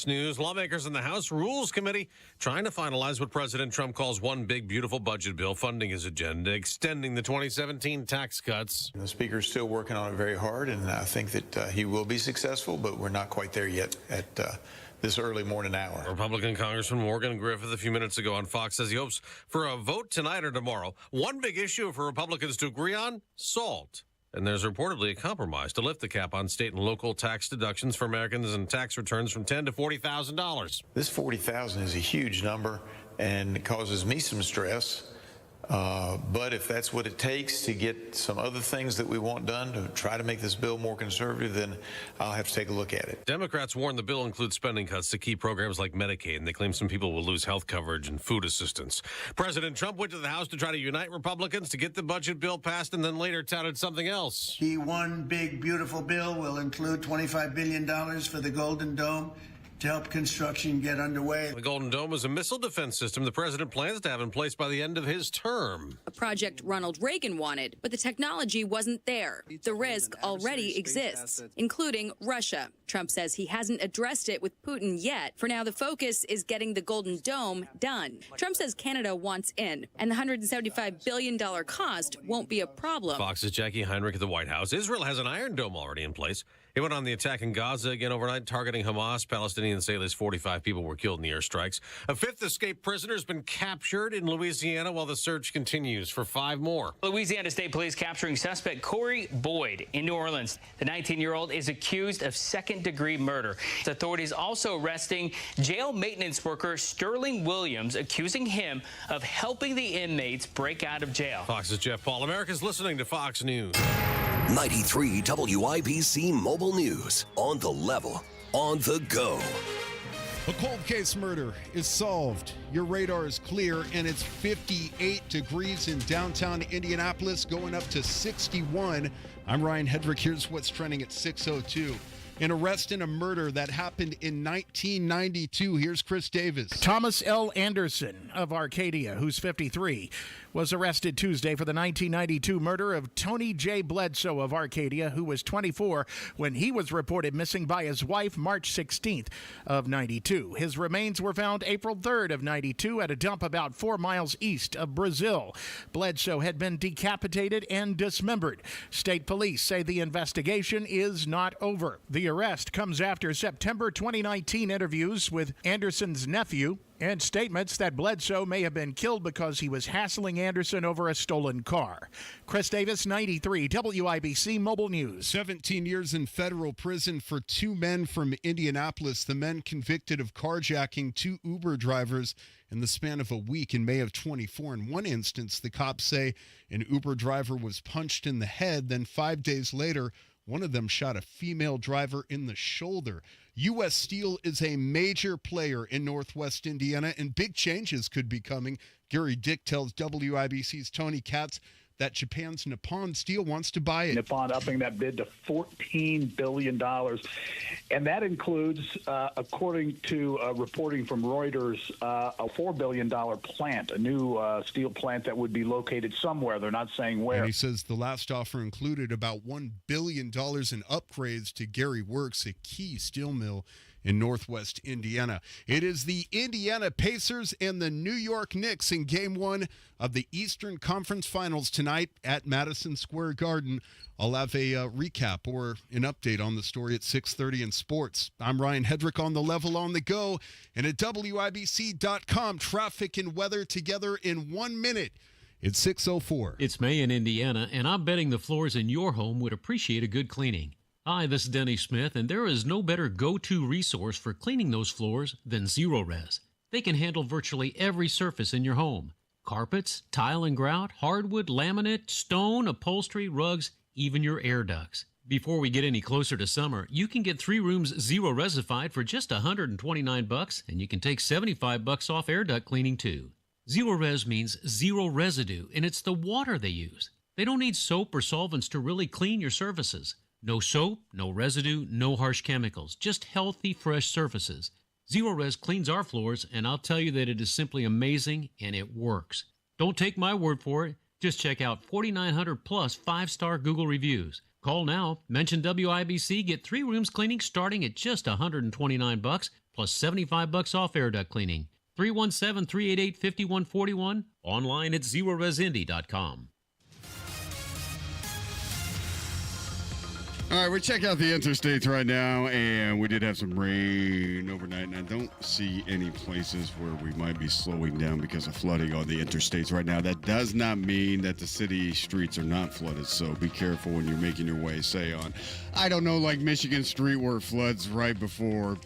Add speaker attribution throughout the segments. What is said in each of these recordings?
Speaker 1: News. Lawmakers in the House Rules Committee trying to finalize what President Trump calls one big, beautiful budget bill, funding his agenda, extending the 2017 tax cuts.
Speaker 2: The Speaker's still working on it very hard, and I think that he will be successful, but we're not quite there yet at this early morning hour.
Speaker 1: Republican Congressman Morgan Griffith a few minutes ago on Fox says he hopes for a vote tonight or tomorrow. One big issue for Republicans to agree on, SALT. And there's reportedly a compromise to lift the cap on state and local tax deductions for Americans and tax returns from $10,000 to $40,000.
Speaker 2: This $40,000 is a huge number, and it causes me some stress. But if that's what it takes to get some other things that we want done to try to make this bill more conservative, then I'll have to take a look at it.
Speaker 1: Democrats warn the bill includes spending cuts to key programs like Medicaid, and they claim some people will lose health coverage and food assistance. President Trump went to the House to try to unite Republicans to get the budget bill passed, and then later touted something else.
Speaker 3: The one big, beautiful bill will include $25 billion for the Golden Dome to help construction get underway.
Speaker 1: The Golden Dome is a missile defense system the president plans to have in place by the end of his term.
Speaker 4: A project Ronald Reagan wanted, but the technology wasn't there. The risk already exists, including Russia. Trump says he hasn't addressed it with Putin yet. For now, the focus is getting the Golden Dome done. Trump says Canada wants in, and the $175 billion cost won't be a problem.
Speaker 1: Fox's Jackie Heinrich at the White House. Israel has an Iron Dome already in place. It went on the attack in Gaza again overnight, targeting Hamas. Palestinians say at least 45 people were killed in the airstrikes. A fifth escaped prisoner has been captured in Louisiana while the search continues for 5 more.
Speaker 5: Louisiana State Police capturing suspect Corey Boyd in New Orleans. The 19-year-old is accused of second-degree murder. Authorities also arresting jail maintenance worker Sterling Williams, accusing him of helping the inmates break out of jail.
Speaker 1: Fox's Jeff Paul. America's listening to Fox News.
Speaker 6: 93 WIBC Mobile News. On the level, on the go.
Speaker 7: A cold case murder is solved. Your radar is clear, and it's 58 degrees in downtown Indianapolis, going up to 61. I'm Ryan Hedrick. Here's what's trending at 6:02. An arrest in a murder that happened in 1992. Here's Chris Davis.
Speaker 8: Thomas L. Anderson of Arcadia, who's 53, was arrested Tuesday for the 1992 murder of Tony J. Bledsoe of Arcadia, who was 24 when he was reported missing by his wife March 16th of 92. His remains were found April 3rd of 92 at a dump about 4 miles east of Brazil. Bledsoe had been decapitated and dismembered. State police say the investigation is not over. The arrest comes after September 2019 interviews with Anderson's nephew and statements that Bledsoe may have been killed because he was hassling Anderson over a stolen car. Chris Davis, 93 WIBC Mobile News.
Speaker 7: 17 years in federal prison for 2 men from Indianapolis. The men convicted of carjacking 2 Uber drivers in the span of a week in May of 24. In one instance, the cops say an Uber driver was punched in the head. Then 5 days later, one of them shot a female driver in the shoulder. U.S. Steel is a major player in Northwest Indiana, and big changes could be coming. Gary Dick tells WIBC's Tony Katz that Japan's Nippon Steel wants to buy it.
Speaker 9: Nippon upping that bid to $14 billion. And that includes, according to reporting from Reuters, a $4 billion plant, a new steel plant that would be located somewhere. They're not saying where.
Speaker 7: And he says the last offer included about $1 billion in upgrades to Gary Works, a key steel mill in Northwest Indiana. It is the Indiana Pacers and the New York Knicks in Game 1 of the Eastern Conference Finals tonight at Madison Square Garden. I'll have a recap or an update on the story at 6:30 in sports. I'm Ryan Hedrick on the level on the go, and at WIBC.com, traffic and weather together in 1 minute. It's 6:04.
Speaker 10: It's May in Indiana, and I'm betting the floors in your home would appreciate a good cleaning. Hi, this is Denny Smith, and there is no better go-to resource for cleaning those floors than Zero-Res. They can handle virtually every surface in your home. Carpets, tile and grout, hardwood, laminate, stone, upholstery, rugs, even your air ducts. Before we get any closer to summer, you can get 3 rooms Zero-Resified for just $129, and you can take $75 off air duct cleaning too. Zero-Res means zero residue, and it's the water they use. They don't need soap or solvents to really clean your surfaces. No soap, no residue, no harsh chemicals, just healthy, fresh surfaces. Zero-Res cleans our floors, and I'll tell you that it is simply amazing, and it works. Don't take my word for it. Just check out 4,900 plus 5-star Google reviews. Call now, mention WIBC, get 3 rooms cleaning starting at just $129, plus $75 off air duct cleaning. 317-388-5141. Online at zeroresindy.com.
Speaker 11: All right, we're checking out the interstates right now, and we did have some rain overnight, and I don't see any places where we might be slowing down because of flooding on the interstates right now. That does not mean that the city streets are not flooded, so be careful when you're making your way, say, on, I don't know, like Michigan Street where it floods right before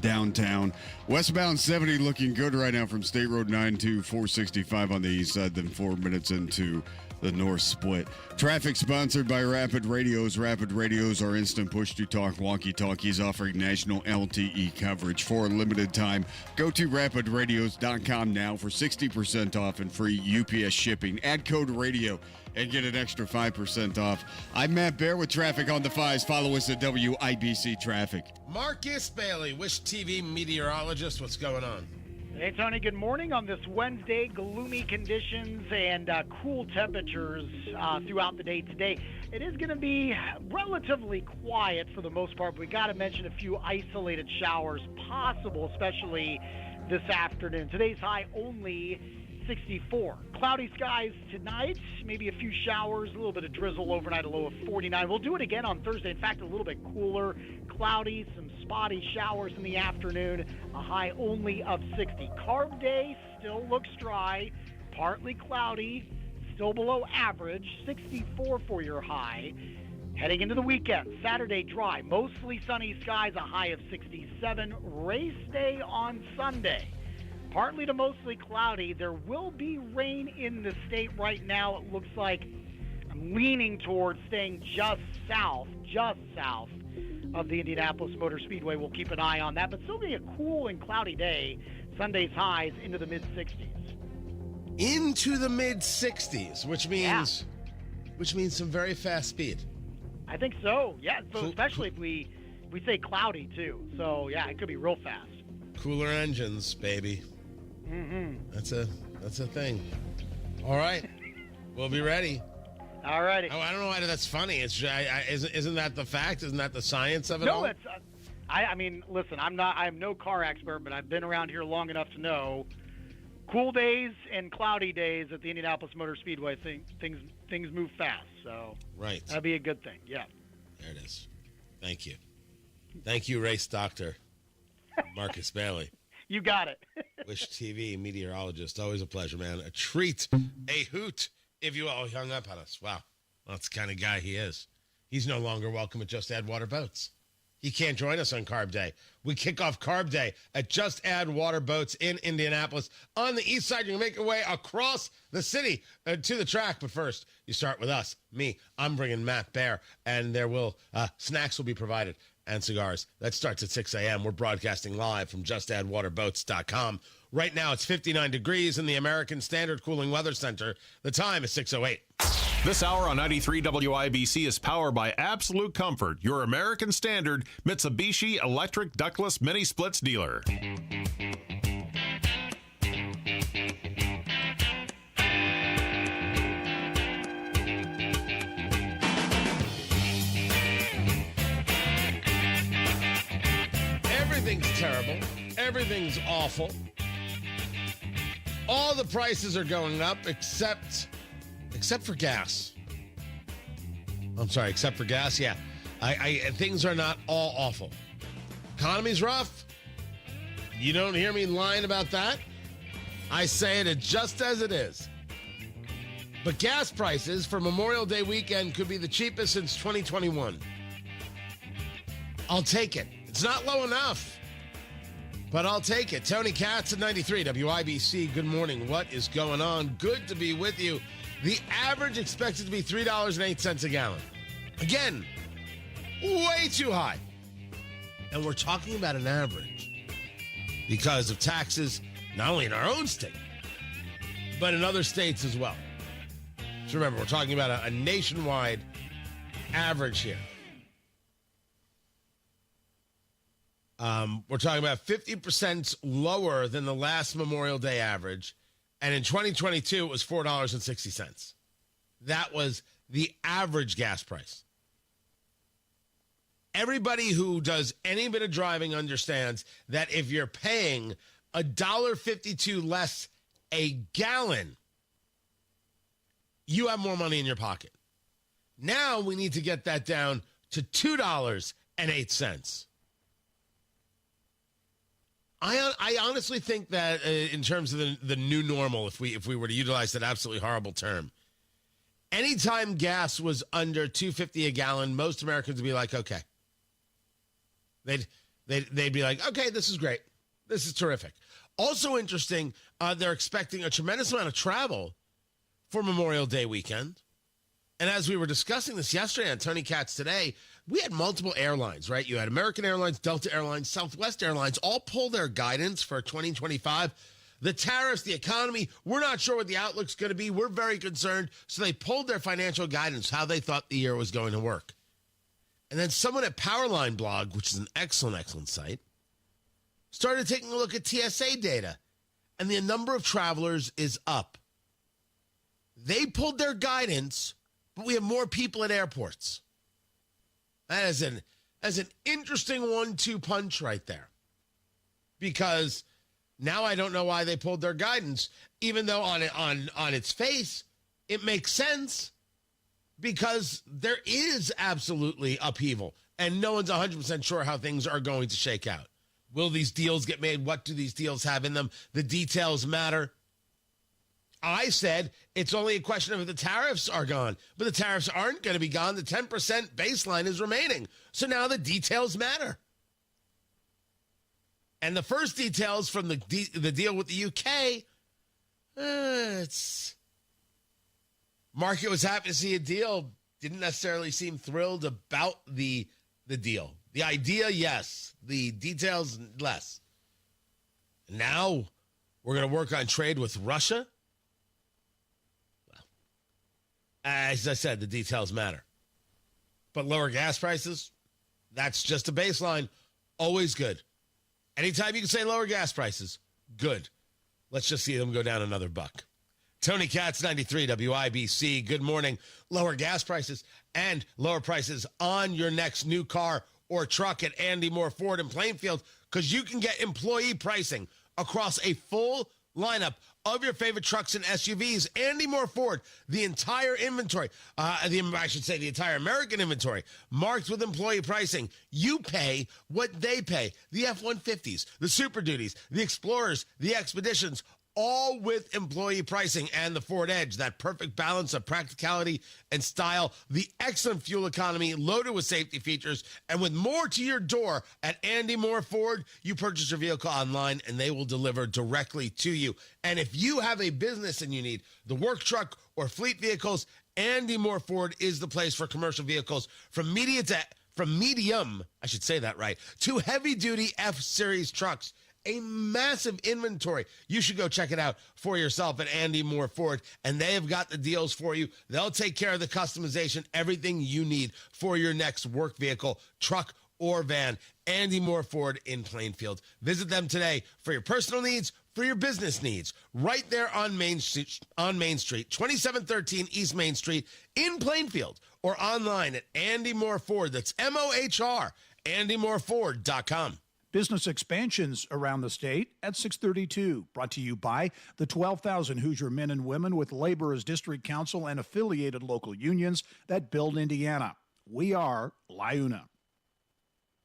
Speaker 11: downtown. Westbound 70 looking good right now from State Road 9 to 465 on the east side, then 4 minutes into the north split. Traffic sponsored by Rapid Radios. Rapid Radios are instant push-to-talk walkie-talkies offering national LTE coverage for a limited time. Go to rapidradios.com now for 60% off and free UPS shipping. Add code radio and get an extra 5% off. I'm Matt Bear with Traffic on the Fives. Follow us at WIBC Traffic.
Speaker 12: Marcus Bailey, Wish TV meteorologist. What's going on?
Speaker 13: Hey, Tony, good morning on this Wednesday. Gloomy conditions and cool temperatures throughout the day today. It is going to be relatively quiet for the most part. We got to mention a few isolated showers possible, especially this afternoon. Today's high only 64. Cloudy skies tonight, maybe a few showers, a little bit of drizzle overnight, a low of 49. We'll do it again on Thursday. In fact, a little bit cooler, cloudy, some spotty showers in the afternoon, a high only of 60. Carb day still looks dry, partly cloudy, still below average, 64 for your high. Heading into the weekend, Saturday dry, mostly sunny skies, a high of 67. Race day on Sunday. Partly to mostly cloudy. There will be rain in the state right now. It looks like I'm leaning towards staying just south of the Indianapolis Motor Speedway. We'll keep an eye on that, but still be a cool and cloudy day. Sunday's highs into the mid-60s.
Speaker 12: Into the mid-60s, which means some very fast speed.
Speaker 13: I think so. Yeah, so especially if we say cloudy too. So yeah, it could be real fast.
Speaker 12: Cooler engines, baby.
Speaker 13: Mm-hmm.
Speaker 12: That's a thing. All right, we'll be ready.
Speaker 13: All righty.
Speaker 12: Oh, I don't know why that's funny. It's isn't that the fact? Isn't that the science of it all?
Speaker 13: No, it's. I mean, listen. I'm no car expert, but I've been around here long enough to know. Cool days and cloudy days at the Indianapolis Motor Speedway, things move fast. So
Speaker 12: right,
Speaker 13: that'd be a good thing. Yeah.
Speaker 12: There it is. Thank you, race doctor Marcus Bailey.
Speaker 13: You got it.
Speaker 12: Wish TV meteorologist. Always a pleasure, man. A treat, a hoot, if you will. Oh, he hung up on us. Wow. Well, that's the kind of guy he is. He's no longer welcome at Just Add Water Boats. He can't join us on Carb Day. We kick off Carb Day at Just Add Water Boats in Indianapolis. On the east side, you can make your way across the city to the track. But first, you start with us. I'm bringing Matt Bear, and snacks will be provided. And cigars. That starts at 6 a.m. We're broadcasting live from justaddwaterboats.com. Right now, it's 59 degrees in the American Standard Cooling Weather Center. The time is 6:08.
Speaker 14: This hour on 93 WIBC is powered by Absolute Comfort, your American Standard Mitsubishi electric ductless mini splits dealer.
Speaker 12: Everything's terrible. Everything's awful. All the prices are going up except for gas. I'm sorry, except for gas. Yeah, things are not all awful. Economy's rough. You don't hear me lying about that. I say it just as it is. But gas prices for Memorial Day weekend could be the cheapest since 2021. I'll take it. It's not low enough, but I'll take it. Tony Katz at 93 WIBC. Good morning. What is going on? Good to be with you. The average expected to be $3.08 a gallon. Again, way too high. And we're talking about an average because of taxes, not only in our own state, but in other states as well. So remember, we're talking about a nationwide average here. We're talking about 50% lower than the last Memorial Day average. And in 2022, it was $4.60. That was the average gas price. Everybody who does any bit of driving understands that if you're paying $1.52 less a gallon, you have more money in your pocket. Now we need to get that down to $2.08. I honestly think that in terms of the new normal, if we were to utilize that absolutely horrible term, anytime gas was under $2.50 a gallon, most Americans would be like, okay. They'd be like, okay, this is great. This is terrific. Also interesting, they're expecting a tremendous amount of travel for Memorial Day weekend. And as we were discussing this yesterday on Tony Katz Today, we had multiple airlines, right? You had American Airlines, Delta Airlines, Southwest Airlines, all pull their guidance for 2025. The tariffs, the economy, we're not sure what the outlook's going to be. We're very concerned. So they pulled their financial guidance, how they thought the year was going to work. And then someone at Powerline Blog, which is an excellent site, started taking a look at TSA data. And the number of travelers is up. They pulled their guidance, but we have more people at airports. That is an interesting 1-2 punch right there. Because now I don't know why they pulled their guidance, even though on its face, it makes sense. Because there is absolutely upheaval, and no one's 100% sure how things are going to shake out. Will these deals get made? What do these deals have in them? The details matter. I said it's only a question of if the tariffs are gone, but the tariffs aren't going to be gone. The 10% baseline is remaining. So now the details matter. And the first details from the deal with the UK, market was happy to see a deal. Didn't necessarily seem thrilled about the deal. The idea, yes. The details, less. Now we're going to work on trade with Russia. Well, as I said, the details matter. But lower gas prices, that's just a baseline. Always good. Anytime you can say lower gas prices, good. Let's just see them go down another buck. Tony Katz, 93 WIBC. Good morning. Lower gas prices and lower prices on your next new car or truck at Andy Moore Ford in Plainfield, because you can get employee pricing across a full lineup of your favorite trucks and SUVs. Andy Moore Ford, the entire inventory, the entire American inventory, marked with employee pricing. You pay what they pay. The F-150s, the Super Duties, the Explorers, the Expeditions, all with employee pricing, and the Ford Edge, that perfect balance of practicality and style, the excellent fuel economy loaded with safety features, and with more to your door at Andy Moore Ford. You purchase your vehicle online and they will deliver directly to you. And if you have a business and you need the work truck or fleet vehicles, Andy Moore Ford is the place for commercial vehicles from medium, to heavy-duty F-Series trucks. A massive inventory. You should go check it out for yourself at Andy Moore Ford, and they have got the deals for you. They'll take care of the customization, everything you need for your next work vehicle, truck, or van. Andy Moore Ford in Plainfield. Visit them today for your personal needs, for your business needs, right there on Main Street, 2713 East Main Street in Plainfield, or online at Andy Moore Ford. That's MOHR, AndyMooreFord.com.
Speaker 15: Business expansions around the state at 632. Brought to you by the 12,000 Hoosier men and women with labor as district council and affiliated local unions that build Indiana. We are LIUNA.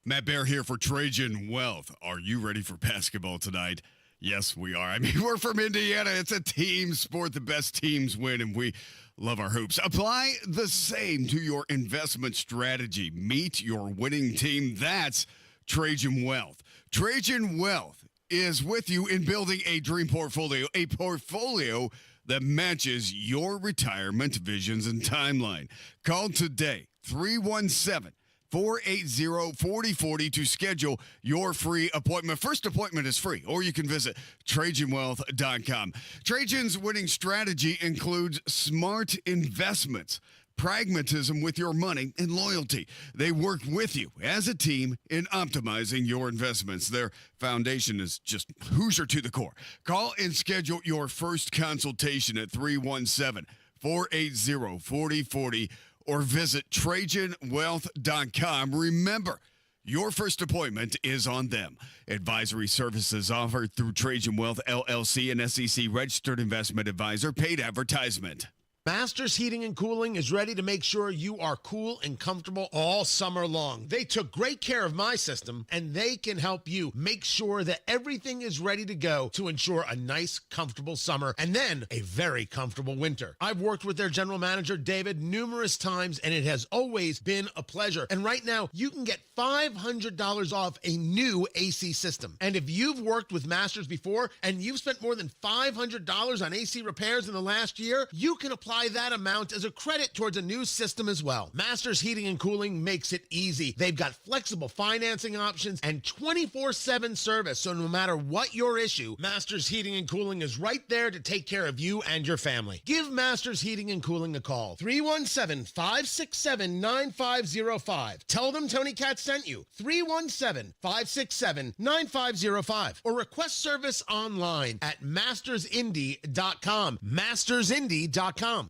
Speaker 11: Matt Bear here for Trajan Wealth. Are you ready for basketball tonight? Yes, we are. I mean, we're from Indiana. It's a team sport. The best teams win, and we love our hoops. Apply the same to your investment strategy. Meet your winning team. That's Trajan Wealth. Trajan Wealth is with you in building a dream portfolio, a portfolio that matches your retirement visions and timeline. Call today, 317-480-4040 to schedule your free appointment. First appointment is free, or you can visit TrajanWealth.com. Trajan's winning strategy includes smart investments, pragmatism with your money, and loyalty. They work with you as a team in optimizing your investments. Their foundation is just Hoosier to the core. Call and schedule your first consultation at 317-480-4040 or visit TrajanWealth.com. Remember, your first appointment is on them. Advisory services offered through Trajan Wealth, LLC, an SEC registered investment advisor. Paid advertisement.
Speaker 12: Masters Heating and Cooling is ready to make sure you are cool and comfortable all summer long. They took great care of my system, and they can help you make sure that everything is ready to go to ensure a nice, comfortable summer and then a very comfortable winter. I've worked with their general manager, David, numerous times, and it has always been a pleasure. And right now, you can get $500 off a new AC system. And if you've worked with Masters before and you've spent more than $500 on AC repairs in the last year, you can apply that amount as a credit towards a new system as well. Masters Heating and Cooling makes it easy. They've got flexible financing options and 24/7 service, so no matter what your issue, Masters Heating and Cooling is right there to take care of you and your family. Give Masters Heating and Cooling a call. 317-567-9505. Tell them Tony Katz sent you. 317-567-9505. Or request service online at mastersindy.com. mastersindy.com.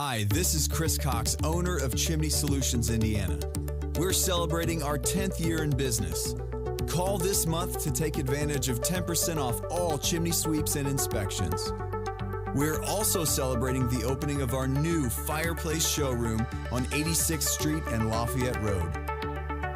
Speaker 16: Hi, this is Chris Cox, owner of Chimney Solutions, Indiana. We're celebrating our 10th year in business. Call this month to take advantage of 10% off all chimney sweeps and inspections. We're also celebrating the opening of our new fireplace showroom on 86th Street and Lafayette Road.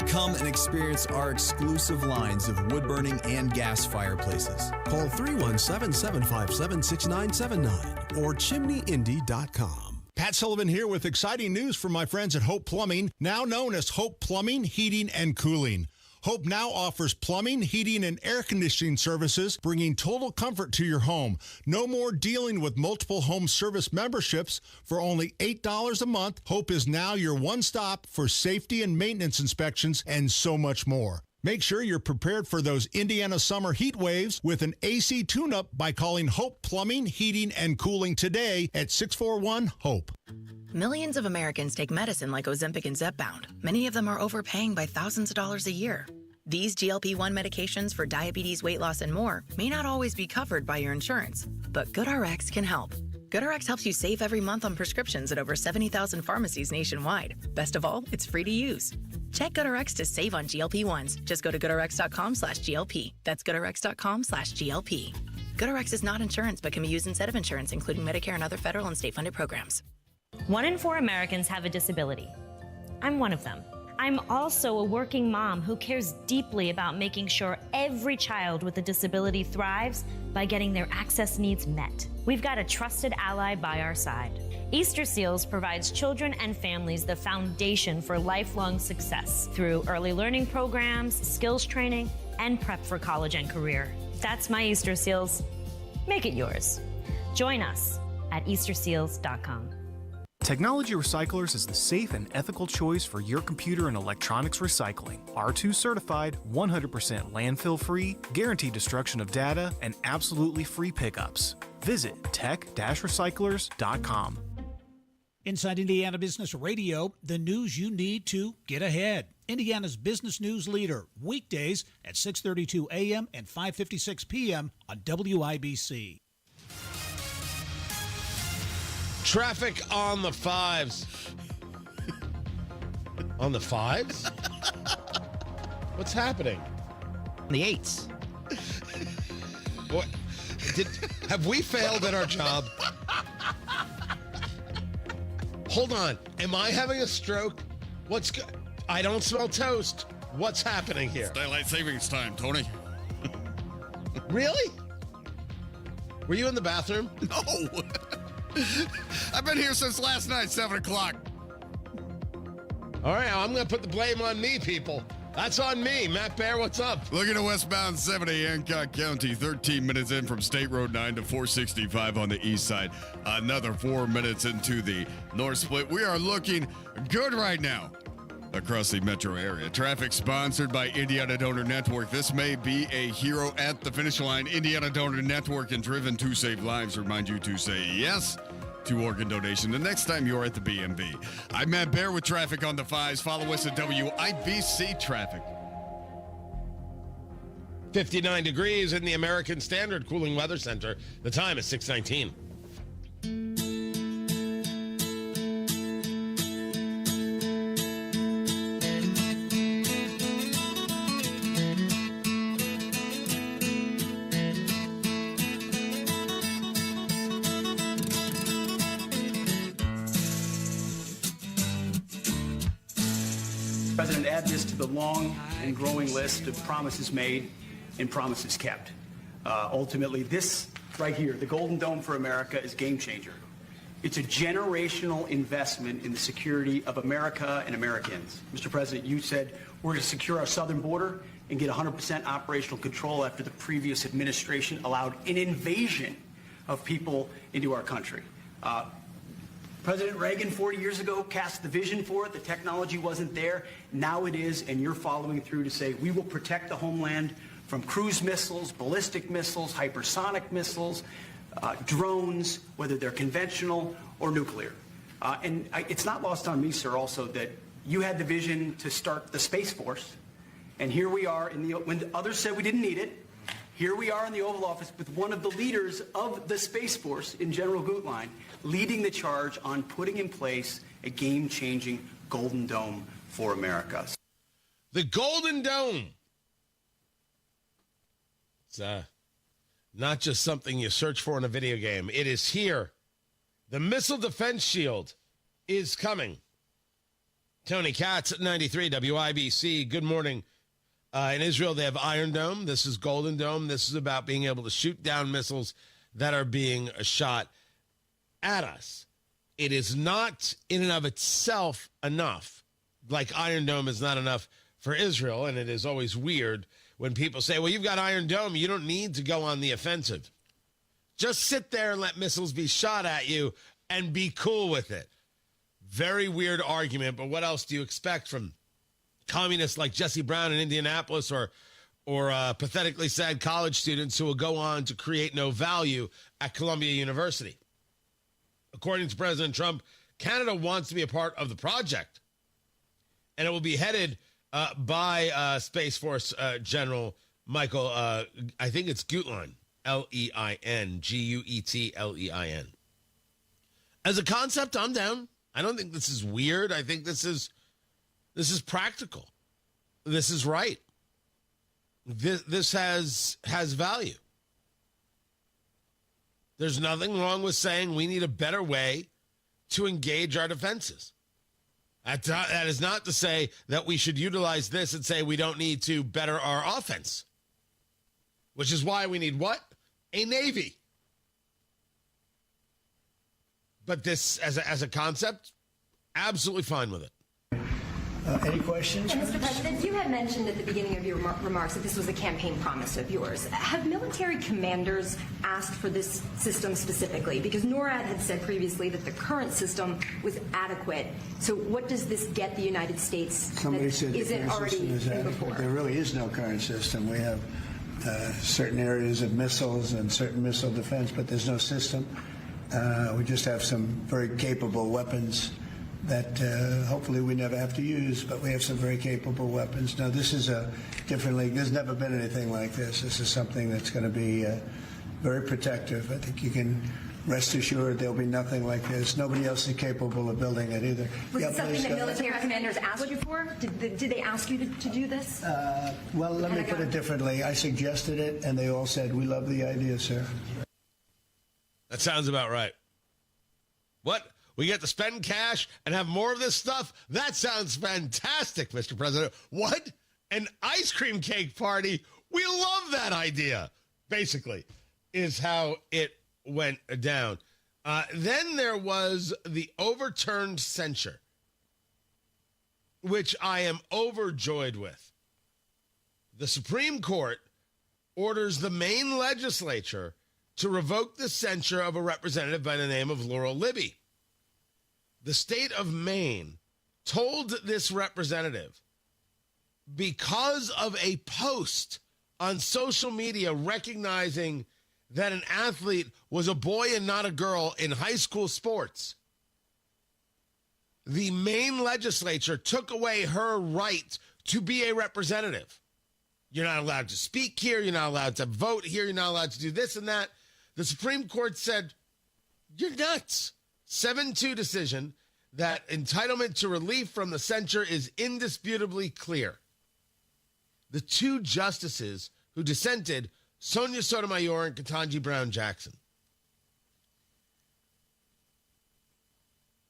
Speaker 16: Come and experience our exclusive lines of wood-burning and gas fireplaces.
Speaker 17: Call 317-757-6979 or chimneyindy.com.
Speaker 18: Pat Sullivan here with exciting news from my friends at Hope Plumbing, now known as Hope Plumbing, Heating, and Cooling. Hope now offers plumbing, heating, and air conditioning services, bringing total comfort to your home. No more dealing with multiple home service memberships. For only $8 a month, Hope is now your one-stop for safety and maintenance inspections and so much more. Make sure you're prepared for those Indiana summer heat waves with an AC tune-up by calling Hope Plumbing, Heating, and Cooling today at 641-HOPE.
Speaker 19: Millions of Americans take medicine like Ozempic and Zepbound. Many of them are overpaying by thousands of dollars a year. These GLP-1 medications for diabetes, weight loss, and more may not always be covered by your insurance, but GoodRx can help. GoodRx helps you save every month on prescriptions at over 70,000 pharmacies nationwide. Best of all, it's free to use. Check GoodRx to save on GLP-1s. Just go to GoodRx.com/GLP. That's GoodRx.com/GLP. GoodRx is not insurance, but can be used instead of insurance, including Medicare and other federal and state-funded programs.
Speaker 20: 1 in 4 Americans have a disability. I'm one of them. I'm also a working mom who cares deeply about making sure every child with a disability thrives by getting their access needs met. We've got a trusted ally by our side. Easter Seals provides children and families the foundation for lifelong success through early learning programs, skills training, and prep for college and career. That's my Easter Seals. Make it yours. Join us at easterseals.com.
Speaker 21: Technology Recyclers is the safe and ethical choice for your computer and electronics recycling. R2 certified, 100% landfill free, guaranteed destruction of data, and absolutely free pickups. Visit tech-recyclers.com.
Speaker 15: Inside Indiana Business Radio, the news you need to get ahead. Indiana's business news leader, weekdays at 6:32 a.m. and 5:56 p.m. on WIBC.
Speaker 12: Traffic on the 5s. On the 5s? What's happening?
Speaker 22: The 8s.
Speaker 12: What? Have we failed at our job? Hold on. Am I having a stroke? What's good? I don't smell toast. What's happening here?
Speaker 11: It's daylight savings time, Tony.
Speaker 12: Really? Were you in the bathroom?
Speaker 11: No. I've been here since last night, 7 o'clock.
Speaker 12: All right, I'm going to put the blame on me, people. That's on me. Matt Bear, what's up?
Speaker 11: Looking at westbound 70 Hancock County, 13 minutes in from State Road 9 to 465 on the east side. Another 4 minutes into the north split. We are looking good right now across the metro area. Traffic sponsored by Indiana Donor Network. This may be a hero at the finish line. Indiana Donor Network and Driven to Save Lives remind you to say yes to organ donation the next time you're at the BMV. I'm Matt Bear with traffic on the 5s. Follow us at WIBC Traffic.
Speaker 12: 59 degrees in the American Standard Cooling Weather Center. The time is 6:19.
Speaker 2: President, add this to the long and growing list of promises made and promises kept. Ultimately, this right here, the Golden Dome for America, is game changer. It's a generational investment in the security of America and Americans. Mr. President, you said we're going to secure our southern border and get 100% operational control after the previous administration allowed an invasion of people into our country. President Reagan 40 years ago cast the vision for it. The technology wasn't there. Now it is, and you're following through to say we will protect the homeland from cruise missiles, ballistic missiles, hypersonic missiles, drones, whether they're conventional or nuclear. It's not lost on me, sir, also that you had the vision to start the Space Force, and here we are when others said we didn't need it. Here we are in the Oval Office with one of the leaders of the Space Force in General Gutlein leading the charge on putting in place a game-changing Golden Dome for America.
Speaker 12: The Golden Dome. It's not just something you search for in a video game. It is here. The missile defense shield is coming. Tony Katz at 93 WIBC. Good morning. In Israel, they have Iron Dome. This is Golden Dome. This is about being able to shoot down missiles that are being shot at us. It is not in and of itself enough. Like Iron Dome is not enough for Israel, and it is always weird when people say, well, you've got Iron Dome. You don't need to go on the offensive. Just sit there and let missiles be shot at you and be cool with it. Very weird argument, but what else do you expect from communists like Jesse Brown in Indianapolis or pathetically sad college students who will go on to create no value at Columbia University? According to President Trump, Canada wants to be a part of the project, and it will be headed by Space Force General Michael, I think it's Gutlein, Lein, Guetlein. As a concept, I'm down. I don't think this is weird. I think this is practical. This is right. This has value. There's nothing wrong with saying we need a better way to engage our defenses. That is not to say that we should utilize this and say we don't need to better our offense, which is why we need what? A Navy. But this, as a concept, absolutely fine with it.
Speaker 3: Any questions?
Speaker 23: And Mr. President, you had mentioned at the beginning of your remarks that this was a campaign promise of yours. Have military commanders asked for this system specifically? Because NORAD had said previously that the current system was adequate. So what does this get the United States
Speaker 3: Somebody said the current system is adequate. There really is no current system. We have certain areas of missiles and certain missile defense, but there's no system. We just have some very capable weapons that hopefully we never have to use, but we have some very capable weapons. Now, this is a different league. There's never been anything like this. This is something that's going to be very protective. I think you can rest assured there'll be nothing like this. Nobody else is capable of building it either.
Speaker 23: Was it something that military commanders asked you for? Did they ask you to do this?
Speaker 3: Well, let me put it differently. I suggested it, and they all said, we love the idea, sir.
Speaker 12: That sounds about right. What? We get to spend cash and have more of this stuff? That sounds fantastic, Mr. President. What? An ice cream cake party? We love that idea, basically, is how it went down. Then there was the overturned censure, which I am overjoyed with. The Supreme Court orders the Maine legislature to revoke the censure of a representative by the name of Laurel Libby. The state of Maine told this representative, because of a post on social media recognizing that an athlete was a boy and not a girl in high school sports, the Maine legislature took away her right to be a representative. You're not allowed to speak here. You're not allowed to vote here. You're not allowed to do this and that. The Supreme Court said, you're nuts. 7-2 decision that entitlement to relief from the censure is indisputably clear. The two justices who dissented, Sonia Sotomayor and Ketanji Brown Jackson.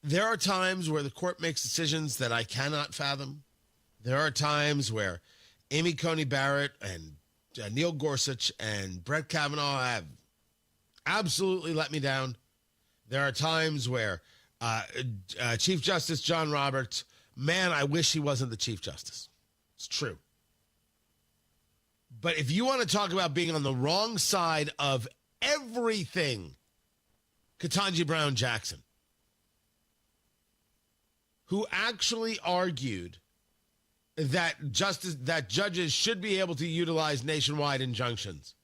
Speaker 12: There are times where the court makes decisions that I cannot fathom, There are times where Amy Coney Barrett and Neil Gorsuch and Brett Kavanaugh have absolutely let me down. There are times where Chief Justice John Roberts, man, I wish he wasn't the Chief Justice. It's true. But if you want to talk about being on the wrong side of everything, Ketanji Brown Jackson, who actually argued that judges should be able to utilize nationwide injunctions.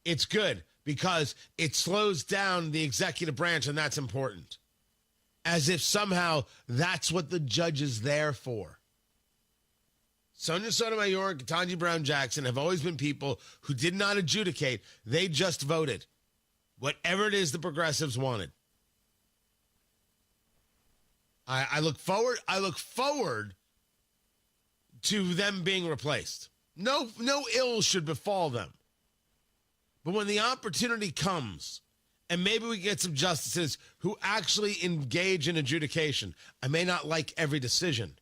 Speaker 12: It's good because it slows down the executive branch, and that's important. As if somehow that's what the judge is there for. Sonia Sotomayor and Ketanji Brown Jackson have always been people who did not adjudicate. They just voted. Whatever it is the progressives wanted. I look forward to them being replaced. No ill should befall them. But when the opportunity comes, and maybe we get some justices who actually engage in adjudication, I may not like every decision,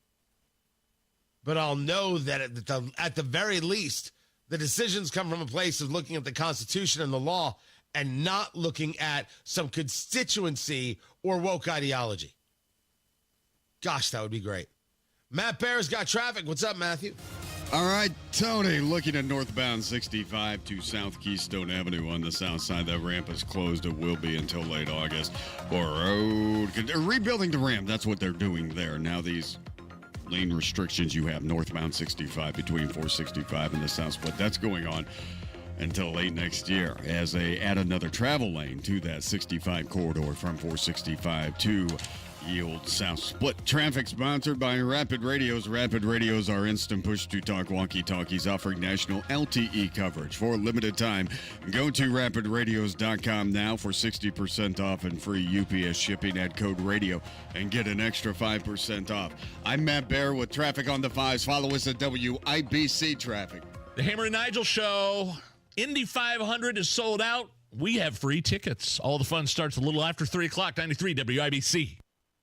Speaker 12: but I'll know that at the very least, the decisions come from a place of looking at the Constitution and the law and not looking at some constituency or woke ideology. Gosh, that would be great. Matt Bear's got traffic. What's up, Matthew?
Speaker 11: All right, Tony, looking at northbound 65 to South Keystone Avenue on the south side. That ramp is closed. It will be until late August. Rebuilding the ramp. That's what they're doing there. Now these lane restrictions you have northbound 65 between 465 and the south split, that's going on until late next year as they add another travel lane to that 65 corridor from 465 to Yield South Split. Traffic sponsored by Rapid Radios. Rapid Radios are instant push-to-talk walkie-talkies offering national LTE coverage for a limited time. Go to rapidradios.com now for 60% off and free UPS shipping at code radio and get an extra 5% off. I'm Matt Bear with Traffic on the Fives. Follow us at WIBC Traffic.
Speaker 1: The Hammer and Nigel Show. Indy 500 is sold out. We have free tickets. All the fun starts a little after 3 o'clock, 93 WIBC.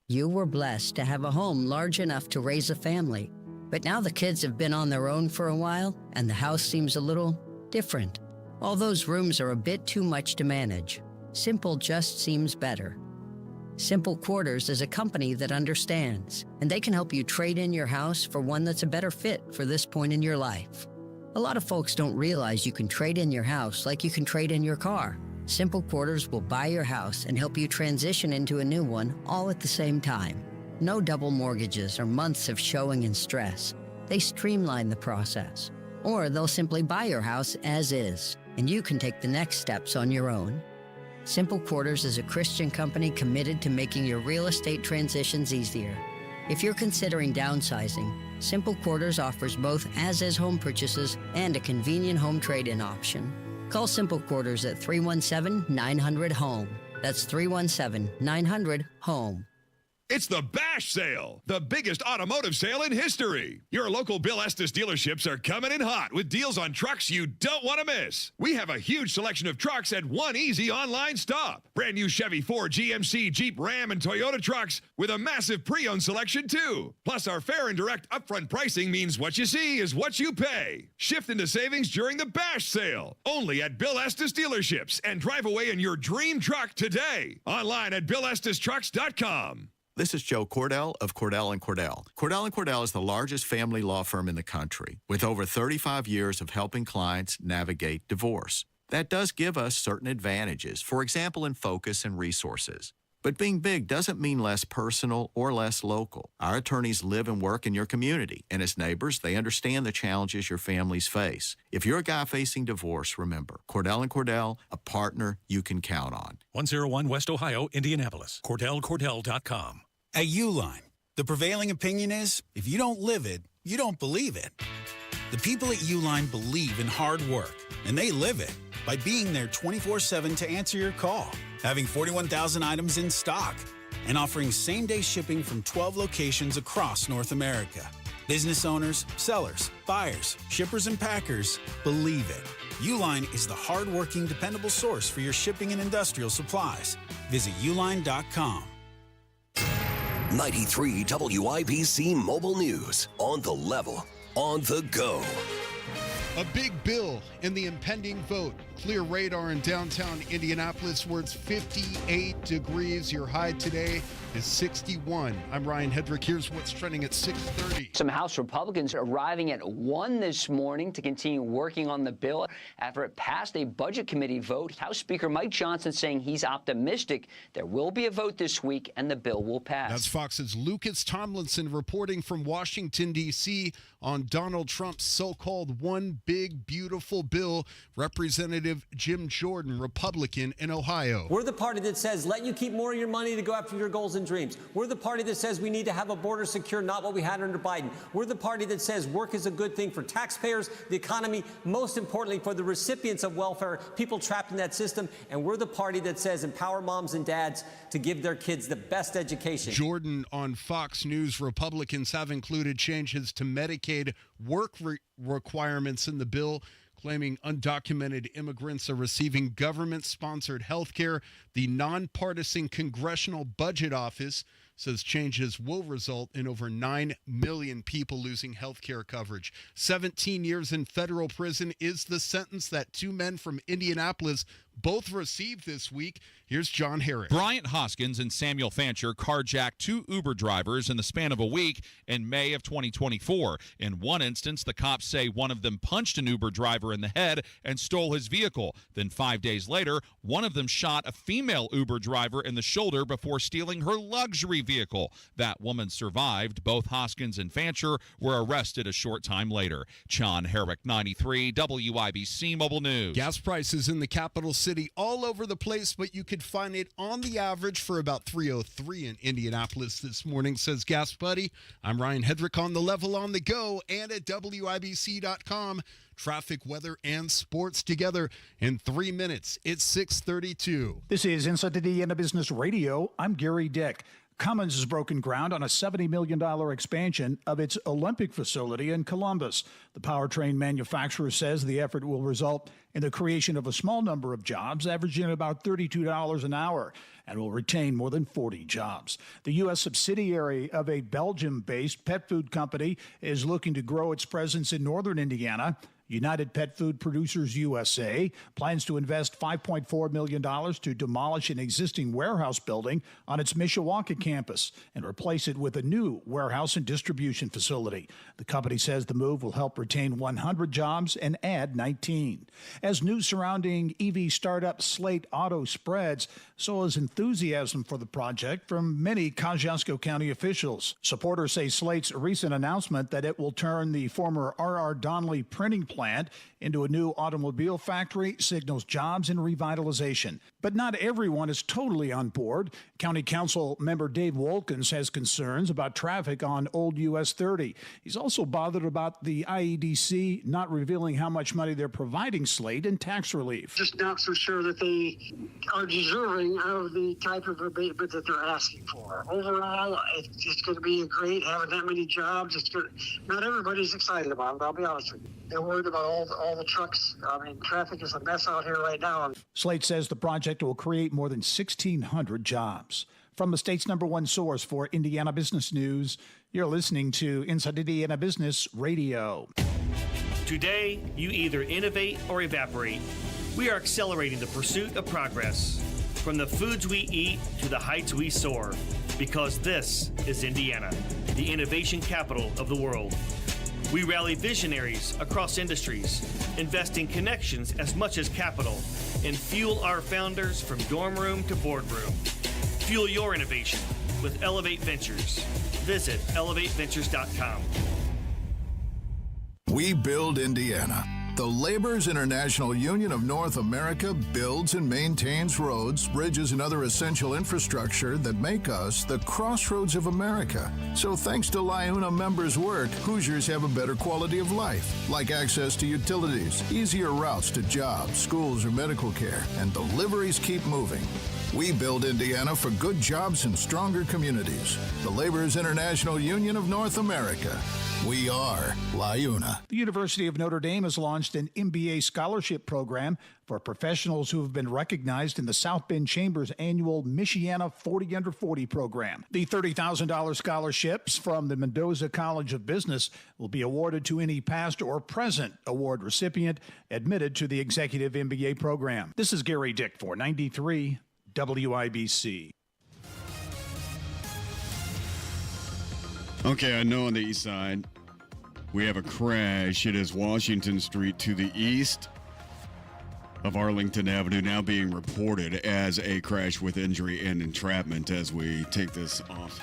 Speaker 4: You were blessed to have a home large enough to raise a family. But now the kids have been on their own for a while, and the house seems a little different. All those rooms are a bit too much to manage. Simple just seems better. Simple Quarters is a company that understands, and they can help you trade in your house for one that's a better fit for this point in your life. A lot of folks don't realize you can trade in your house like you can trade in your car. Simple Quarters will buy your house and help you transition into a new one all at the same time. No double mortgages or months of showing and stress. They streamline the process. Or they'll simply buy your house as is, and you can take the next steps on your own. Simple Quarters is a Christian company committed to making your real estate transitions easier. If you're considering downsizing, Simple Quarters offers both as-is home purchases and a convenient home trade-in option. Call Simple Quarters at 317-900-HOME. That's 317-900-HOME.
Speaker 5: It's the Bash Sale, the biggest automotive sale in history. Your local Bill Estes dealerships are coming in hot with deals on trucks you don't want to miss. We have a huge selection of trucks at one easy online stop. Brand new Chevy, Ford, GMC, Jeep, Ram, and Toyota trucks with a massive pre-owned selection too. Plus, our fair and direct upfront pricing means what you see is what you pay. Shift into savings during the Bash Sale, only at Bill Estes dealerships, and drive away in your dream truck today. Online at BillEstesTrucks.com.
Speaker 24: This is Joe Cordell of Cordell & Cordell. Cordell & Cordell is the largest family law firm in the country with over 35 years of helping clients navigate divorce. That does give us certain advantages, for example, in focus and resources. But being big doesn't mean less personal or less local. Our attorneys live and work in your community, and as neighbors, they understand the challenges your families face. If you're a guy facing divorce, remember, Cordell & Cordell, a partner you can count on.
Speaker 25: 101 West Ohio, Indianapolis. CordellCordell.com.
Speaker 26: At Uline, the prevailing opinion is, if you don't live it, you don't believe it. The people at Uline believe in hard work, and they live it by being there 24/7 to answer your call, having 41,000 items in stock, and offering same-day shipping from 12 locations across North America. Business owners, sellers, buyers, shippers, and packers believe it. Uline is the hard-working, dependable source for your shipping and industrial supplies. Visit uline.com.
Speaker 6: 93 WIBC Mobile News. On the level, on the go.
Speaker 7: A big bill in the impending vote. Clear radar in downtown Indianapolis where it's 58 degrees. Your high today is 61. I'm Ryan Hedrick. Here's what's trending at 6:30.
Speaker 8: Some House Republicans arriving at 1 this morning to continue working on the bill after it passed a Budget Committee vote. House Speaker Mike Johnson saying he's optimistic there will be a vote this week and the bill will pass.
Speaker 7: That's Fox's Lucas Tomlinson reporting from Washington, D.C. on Donald Trump's so-called one big, beautiful bill. Representative Jim Jordan, Republican in Ohio.
Speaker 9: We're the party that says let you keep more of your money to go after your goals and dreams. We're the party that says we need to have a border secure, not what we had under Biden. We're the party that says work is a good thing for taxpayers, the economy, most importantly for the recipients of welfare, people trapped in that system. And we're the party that says empower moms and dads to give their kids the best education.
Speaker 7: Jordan on Fox News. Republicans have included changes to Medicaid work requirements in the bill, claiming undocumented immigrants are receiving government-sponsored health care. The nonpartisan Congressional Budget Office says changes will result in over 9 million people losing health care coverage. 17 years in federal prison is the sentence that two men from Indianapolis both received this week. Here's John Harris.
Speaker 10: Bryant Hoskins and Samuel Fancher carjacked two Uber drivers in the span of a week in May of 2024. In one instance, the cops say one of them punched an Uber driver in the head and stole his vehicle. Then 5 days later, one of them shot a female Uber driver in the shoulder before stealing her luxury vehicle. That woman survived. Both Hoskins and Fancher were arrested a short time later. John Herrick, 93 WIBC Mobile News.
Speaker 7: Gas prices in the capital city all over the place, but you could find it on the average for about $3.03 in Indianapolis this morning, says Gas Buddy. I'm Ryan Hedrick on the level, on the go, and at WIBC.com. Traffic, weather, and sports together in 3 minutes. It's 6:32.
Speaker 15: This is Inside Indiana Business Radio. I'm Gary Dick. Cummins has broken ground on a $70 million expansion of its Olympic facility in Columbus. The powertrain manufacturer says the effort will result in the creation of a small number of jobs, averaging about $32 an hour, and will retain more than 40 jobs. The U.S. subsidiary of a Belgium-based pet food company is looking to grow its presence in northern Indiana. United Pet Food Producers USA plans to invest $5.4 million to demolish an existing warehouse building on its Mishawaka campus and replace it with a new warehouse and distribution facility. The company says the move will help retain 100 jobs and add 19. As news surrounding EV startup Slate Auto spreads, so is enthusiasm for the project from many Kosciuszko County officials. Supporters say Slate's recent announcement that it will turn the former R.R. Donnelly printing plant into a new automobile factory signals jobs and revitalization. But not everyone is totally on board. County Council member Dave Wolkins has concerns about traffic on Old US 30. He's also bothered about the IEDC not revealing how much money they're providing Slate in tax relief.
Speaker 13: Just not so sure that they are deserving of the type of abatement that they're asking for. Overall, it's just going to be great having that many jobs. It's good. Not everybody's excited about it, I'll be honest with you. They're worried about all the trucks. I mean, traffic is a mess out here right now.
Speaker 15: Slate says the project will create more than 1,600 jobs. From the state's #1 source for Indiana business news, you're listening to Inside Indiana Business Radio.
Speaker 27: Today, you either innovate or evaporate. We are accelerating the pursuit of progress, from the foods we eat to the heights we soar, because this is Indiana, the innovation capital of the world. We rally visionaries across industries, invest in connections as much as capital, and fuel our founders from dorm room to boardroom. Fuel your innovation with Elevate Ventures. Visit elevateventures.com.
Speaker 28: We build Indiana. The Laborers International Union of North America builds and maintains roads, bridges, and other essential infrastructure that make us the crossroads of America. So thanks to LIUNA members' work, Hoosiers have a better quality of life, like access to utilities, easier routes to jobs, schools, or medical care, and deliveries keep moving. We build Indiana for good jobs and stronger communities. The Laborers International Union of North America. We are LIUNA.
Speaker 15: The University of Notre Dame has launched an MBA scholarship program for professionals who have been recognized in the South Bend Chamber's annual Michiana 40 Under 40 program. The $30,000 scholarships from the Mendoza College of Business will be awarded to any past or present award recipient admitted to the executive MBA program. This is Gary Dick for 93 WIBC.
Speaker 11: Okay, I know on the east side we have a crash. It is Washington Street to the east of Arlington Avenue, now being reported as a crash with injury and entrapment as we take this off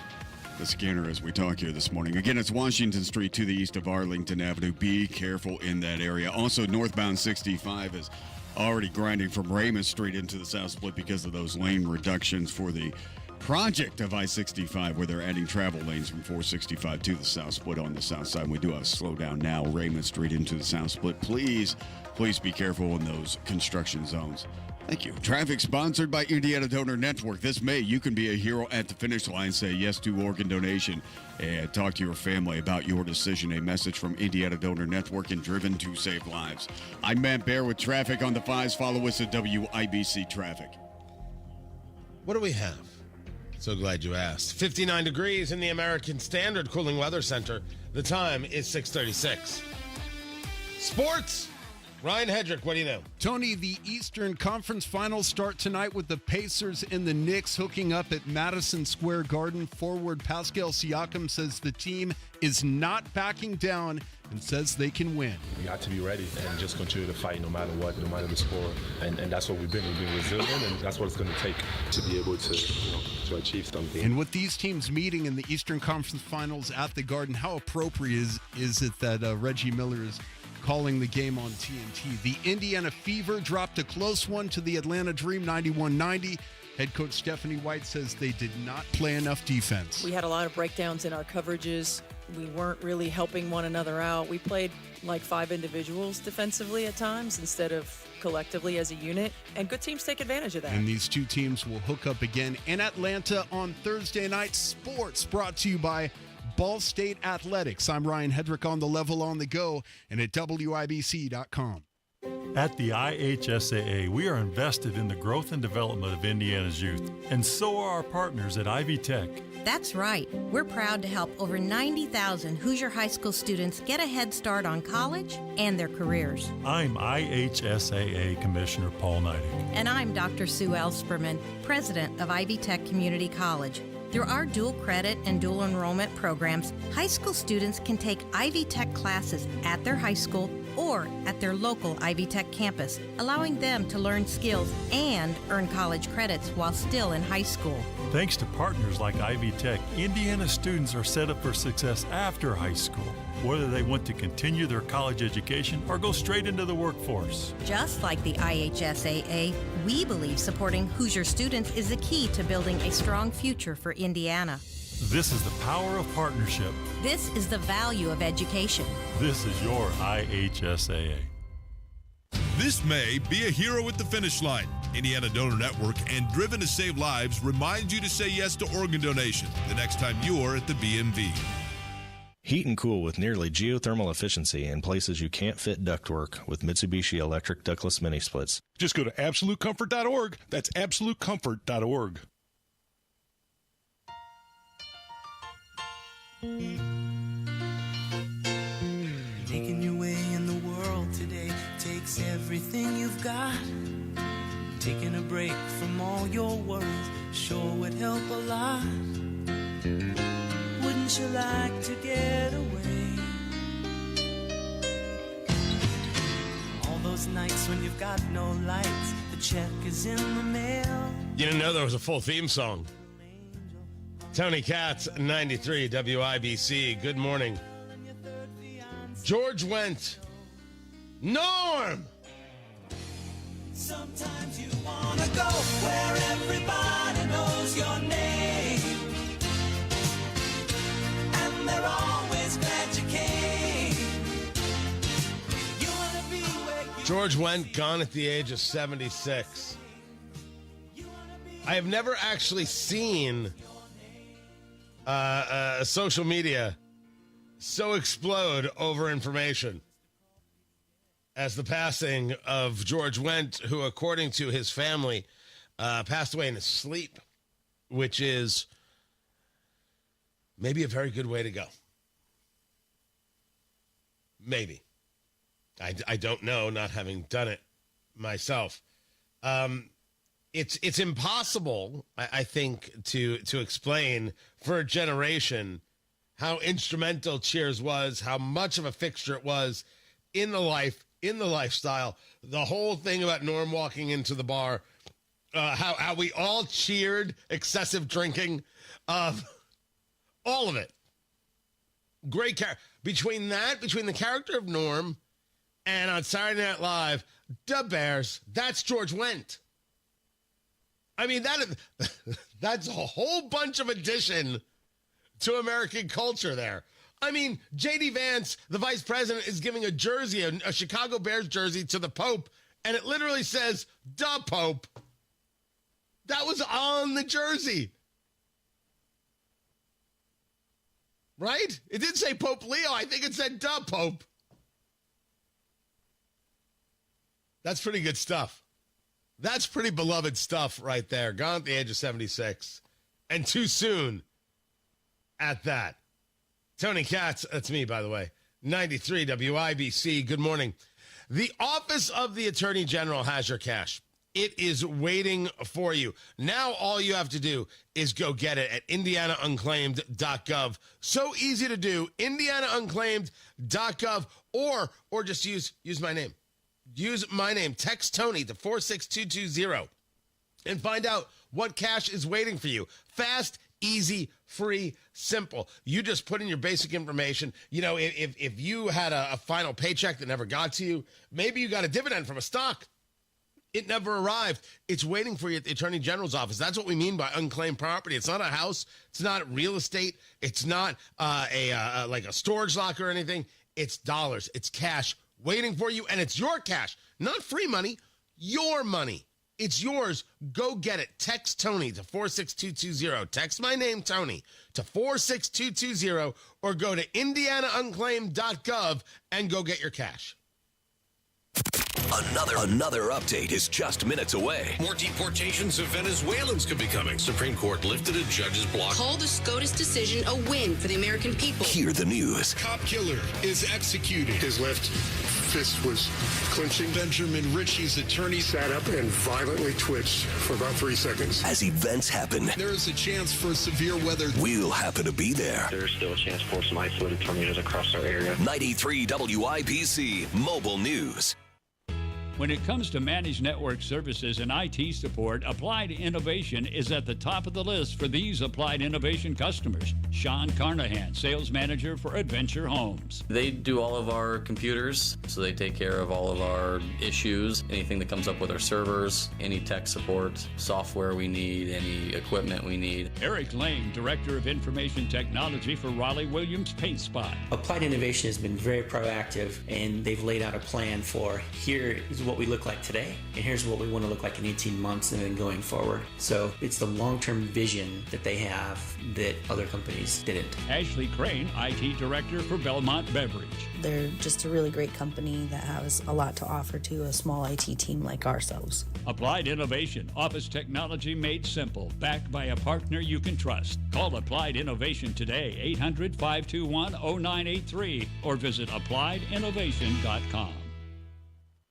Speaker 11: the scanner as we talk here this morning. Again, it's Washington Street to the east of Arlington Avenue. Be careful in that area. Also, northbound 65 is already grinding from Raymond Street into the South Split because of those lane reductions for the project of I-65, where they're adding travel lanes from 465 to the South Split on the south side. We do have a slowdown now, Raymond Street into the South Split. Please be careful in those construction zones. Thank you. Traffic sponsored by Indiana Donor Network. This May, you can be a hero at the finish line. Say yes to organ donation and talk to your family about your decision. A message from Indiana Donor Network and Driven to Save Lives. I'm Matt Bear with traffic on the 5s. Follow us at WIBC Traffic.
Speaker 12: What do we have? So glad you asked. 59 degrees in the American Standard Cooling Weather Center. The time is 6:36. Sports. Ryan Hedrick, what do you know?
Speaker 7: Tony, the Eastern Conference Finals start tonight with the Pacers and the Knicks hooking up at Madison Square Garden. Forward Pascal Siakam says the team is not backing down and says they can win.
Speaker 14: We got to be ready and just continue to fight no matter what, no matter the score. And that's what we've been. We've been resilient, and that's what it's going to take to be able to, to achieve something.
Speaker 7: And with these teams meeting in the Eastern Conference Finals at the Garden, how appropriate is it that Reggie Miller is calling the game on TNT? The Indiana Fever dropped a close one to the Atlanta Dream, 91-90. Head coach Stephanie White says they did not play enough defense.
Speaker 16: We had a lot of breakdowns in our coverages. We weren't really helping one another out. We played like 5 individuals defensively at times instead of collectively as a unit, and good teams take advantage of that.
Speaker 7: And these two teams will hook up again in Atlanta on Thursday night. Sports brought to you by Ball State Athletics. I'm Ryan Hedrick on the level on the go and at WIBC.com.
Speaker 25: At the IHSAA, we are invested in the growth and development of Indiana's youth, and so are our partners at Ivy Tech.
Speaker 17: That's right. We're proud to help over 90,000 Hoosier High School students get a head start on college and their careers.
Speaker 25: I'm IHSAA Commissioner Paul Neidig.
Speaker 17: And I'm Dr. Sue Elsperman, President of Ivy Tech Community College. Through our dual credit and dual enrollment programs, high school students can take Ivy Tech classes at their high school or at their local Ivy Tech campus, allowing them to learn skills and earn college credits while still in high school.
Speaker 25: Thanks to partners like Ivy Tech, Indiana students are set up for success after high school, whether they want to continue their college education or go straight into the workforce.
Speaker 17: Just like the IHSAA, we believe supporting Hoosier students is the key to building a strong future for Indiana.
Speaker 25: This is the power of partnership.
Speaker 17: This is the value of education.
Speaker 25: This is your IHSAA.
Speaker 18: This May, be a hero at the finish line. Indiana Donor Network and Driven to Save Lives reminds you to say yes to organ donation the next time you're at the BMV.
Speaker 19: Heat and cool with nearly geothermal efficiency in places you can't fit ductwork with Mitsubishi electric ductless mini splits.
Speaker 25: Just go to absolutecomfort.org. That's absolutecomfort.org.
Speaker 20: Making your way in the world today takes everything you've got. Taking a break from all your worries sure would help a lot. Wouldn't you like to get away? All those nights when you've got no lights, the check is in the mail.
Speaker 12: You didn't know there was a full theme song. Tony Katz, 93 WIBC. Good morning. George Wendt. Norm!
Speaker 20: Sometimes you want to go where everybody knows your name. And they're always glad you came. You want to be where you
Speaker 12: George Wendt gone at the age of 76. I have never actually seen social media so explode over information as the passing of George Wendt, who, according to his family, passed away in his sleep, which is maybe a very good way to go. Maybe. I don't know, not having done it myself. It's impossible, I think, to explain for a generation how instrumental Cheers was, how much of a fixture it was in the lifestyle, the whole thing about Norm walking into the bar, how we all cheered excessive drinking, all of it. Great character. Between the character of Norm and on Saturday Night Live, Da Bears, that's George Wendt. I mean, that's a whole bunch of addition to American culture there. I mean, J.D. Vance, the vice president, is giving a jersey, a Chicago Bears jersey, to the Pope, and it literally says, "Da Pope." That was on the jersey. Right? It didn't say Pope Leo. I think it said "Da Pope." That's pretty good stuff. That's pretty beloved stuff right there. Gone at the age of 76. And too soon at that. Tony Katz, that's me, by the way. 93 WIBC. Good morning. The Office of the Attorney General has your cash. It is waiting for you. Now all you have to do is go get it at indianaunclaimed.gov. So easy to do. indianaunclaimed.gov or just use my name. Use my name. Text Tony to 46220 and find out what cash is waiting for you. Fast, easy, free, simple. You just put in your basic information. You know, if you had a final paycheck that never got to you, maybe you got a dividend from a stock. It never arrived. It's waiting for you at the Attorney General's office. That's what we mean by unclaimed property. It's not a house. It's not real estate. It's not like a storage locker or anything. It's dollars. It's cash waiting for you, and it's your cash. Not free money, your money. It's yours. Go get it. Text Tony to 46220. Text my name, Tony, to 46220, or go to indianaunclaimed.gov and go get your cash.
Speaker 6: Another update is just minutes away.
Speaker 1: More deportations of Venezuelans could be coming. Supreme Court lifted a judge's block.
Speaker 2: Call the SCOTUS decision a win for the American people.
Speaker 6: Hear the news.
Speaker 3: Cop killer is executed. His left fist was clenching. Benjamin Ritchie's attorney sat up and violently twitched for about 3 seconds.
Speaker 6: As events happen,
Speaker 3: there is a chance for severe weather.
Speaker 6: We'll happen to be there.
Speaker 4: There's still a chance for some isolated tornadoes across our area.
Speaker 6: 93 WIBC Mobile News.
Speaker 5: When it comes to managed network services and IT support, Applied Innovation is at the top of the list for these Applied Innovation customers. Sean Carnahan, Sales Manager for Adventure Homes.
Speaker 21: They do all of our computers, so they take care of all of our issues, anything that comes up with our servers, any tech support, software we need, any equipment we need.
Speaker 5: Eric Lane, Director of Information Technology for Raleigh Williams Paint Spot.
Speaker 22: Applied Innovation has been very proactive, and they've laid out a plan for here is what we look like today, and here's what we want to look like in 18 months and then going forward. So it's the long-term vision that they have that other companies didn't.
Speaker 5: Ashley Crane, IT Director for Belmont Beverage.
Speaker 23: They're just a really great company that has a lot to offer to a small IT team like ourselves.
Speaker 5: Applied Innovation, office technology made simple, backed by a partner you can trust. Call Applied Innovation today, 800-521-0983, or visit appliedyinnovation.com.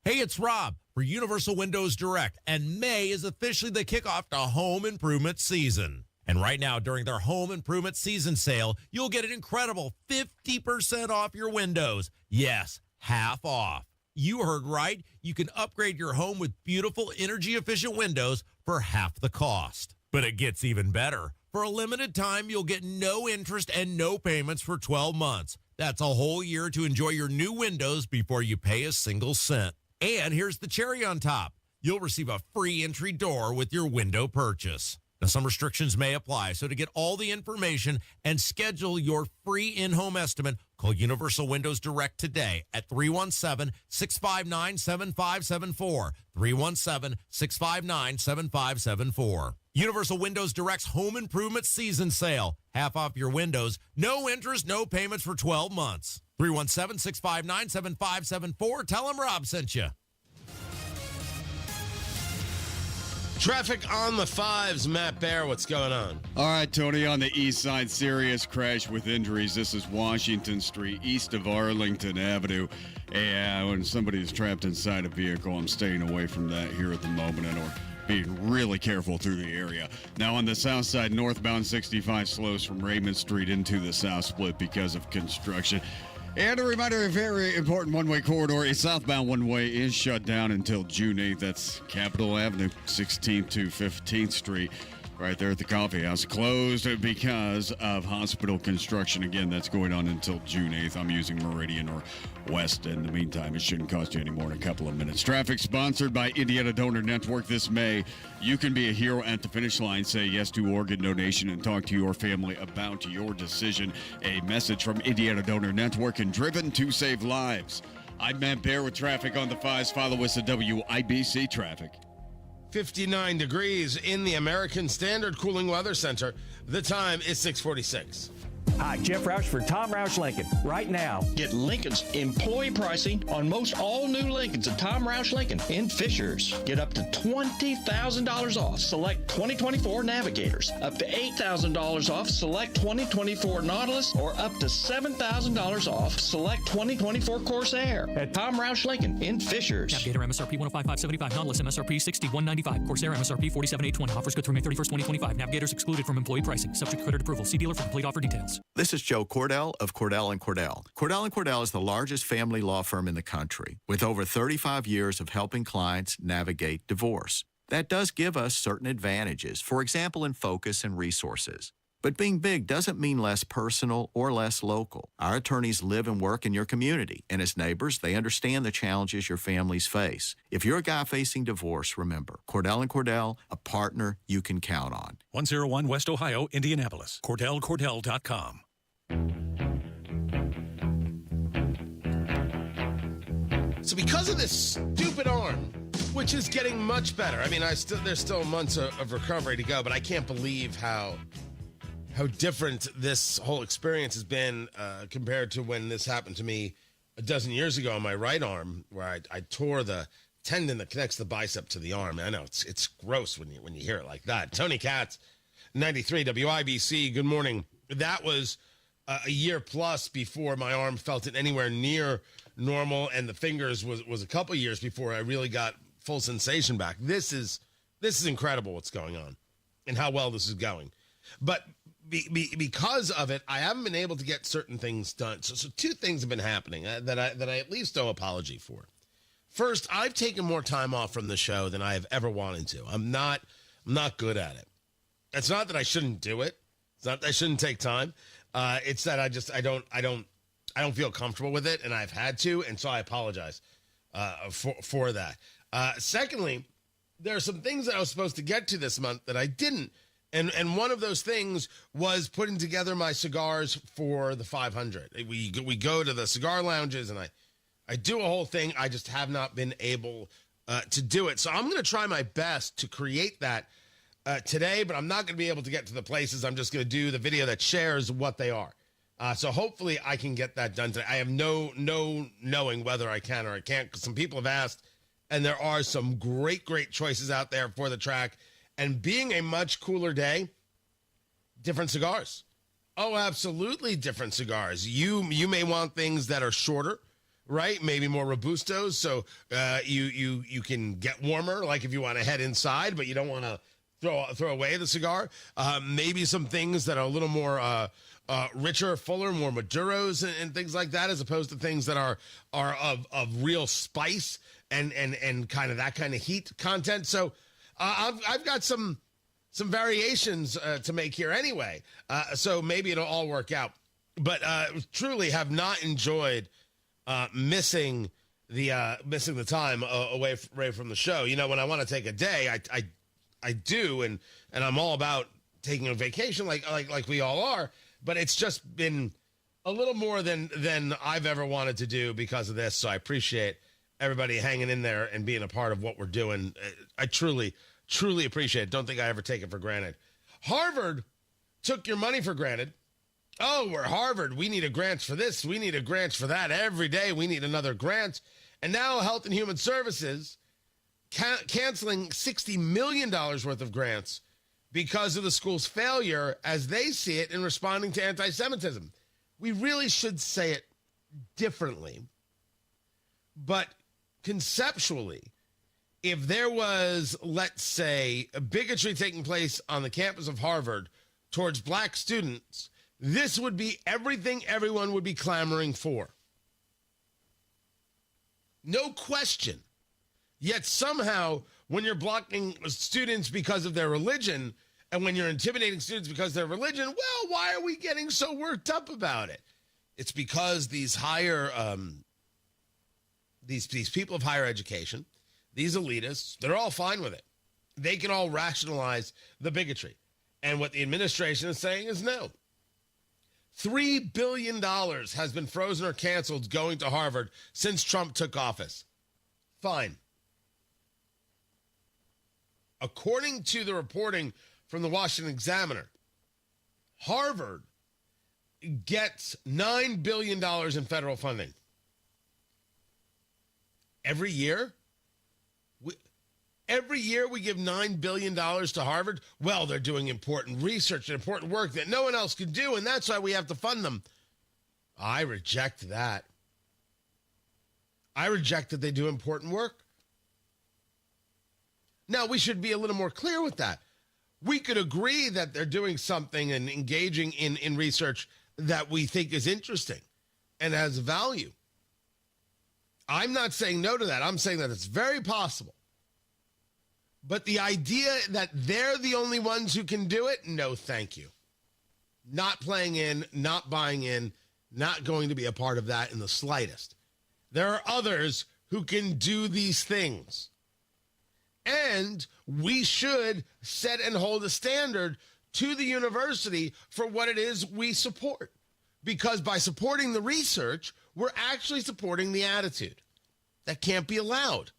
Speaker 29: Hey, it's Rob for Universal Windows Direct, and May is officially the kickoff to home improvement season. And right now, during their home improvement season sale, you'll get an incredible 50% off your windows. Yes, half off. You heard right. You can upgrade your home with beautiful, energy-efficient windows for half the cost. But it gets even better. For a limited time, you'll get no interest and no payments for 12 months. That's a whole year to enjoy your new windows before you pay a single cent. And here's the cherry on top. You'll receive a free entry door with your window purchase. Now, some restrictions may apply, so to get all the information and schedule your free in-home estimate, call Universal Windows Direct today at 317-659-7574. 317-659-7574. Universal Windows Direct's Home Improvement Season Sale. Half off your windows. No interest, no payments for 12 months. 317-659-7574. Tell them Rob sent you.
Speaker 12: Traffic on the 5s. Matt Bear, what's going on?
Speaker 11: All right, Tony, on the east side, serious crash with injuries. This is Washington Street, east of Arlington Avenue. And when somebody is trapped inside a vehicle, I'm staying away from that here at the moment, and or being really careful through the area. Now, on the south side, northbound 65 slows from Raymond Street into the south split because of construction. And a reminder, a very important one-way corridor, a southbound one-way is shut down until June 8th. That's Capitol Avenue, 16th to 15th Street, right there at the coffee house. Closed because of hospital construction. Again, that's going on until June 8th. I'm using Meridian or West. In the meantime, it shouldn't cost you any more than a couple of minutes. Traffic sponsored by Indiana Donor Network this May. You can be a hero at the finish line. Say yes to organ donation and talk to your family about your decision. A message from Indiana Donor Network and Driven to Save Lives. I'm Matt Bear with traffic on the 5s. Follow us at WIBC Traffic.
Speaker 12: 59 degrees in the American Standard Cooling Weather Center. The time is 6:46.
Speaker 8: Hi, Jeff Roush for Tom Roush Lincoln. Right now, get Lincoln's employee pricing on most all new Lincolns at Tom Roush Lincoln in Fishers. Get up to $20,000 off select 2024 Navigators, up to $8,000 off select 2024 Nautilus, or up to $7,000 off select 2024 Corsair at Tom Roush Lincoln in Fishers.
Speaker 9: Navigator MSRP 105,575, Nautilus MSRP 61,995, Corsair MSRP 47,820. Offers good through May 31st, 2025. Navigators excluded from employee pricing. Subject to credit approval. See dealer for complete offer details.
Speaker 10: This is Joe Cordell of Cordell & Cordell. Cordell & Cordell is the largest family law firm in the country, with over 35 years of helping clients navigate divorce. That does give us certain advantages, for example, in focus and resources. But being big doesn't mean less personal or less local. Our attorneys live and work in your community, and as neighbors, they understand the challenges your families face. If you're a guy facing divorce, remember, Cordell & Cordell, a partner you can count on.
Speaker 13: 101 West Ohio, Indianapolis. CordellCordell.com.
Speaker 12: So because of this stupid arm, which is getting much better, I mean, there's still months of recovery to go, but I can't believe how different this whole experience has been compared to when this happened to me a dozen years ago on my right arm, where I tore the tendon that connects the bicep to the arm. I know it's gross when you hear it like that. Tony Katz, 93 WIBC. Good morning. That was a year plus before my arm felt it anywhere near normal, and the fingers was a couple years before I really got full sensation back. This is incredible what's going on and how well this is going. But because of it, I haven't been able to get certain things done. So two things have been happening that I at least owe apology for. First, I've taken more time off from the show than I have ever wanted to. I'm not good at it. It's not that I shouldn't do it. It's not that I shouldn't take time. It's that I don't feel comfortable with it, and I've had to, and so I apologize for that. Secondly, there are some things that I was supposed to get to this month that I didn't. And one of those things was putting together my cigars for the 500. We go to the cigar lounges, and I do a whole thing. I just have not been able to do it. So I'm going to try my best to create that today, but I'm not going to be able to get to the places. I'm just going to do the video that shares what they are. So hopefully I can get that done today. I have no knowing whether I can or I can't, because some people have asked, and there are some great choices out there for the track. And being a much cooler day, different cigars. Oh, absolutely different cigars. You may want things that are shorter, right? Maybe more Robustos, so you can get warmer, like if you want to head inside, but you don't want to throw away the cigar. Maybe some things that are a little more richer, fuller, more Maduros and things like that, as opposed to things that are of real spice and kind of that kind of heat content. So I've got some variations to make here anyway, so maybe it'll all work out. But truly have not enjoyed missing the time away from the show. You know, when I want to take a day, I do, and I'm all about taking a vacation like we all are, but it's just been a little more than I've ever wanted to do because of this. So I appreciate everybody hanging in there and being a part of what we're doing. I truly, truly appreciate it. Don't think I ever take it for granted. Harvard took your money for granted. Oh, we're Harvard. We need a grant for this. We need a grant for that. Every day we need another grant. And now Health and Human Services canceling $60 million worth of grants because of the school's failure, as they see it, in responding to anti-Semitism. We really should say it differently. But conceptually, if there was, let's say, a bigotry taking place on the campus of Harvard towards black students, this would be everything everyone would be clamoring for. No question. Yet somehow, when you're blocking students because of their religion, and when you're intimidating students because of their religion, well, why are we getting so worked up about it? It's because these higher, these people of higher education, these elitists, they're all fine with it. They can all rationalize the bigotry. And what the administration is saying is no. $3 billion has been frozen or canceled going to Harvard since Trump took office. Fine. According to the reporting from the Washington Examiner, Harvard gets $9 billion in federal funding. Every year? Every year we give $9 billion to Harvard. Well, they're doing important research and important work that no one else can do, and that's why we have to fund them. I reject that. I reject that they do important work. Now, we should be a little more clear with that. We could agree that they're doing something and engaging in research that we think is interesting and has value. I'm not saying no to that. I'm saying that it's very possible. But the idea that they're the only ones who can do it, no, thank you. Not playing in, not buying in, not going to be a part of that in the slightest. There are others who can do these things. And we should set and hold a standard to the university for what it is we support. Because by supporting the research, we're actually supporting the attitude. That can't be allowed.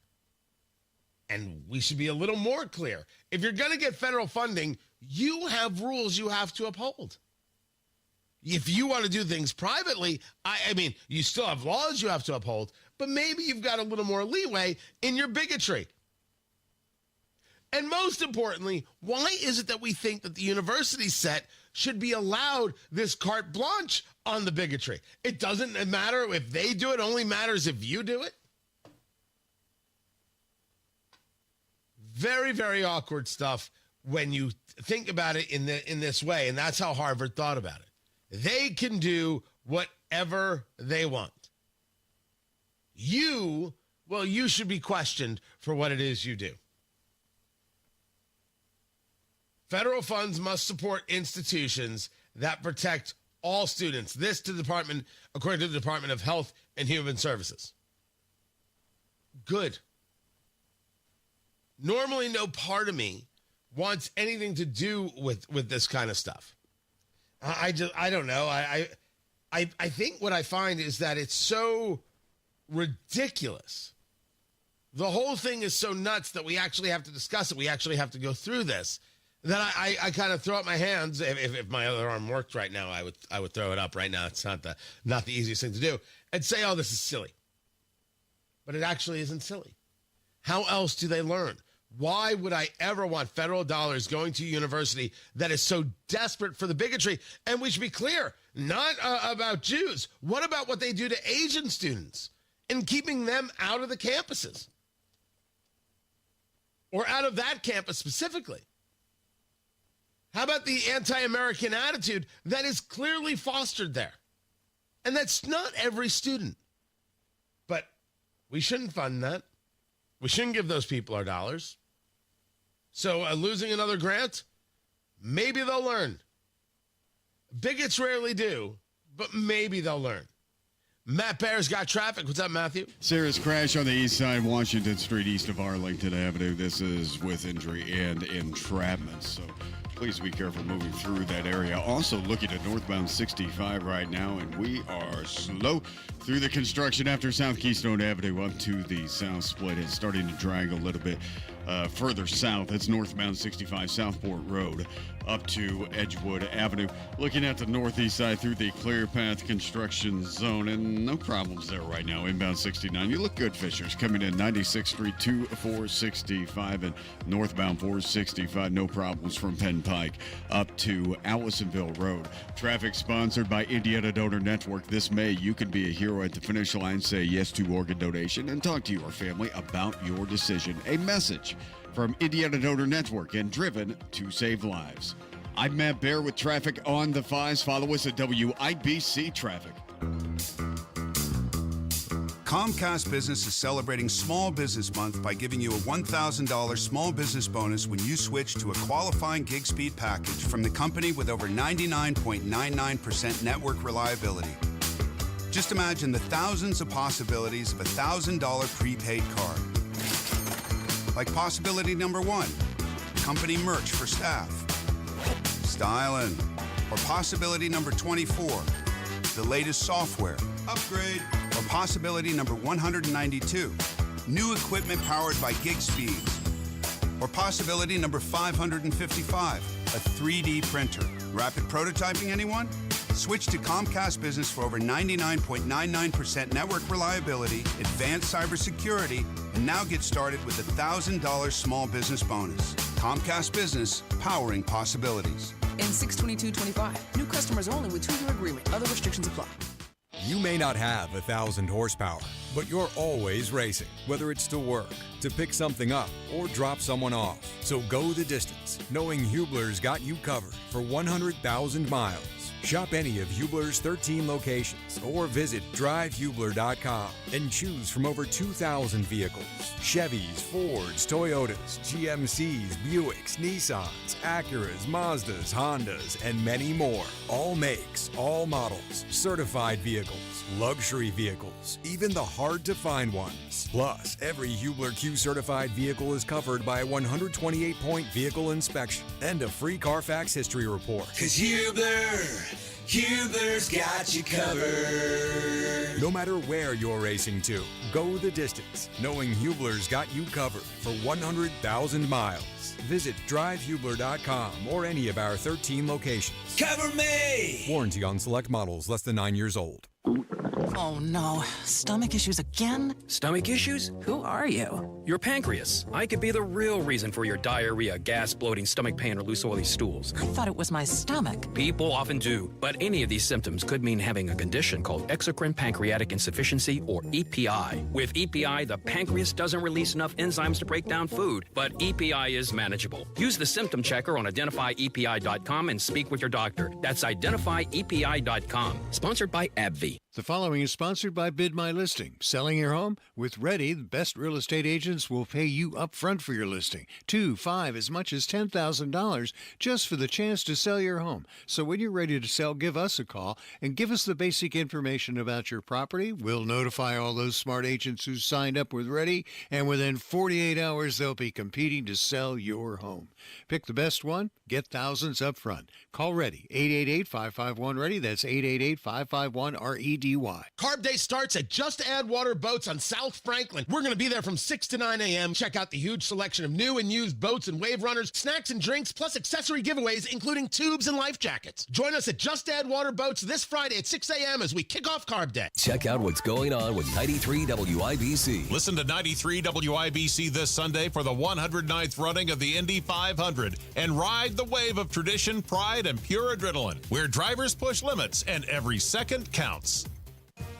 Speaker 12: And we should be a little more clear. If you're going to get federal funding, you have rules you have to uphold. If you want to do things privately, I mean, you still have laws you have to uphold, but maybe you've got a little more leeway in your bigotry. And most importantly, why is it that we think that the university set should be allowed this carte blanche on the bigotry? It doesn't matter if they do it, only matters if you do it. Very, very awkward stuff when you think about it in this way, and that's how Harvard thought about it. They can do whatever they want. You should be questioned for what it is you do. Federal funds must support institutions that protect all students. This to the department, according to the Department of Health and Human Services. Good. Normally, no part of me wants anything to do with this kind of stuff. I don't know. I think what I find is that it's so ridiculous. The whole thing is so nuts that we actually have to discuss it. We actually have to go through this. Then I kind of throw up my hands. If my other arm worked right now, I would throw it up right now. It's not the easiest thing to do. And say, oh, this is silly. But it actually isn't silly. How else do they learn? Why would I ever want federal dollars going to a university that is so desperate for the bigotry? And we should be clear, not about Jews. What about what they do to Asian students and keeping them out of the campuses? Or out of that campus specifically? How about the anti-American attitude that is clearly fostered there? And that's not every student. But we shouldn't fund that. We shouldn't give those people our dollars. So losing another grant, maybe they'll learn. Bigots rarely do, but maybe they'll learn. Matt Bear's got traffic. What's up, Matthew?
Speaker 11: Serious crash on the east side, Washington Street, east of Arlington Avenue. This is with injury and entrapment, so please be careful moving through that area. Also looking at northbound 65 right now, and we are slow through the construction after South Keystone Avenue up to the south split. It's starting to drag a little bit further south. That's northbound 65 Southport Road up to Edgewood Avenue. Looking at the northeast side through the Clear Path construction zone, and no problems there right now. Inbound 69. You look good, Fishers. Coming in 96th Street to 465 and northbound 465. No problems from Penn Pike up to Allisonville Road. Traffic sponsored by Indiana Donor Network. This May, you can be a hero at the finish line. Say yes to organ donation and talk to your family about your decision. A message from Indiana Donor Network and driven to save lives. I'm Matt Bear with traffic on the 5s. Follow us at WIBC Traffic.
Speaker 7: Comcast Business is celebrating Small Business Month by giving you a $1,000 small business bonus when you switch to a qualifying gig speed package from the company with over 99.99% network reliability. Just imagine the thousands of possibilities of a $1,000 prepaid card. Like possibility number 1, company merch for staff. Styling. Or possibility number 24, the latest software. Upgrade. Or possibility number 192, new equipment powered by gig speeds. Or possibility number 555, a 3D printer. Rapid prototyping, anyone? Switch to Comcast Business for over 99.99% network reliability, advanced cybersecurity, and now get started with a $1,000 small business bonus. Comcast Business, powering possibilities.
Speaker 14: In 62225, new customers only with 2-year agreement. Other restrictions apply.
Speaker 15: You may not have 1,000 horsepower, but you're always racing, whether it's to work, to pick something up, or drop someone off. So go the distance, knowing Hubler's got you covered for 100,000 miles. Shop any of Hubler's 13 locations or visit drivehubler.com and choose from over 2,000 vehicles. Chevys, Fords, Toyotas, GMCs, Buicks, Nissans, Acuras, Mazdas, Hondas, and many more. All makes, all models, certified vehicles, luxury vehicles, even the hard-to-find ones. Plus, every Hubler Q certified vehicle is covered by a 128-point vehicle inspection and a free Carfax history report.
Speaker 16: 'Cause Hubler's got you covered.
Speaker 15: No matter where you're racing to, go the distance, knowing Hubler's got you covered for 100,000 miles. Visit drivehubler.com or any of our 13 locations.
Speaker 16: Cover me!
Speaker 15: Warranty on select models less than 9 years old.
Speaker 17: Oh no, stomach issues again?
Speaker 24: Stomach issues?
Speaker 17: Who are you?
Speaker 24: Your pancreas. I could be the real reason for your diarrhea, gas, bloating, stomach pain, or loose oily stools.
Speaker 17: I thought it was my stomach.
Speaker 24: People often do, but any of these symptoms could mean having a condition called exocrine pancreatic insufficiency, or EPI. With EPI, the pancreas doesn't release enough enzymes to break down food, but EPI is manageable. Use the symptom checker on identifyepi.com and speak with your doctor. That's identifyepi.com. Sponsored by AbbVie.
Speaker 26: The following is sponsored by Bid My Listing. Selling your home? With Ready, the best real estate agents will pay you up front for your listing. 2, 5, as much as $10,000 just for the chance to sell your home. So when you're ready to sell, give us a call and give us the basic information about your property. We'll notify all those smart agents who signed up with Ready, and within 48 hours, they'll be competing to sell your home. Pick the best one, get thousands up front. Call Ready, 888-551-READY. That's 888-551-REDY.
Speaker 12: Carb Day starts at Just Add Water Boats on South Franklin. We're going to be there from 6 to 9 a.m. Check out the huge selection of new and used boats and wave runners, snacks and drinks, plus accessory giveaways, including tubes and life jackets. Join us at Just Add Water Boats this Friday at 6 a.m. as we kick off Carb Day.
Speaker 6: Check out what's going on with 93 WIBC.
Speaker 18: Listen to 93 WIBC this Sunday for the 109th running of the Indy 500 and ride the wave of tradition, pride, and pure adrenaline, where drivers push limits and every second counts.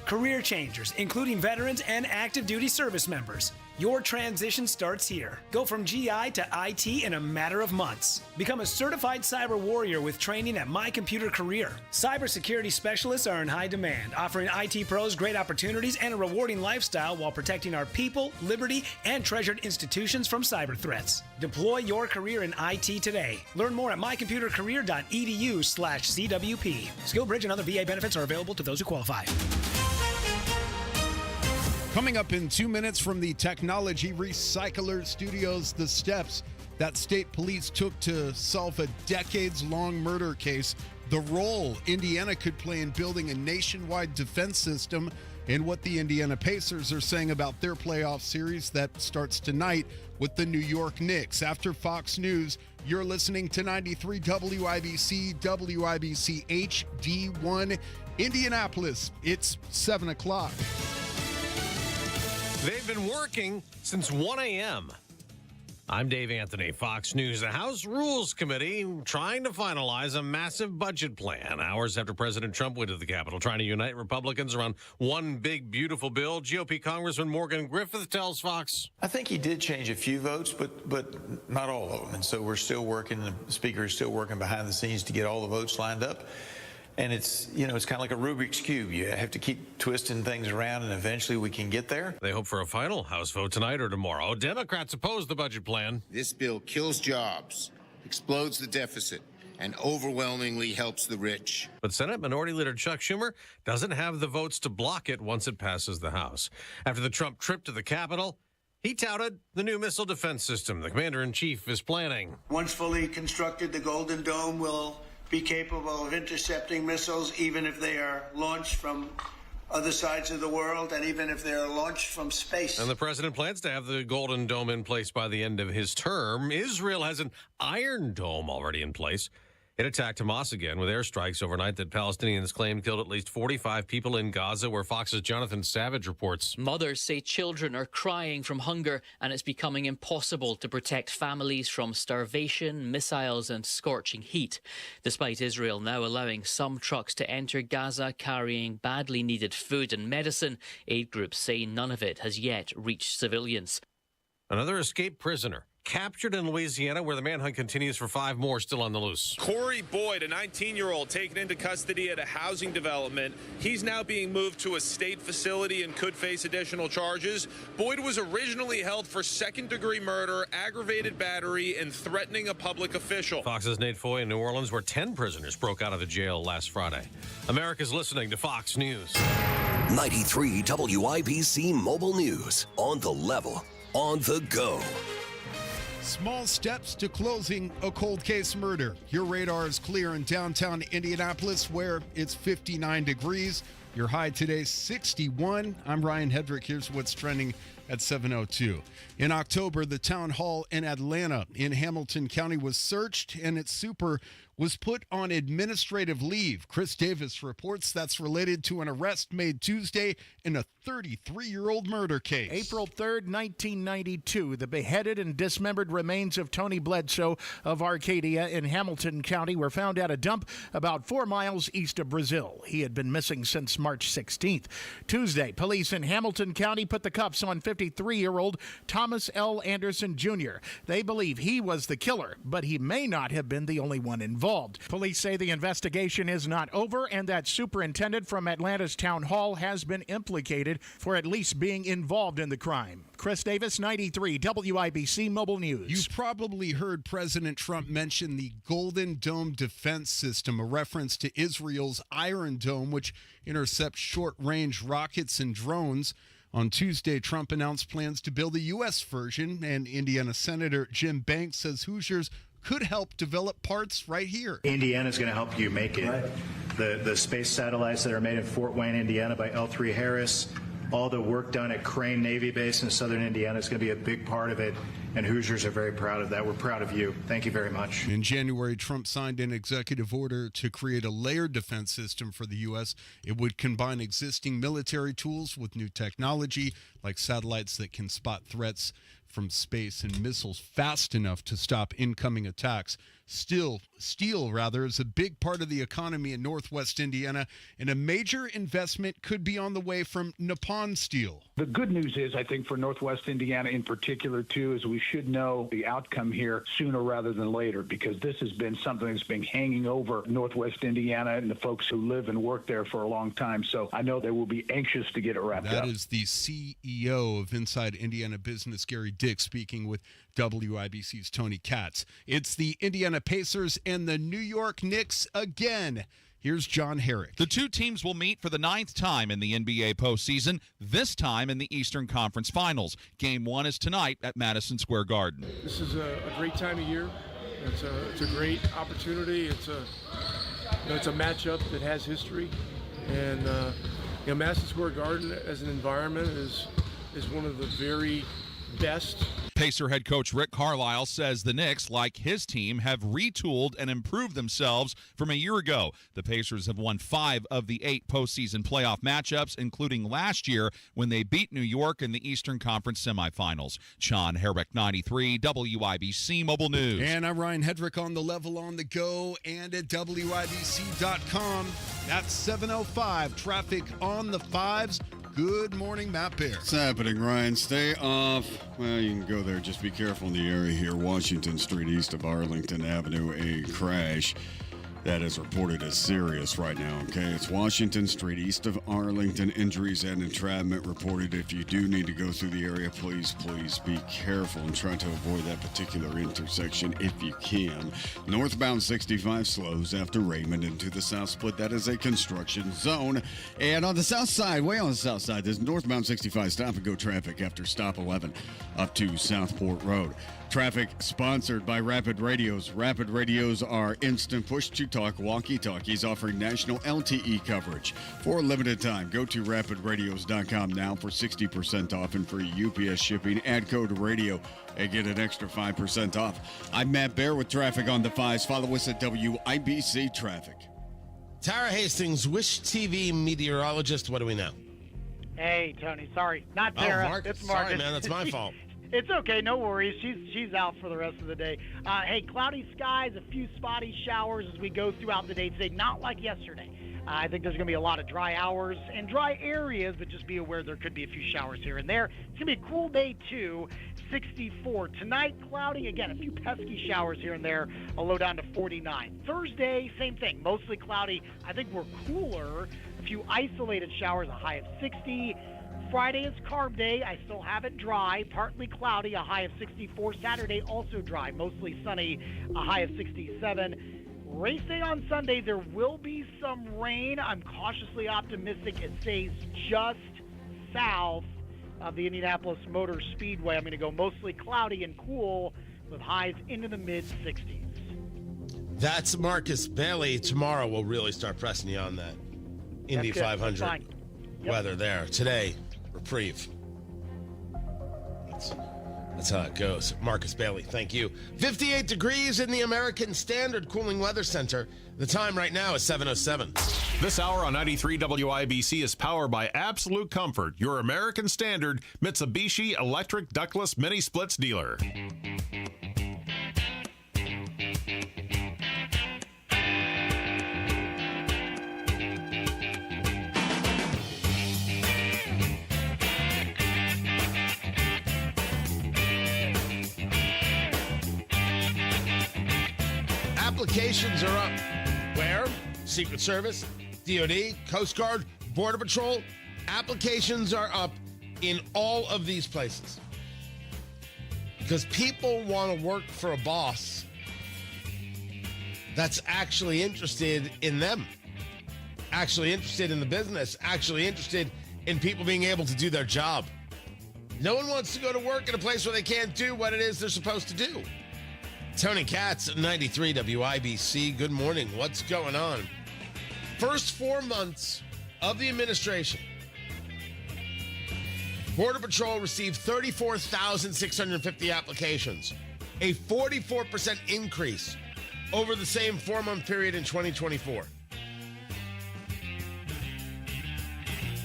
Speaker 27: Career changers, including veterans and active duty service members. Your transition starts here. Go from GI to IT in a matter of months. Become a certified cyber warrior with training at My Computer Career. Cybersecurity specialists are in high demand, offering IT pros great opportunities and a rewarding lifestyle while protecting our people, liberty, and treasured institutions from cyber threats. Deploy your career in IT today. Learn more at mycomputercareer.edu/CWP. SkillBridge and other VA benefits are available to those who qualify.
Speaker 1: Coming up in 2 minutes from the Technology Recycler Studios, the steps that state police took to solve a decades-long murder case, the role Indiana could play in building a nationwide defense system, and what the Indiana Pacers are saying about their playoff series that starts tonight with the New York Knicks. After Fox News, you're listening to 93 WIBC, WIBC HD1 Indianapolis. It's 7 o'clock.
Speaker 2: They've been working since 1 a.m. I'm Dave Anthony, Fox News. The House Rules Committee trying to finalize a massive budget plan. Hours after President Trump went to the Capitol trying to unite Republicans around one big, beautiful bill, GOP Congressman Morgan Griffith tells Fox.
Speaker 3: I think he did change a few votes, but not all of them. And so we're still working, the Speaker is still working behind the scenes to get all the votes lined up. And it's kind of like a Rubik's Cube. You have to keep twisting things around, and eventually we can get there.
Speaker 2: They hope for a final House vote tonight or tomorrow. Democrats oppose the budget plan.
Speaker 4: This bill kills jobs, explodes the deficit, and overwhelmingly helps the rich.
Speaker 2: But Senate Minority Leader Chuck Schumer doesn't have the votes to block it once it passes the House. After the Trump trip to the Capitol, he touted the new missile defense system the commander-in-chief is planning.
Speaker 19: Once fully constructed, the Golden Dome will be capable of intercepting missiles, even if they are launched from other sides of the world, and even if they are launched from space.
Speaker 2: And the president plans to have the Golden Dome in place by the end of his term. Israel has an Iron Dome already in place. It attacked Hamas again with airstrikes overnight that Palestinians claim killed at least 45 people in Gaza, where Fox's Jonathan Savage reports.
Speaker 20: Mothers say children are crying from hunger, and it's becoming impossible to protect families from starvation, missiles and scorching heat. Despite Israel now allowing some trucks to enter Gaza carrying badly needed food and medicine, aid groups say none of it has yet reached civilians.
Speaker 2: Another escaped prisoner captured in Louisiana, where the manhunt continues for 5 more still on the loose.
Speaker 21: Corey Boyd, a 19-year-old, taken into custody at a housing development. He's now being moved to a state facility and could face additional charges. Boyd was originally held for second-degree murder, aggravated battery, and threatening a public official.
Speaker 2: Fox's Nate Foy in New Orleans, where 10 prisoners broke out of the jail last Friday. America's listening to Fox News.
Speaker 6: 93 WIBC Mobile News. On the level, on the go.
Speaker 1: Small steps to closing a cold case murder. Your radar is clear in downtown Indianapolis, where it's 59 degrees. Your high today, 61. I'm Ryan Hedrick. Here's what's trending at 7:02. In October, the town hall in Atlanta in Hamilton County was searched, and its super was put on administrative leave. Chris Davis reports that's related to an arrest made Tuesday in a 33-year-old murder case.
Speaker 25: April 3rd, 1992, the beheaded and dismembered remains of Tony Bledsoe of Arcadia in Hamilton County were found at a dump about 4 miles east of Brazil. He had been missing since March 16th. Tuesday, police in Hamilton County put the cuffs on 53-year-old Thomas L. Anderson Jr. They believe he was the killer, but he may not have been the only one involved. Police say the investigation is not over and that superintendent from Atlanta's town hall has been implicated for at least being involved in the crime. Chris Davis, 93 WIBC Mobile News.
Speaker 1: You've probably heard President Trump mention the Golden Dome defense system, a reference to Israel's Iron Dome, which intercepts short-range rockets and drones. On Tuesday, Trump announced plans to build a U.S. version, and Indiana Senator Jim Banks says Hoosiers could help develop parts right here.
Speaker 28: Indiana's going to help you make it. Right. The space satellites that are made in Fort Wayne, Indiana by L3 Harris, all the work done at Crane Navy Base in southern Indiana is going to be a big part of it, and Hoosiers are very proud of that. We're proud of you. Thank you very much.
Speaker 1: In January, Trump signed an executive order to create a layered defense system for the U.S. It would combine existing military tools with new technology, like satellites that can spot threats from space and missiles fast enough to stop incoming attacks. Steel is a big part of the economy in Northwest Indiana, and a major investment could be on the way from Nippon Steel.
Speaker 30: The good news is, I think, for Northwest Indiana in particular, too, is we should know the outcome here sooner rather than later, because this has been something that's been hanging over Northwest Indiana and the folks who live and work there for a long time. So I know they will be anxious to get it wrapped up.
Speaker 1: That is the CEO of Inside Indiana Business, Gary Dick, speaking with WIBC's Tony Katz. It's the Indiana Pacers and the New York Knicks again. Here's John Herrick.
Speaker 5: The two teams will meet for the 9th time in the NBA postseason, this time in the Eastern Conference Finals. Game 1 is tonight at Madison Square Garden.
Speaker 7: This is a great time of year. It's a great opportunity. It's a matchup that has history. And Madison Square Garden as an environment is one of the very best.
Speaker 5: Pacer head coach Rick Carlisle says the Knicks, like his team, have retooled and improved themselves from a year ago. The Pacers have won 5 of the 8 postseason playoff matchups, including last year when they beat New York in the Eastern Conference semifinals. Sean Herrick, 93 WIBC Mobile News.
Speaker 1: And I'm Ryan Hedrick on the level on the go and at WIBC.com. That's 7:05. Traffic on the 5s. Good morning, Matt Bear.
Speaker 8: What's happening, Ryan? Stay off. Well, you can go there. Just be careful in the area here. Washington Street, east of Arlington Avenue, a crash that is reported as serious right now, okay? It's Washington Street, east of Arlington. Injuries and entrapment reported. If you do need to go through the area, please be careful and try to avoid that particular intersection if you can. Northbound 65 slows after Raymond into the south split. That is a construction zone. And on the south side, way on the south side, there's northbound 65 stop-and-go traffic after stop 11 up to Southport Road. Traffic sponsored by Rapid Radios. Rapid Radios are instant push-to-talk walkie-talkies offering national LTE coverage. For a limited time, go to rapidradios.com now for 60% off and free UPS shipping. Add code RADIO and get an extra 5% off. I'm Matt Bear with traffic on the 5s. Follow us at WIBC Traffic.
Speaker 12: Tara Hastings, Wish TV meteorologist. What do we know?
Speaker 9: Hey, Tony. Sorry. Not Tara.
Speaker 12: Oh, Marcus.
Speaker 9: It's Marcus.
Speaker 12: Sorry, man. That's my fault.
Speaker 9: It's okay, no worries. She's out for the rest of the day. Hey, cloudy skies, a few spotty showers as we go throughout the day today, not like yesterday. I think there's going to be a lot of dry hours and dry areas, but just be aware there could be a few showers here and there. It's going to be a cool day, too, 64. Tonight, cloudy, again, a few pesky showers here and there, a low down to 49. Thursday, same thing, mostly cloudy. I think we're cooler, a few isolated showers, a high of 60. Friday is carb day. I still have it dry, partly cloudy, a high of 64. Saturday also dry, mostly sunny, a high of 67. Race day on Sunday, there will be some rain. I'm cautiously optimistic it stays just south of the Indianapolis Motor Speedway. I'm going to go mostly cloudy and cool with highs into the mid-60s.
Speaker 12: That's Marcus Bailey. Tomorrow we'll really start pressing you on that Indy 500 weather there. Today, reprieve. That's how it goes. Marcus Bailey, thank you. 58 degrees in the American Standard Cooling Weather Center. The time right now is 7:07.
Speaker 18: This hour on 93 WIBC is powered by Absolute Comfort, your American Standard Mitsubishi electric ductless mini splits dealer.
Speaker 12: Applications are up. Where? Secret Service, DOD, Coast Guard, Border Patrol. Applications are up in all of these places. Because people want to work for a boss that's actually interested in them, actually interested in the business, actually interested in people being able to do their job. No one wants to go to work in a place where they can't do what it is they're supposed to do. Tony Katz, 93 WIBC. Good morning. What's going on? First 4 months of the administration, Border Patrol received 34,650 applications, a 44% increase over the same 4-month period in 2024.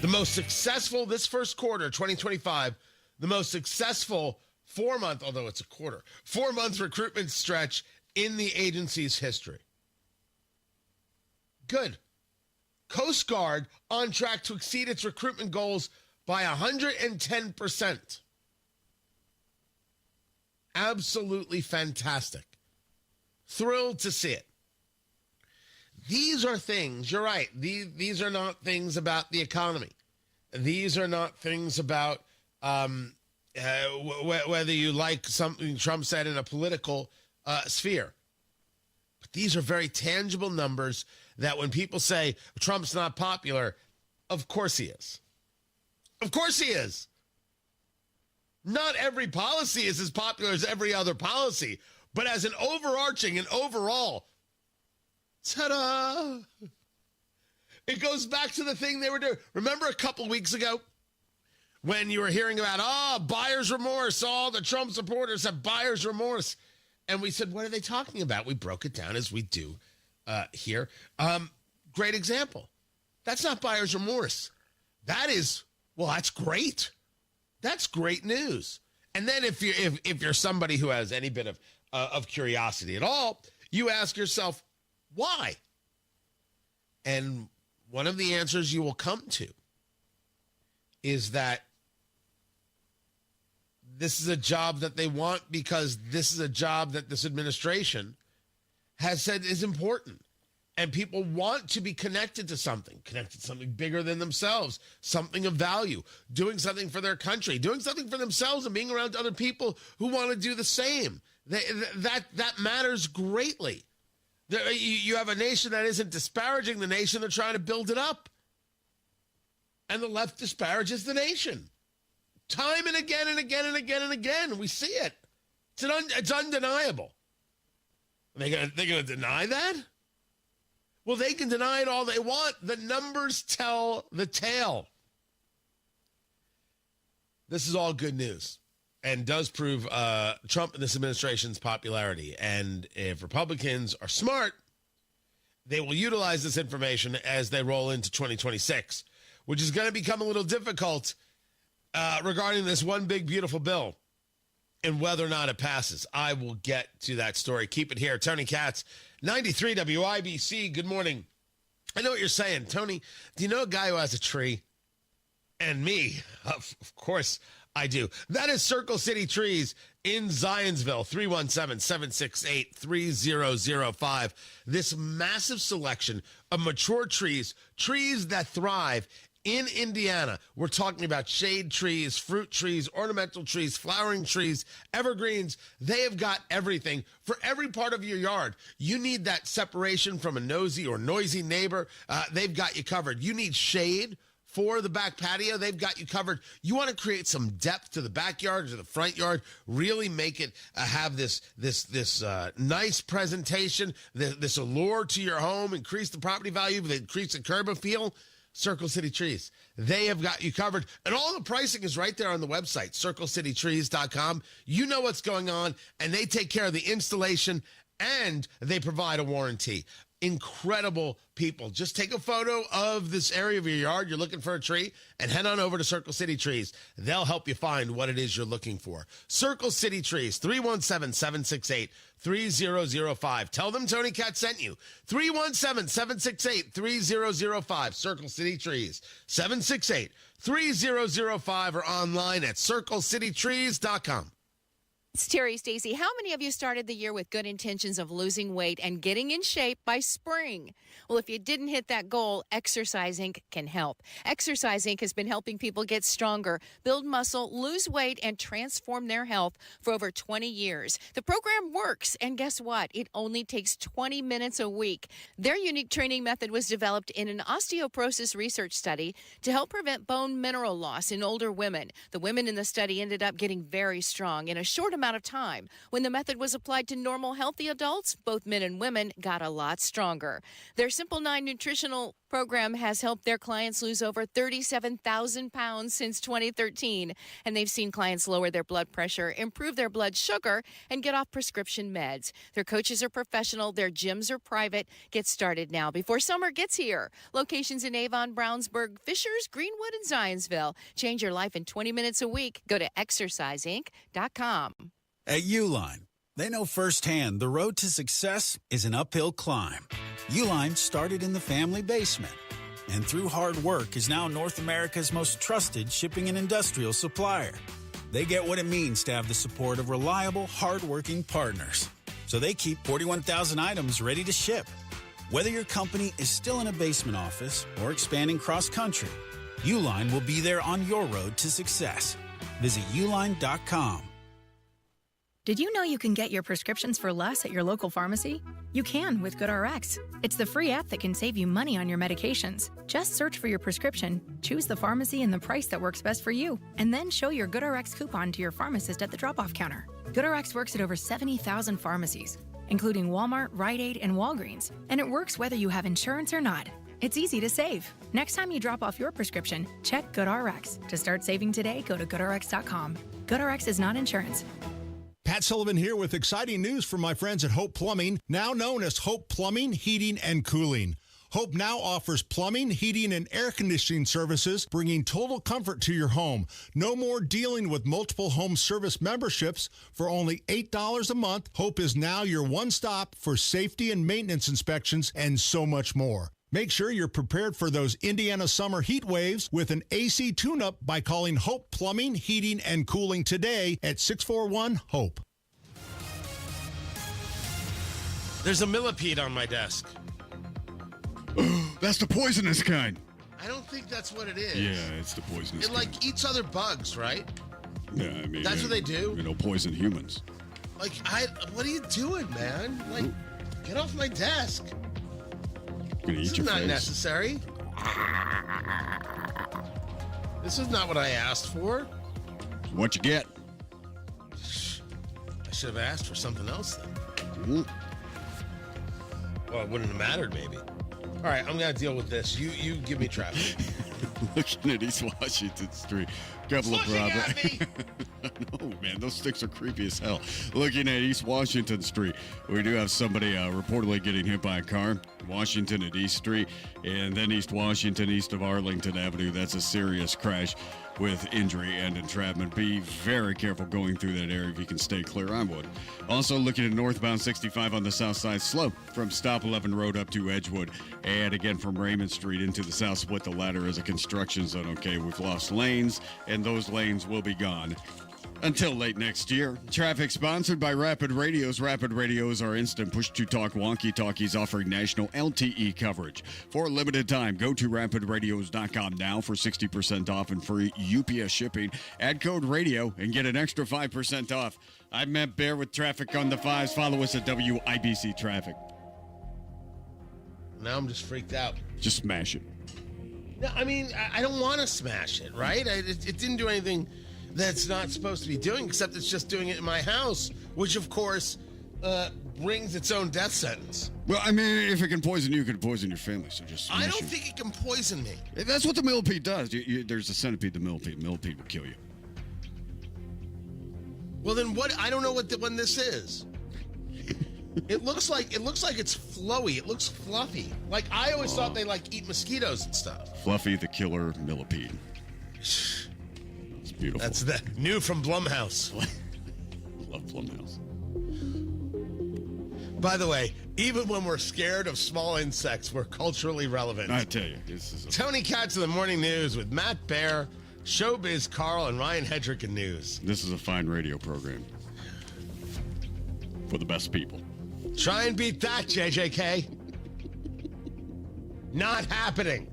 Speaker 12: The most successful this first quarter, 2025, the most successful 4-month, although it's a quarter, 4-month recruitment stretch in the agency's history. Good. Coast Guard on track to exceed its recruitment goals by 110%. Absolutely fantastic. Thrilled to see it. These are things, you're right, these are not things about the economy. These are not things about whether you like something Trump said in a political sphere. But these are very tangible numbers that when people say Trump's not popular, of course he is. Of course he is. Not every policy is as popular as every other policy, but as an overarching and overall, ta-da! It goes back to the thing they were doing. Remember a couple weeks ago when you were hearing about, buyer's remorse, all the Trump supporters have buyer's remorse. And we said, what are they talking about? We broke it down as we do here. Great example. That's not buyer's remorse. That is, well, that's great. That's great news. And then if you're somebody who has any bit of curiosity at all, you ask yourself, why? And one of the answers you will come to is that this is a job that they want because this is a job that this administration has said is important. And people want to be connected to something bigger than themselves, something of value, doing something for their country, doing something for themselves and being around other people who want to do the same. That matters greatly. You have a nation that isn't disparaging the nation, they're trying to build it up. And the left disparages the nation. Time and again and again and again and again. We see it. It's undeniable. They're going to deny that? Well, they can deny it all they want. The numbers tell the tale. This is all good news and does prove Trump and this administration's popularity. And if Republicans are smart, they will utilize this information as they roll into 2026, which is going to become a little difficult regarding this one big, beautiful bill and whether or not it passes. I will get to that story. Keep it here. Tony Katz, 93 WIBC. Good morning. I know what you're saying. Tony, do you know a guy who has a tree? And me, of course I do. That is Circle City Trees in Zionsville, 317-768-3005. This massive selection of mature trees that thrive in Indiana. We're talking about shade trees, fruit trees, ornamental trees, flowering trees, evergreens. They have got everything for every part of your yard. You need that separation from a nosy or noisy neighbor. They've got you covered. You need shade for the back patio. They've got you covered. You want to create some depth to the backyard or the front yard, really make it have this nice presentation, this allure to your home, increase the property value, increase the curb appeal. Circle City Trees. They have got you covered. And all the pricing is right there on the website, circlecitytrees.com. You know what's going on, and they take care of the installation, and they provide a warranty. Incredible people. Just take a photo of this area of your yard. You're looking for a tree and head on over to Circle City Trees. They'll help you find what it is you're looking for. Circle City Trees, 317-768-3005. Tell them Tony Katz sent you. 317-768-3005. Circle City Trees, 768-3005 or online at circlecitytrees.com.
Speaker 10: It's Terry Stacy. How many of you started the year with good intentions of losing weight and getting in shape by spring? Well, if you didn't hit that goal, Exercise Inc. can help. Exercise Inc. has been helping people get stronger, build muscle, lose weight, and transform their health for over 20 years. The program works, and guess what? It only takes 20 minutes a week. Their unique training method was developed in an osteoporosis research study to help prevent bone mineral loss in older women. The women in the study ended up getting very strong in a short amount of time. When the method was applied to normal, healthy adults, both men and women got a lot stronger. Their Simple 9 nutritional program has helped their clients lose over 37,000 pounds since 2013, and they've seen clients lower their blood pressure, improve their blood sugar, and get off prescription meds. Their coaches are professional. Their gyms are private. Get started now before summer gets here. Locations in Avon, Brownsburg, Fishers, Greenwood, and Zionsville. Change your life in 20 minutes a week. Go to exerciseinc.com.
Speaker 11: At Uline, they know firsthand the road to success is an uphill climb. Uline started in the family basement, and through hard work is now North America's most trusted shipping and industrial supplier. They get what it means to have the support of reliable, hard-working partners. So they keep 41,000 items ready to ship. Whether your company is still in a basement office or expanding cross-country, Uline will be there on your road to success. Visit uline.com.
Speaker 13: Did you know you can get your prescriptions for less at your local pharmacy? You can with GoodRx. It's the free app that can save you money on your medications. Just search for your prescription, choose the pharmacy and the price that works best for you, and then show your GoodRx coupon to your pharmacist at the drop-off counter. GoodRx works at over 70,000 pharmacies, including Walmart, Rite Aid, and Walgreens, and it works whether you have insurance or not. It's easy to save. Next time you drop off your prescription, check GoodRx. To start saving today, go to GoodRx.com. GoodRx is not insurance.
Speaker 14: Pat Sullivan here with exciting news from my friends at Hope Plumbing, now known as Hope Plumbing, Heating, and Cooling. Hope now offers plumbing, heating, and air conditioning services, bringing total comfort to your home. No more dealing with multiple home service memberships. For only $8 a month, Hope is now your one-stop for safety and maintenance inspections and so much more. Make sure you're prepared for those Indiana summer heat waves with an AC tune-up by calling Hope Plumbing, Heating, and Cooling today at 641-HOPE.
Speaker 12: There's a millipede on my desk.
Speaker 8: That's the poisonous kind.
Speaker 12: I don't think that's what it is.
Speaker 8: Yeah, it's the poisonous
Speaker 12: It
Speaker 8: kind.
Speaker 12: like eats other bugs, right?
Speaker 8: Yeah, I mean,
Speaker 12: That's what they do?
Speaker 8: Poison humans.
Speaker 12: Like, what are you doing, man? Like, get off my desk.
Speaker 8: Gonna
Speaker 12: This
Speaker 8: eat
Speaker 12: is
Speaker 8: your
Speaker 12: not
Speaker 8: face.
Speaker 12: necessary. This is not what I asked for.
Speaker 8: What you get?
Speaker 12: I should have asked for something else then. Well, it wouldn't have mattered, maybe. All right, I'm going to deal with this. You give me traffic.
Speaker 8: Looking at East Washington Street. Couple of problems. No, man, those sticks are creepy as hell. Looking at East Washington Street, we do have somebody reportedly getting hit by a car. Washington at East Street, and then East Washington, east of Arlington Avenue. That's a serious crash with injury and entrapment. Be very careful going through that area if you can stay clear. I would. Also looking at northbound 65 on the south side, slow from Stop 11 Road up to Edgewood, and again from Raymond Street into the south split. The latter is a construction zone. Okay, we've lost lanes, and those lanes will be gone until late next year. Traffic sponsored by Rapid Radios. Rapid Radios are instant push-to-talk walkie-talkies offering national LTE coverage. For a limited time, go to rapidradios.com now for 60% off and free UPS shipping. Add code RADIO and get an extra 5% off. I'm Matt Bear with Traffic on the Fives. Follow us at WIBC Traffic.
Speaker 12: Now I'm just freaked out.
Speaker 8: Just smash it.
Speaker 12: No, I mean, I don't want to smash it, right? It didn't do anything that's not supposed to be doing, except it's just doing it in my house, which, of course, brings its own death sentence.
Speaker 8: Well, I mean, if it can poison you, it can poison your family, so just smash
Speaker 12: I don't
Speaker 8: it.
Speaker 12: think it can poison me.
Speaker 8: That's what the millipede does. There's a centipede, the millipede. Millipede will kill you.
Speaker 12: Well, then what? I don't know what the one this is. It looks like it's flowy. It looks fluffy. Like I always thought they eat mosquitoes and stuff.
Speaker 8: Fluffy the killer millipede. It's beautiful.
Speaker 12: That's the new from Blumhouse.
Speaker 8: Love Blumhouse.
Speaker 12: By the way, even when we're scared of small insects, we're culturally relevant.
Speaker 8: I tell you, this is
Speaker 12: Tony Katz of the Morning News with Matt Bear, Showbiz Carl, and Ryan Hedrick in News.
Speaker 8: This is a fine radio program for the best people.
Speaker 12: Try and beat that, JJK. Not happening.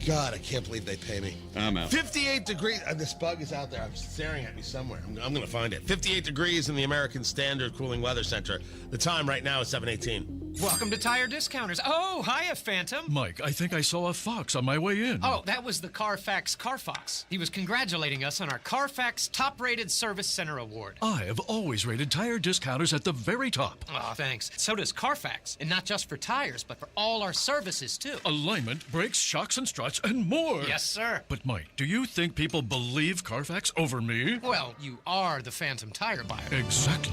Speaker 12: God, I can't believe they pay me.
Speaker 8: I'm out.
Speaker 12: 58 degrees. This bug is out there. I'm staring at me somewhere. I'm going to find it. 58 degrees in the American Standard Cooling Weather Center. The time right now is 7:18.
Speaker 15: Welcome to Tire Discounters. Oh, hiya, Phantom.
Speaker 16: Mike, I think I saw a fox on my way in.
Speaker 15: Oh, that was the Carfax Carfox. He was congratulating us on our Carfax Top-Rated Service Center Award.
Speaker 16: I have always rated Tire Discounters at the very top.
Speaker 15: Oh, thanks. So does Carfax. And not just for tires, but for all our services, too.
Speaker 16: Alignment, brakes, shocks and struts, and more.
Speaker 15: Yes, sir.
Speaker 16: But, Mike, do you think people believe Carfax over me?
Speaker 15: Well, you are the Phantom tire buyer.
Speaker 16: Exactly.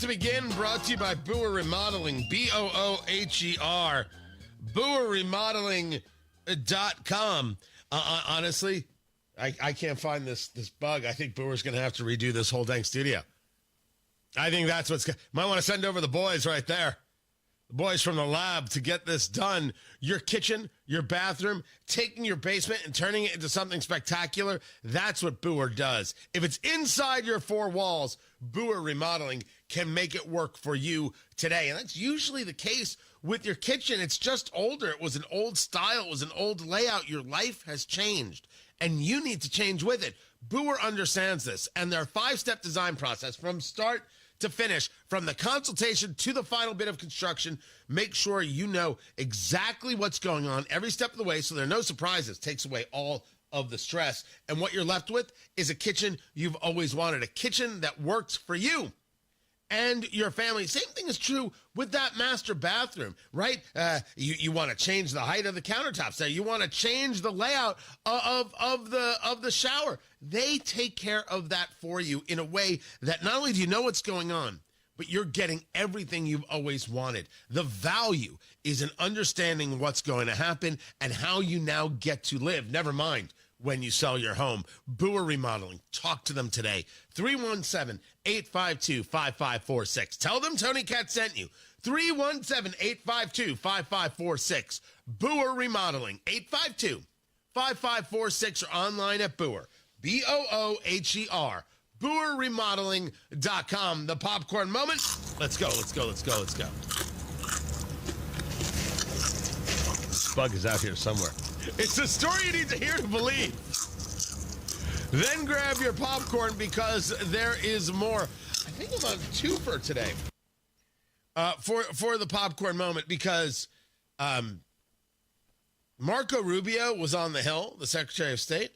Speaker 12: To begin, brought to you by Booher Remodeling, B-O-O-H-E-R, BooherRemodeling.com. Honestly, I can't find this bug. I think Booher's going to have to redo this whole dang studio. I think that's might want to send over the boys right there. The boys from the lab to get this done. Your kitchen, your bathroom, taking your basement and turning it into something spectacular, that's what Boer does. If it's inside your four walls, Boer Remodeling can make it work for you today. And that's usually the case with your kitchen. It's just older. It was an old style. It was an old layout. Your life has changed, and you need to change with it. Boer understands this, and their 5-step design process from start to finish, from the consultation to the final bit of construction, make sure you know exactly what's going on every step of the way so there are no surprises. Takes away all of the stress. And what you're left with is a kitchen you've always wanted, a kitchen that works for you and your family. Same thing is true with that master bathroom, right? You want to change the height of the countertops there. You want to change the layout of the shower. They take care of that for you in a way that not only do you know what's going on, but you're getting everything you've always wanted. The value is in understanding what's going to happen and how you now get to live. Never mind when you sell your home. Boer Remodeling. Talk to them today. 317-852-5546. Tell them Tony Katz sent you. 317-852-5546. Boer Remodeling. 852-5546 or online at Boer. BOOHER. BoerRemodeling.com. The popcorn moment. Let's go. This bug is out here somewhere. It's a story you need to hear to believe. Then grab your popcorn because there is more. I think I'm on 2 for today. For the popcorn moment because Marco Rubio was on the Hill, the Secretary of State,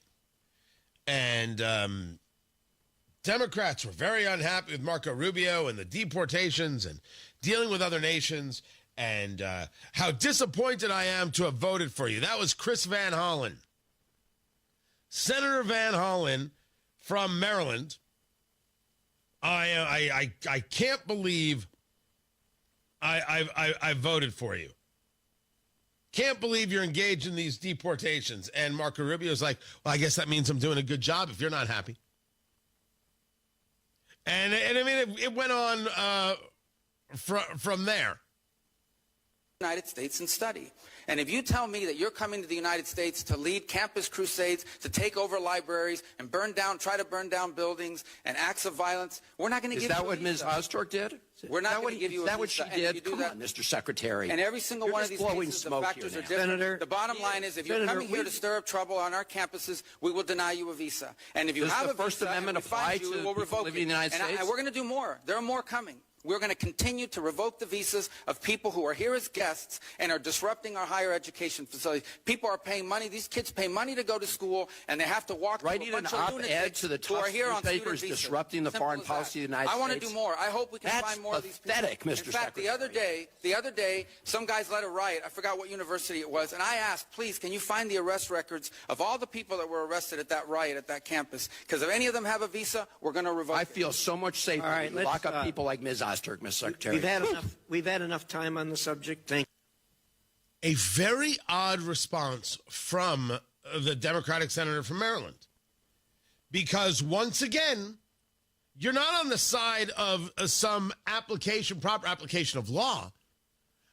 Speaker 12: and Democrats were very unhappy with Marco Rubio and the deportations and dealing with other nations and how disappointed I am to have voted for you. That was Chris Van Hollen. Senator Van Hollen from Maryland. I can't believe I voted for you. Can't believe you're engaged in these deportations. And Marco Rubio's like, well, I guess that means I'm doing a good job if you're not happy. And I mean, it went on from there.
Speaker 3: United States and study. And if you tell me that you're coming to the United States to lead campus crusades, to take over libraries and try to burn down buildings and acts of violence, we're not going to give you a visa.
Speaker 4: Is that what Ms. Ostork did?
Speaker 3: We're not going to give you a visa.
Speaker 4: Is that what she did? Come on, Mr. Secretary.
Speaker 3: And every single one of these cases, the factors are different.
Speaker 4: Senator,
Speaker 3: the bottom line is if you're coming here to stir up trouble on our campuses, we will deny you a visa. And if you have a visa,
Speaker 4: First Amendment apply to
Speaker 3: we'll revoke
Speaker 4: living in the United States?
Speaker 3: And we're going to do more. There are more coming. We're going to continue to revoke the visas of people who are here as guests and are disrupting our higher education facilities. People are paying money. These kids pay money to go to school, and they have to walk through a bunch of lunatics
Speaker 4: to the
Speaker 3: who are here on student
Speaker 4: newspapers
Speaker 3: visas.
Speaker 4: disrupting the foreign policy of the United States.
Speaker 3: I want to do more. I hope we can find more of these people.
Speaker 4: That's pathetic, Mr.
Speaker 3: In fact,
Speaker 4: Secretary.
Speaker 3: the other day, some guys led a riot. I forgot what university it was, and I asked, please, can you find the arrest records of all the people that were arrested at that riot at that campus? Because if any of them have a visa, we're going to revoke it.
Speaker 4: I feel so much safer when you lock up people like Ms. Ostork, Ms. Secretary.
Speaker 17: We've had enough time on the subject. Thank you.
Speaker 12: A very odd response from the Democratic senator from Maryland. Because once again, you're not on the side of some proper application of law.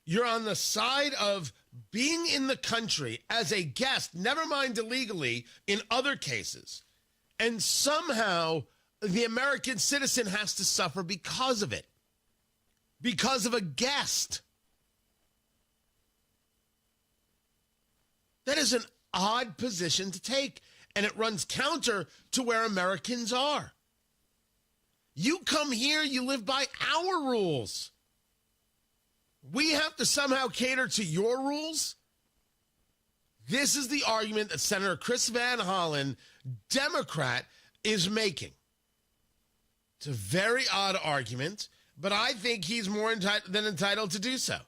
Speaker 12: You're on the side of being in the country as a guest, never mind illegally, in other cases. And somehow the American citizen has to suffer because of it. Because of a guest. That is an odd position to take, and it runs counter to where Americans are. You come here, you live by our rules. We have to somehow cater to your rules? This is the argument that Senator Chris Van Hollen, Democrat, is making. It's a very odd argument. But I think he's more than entitled to do so.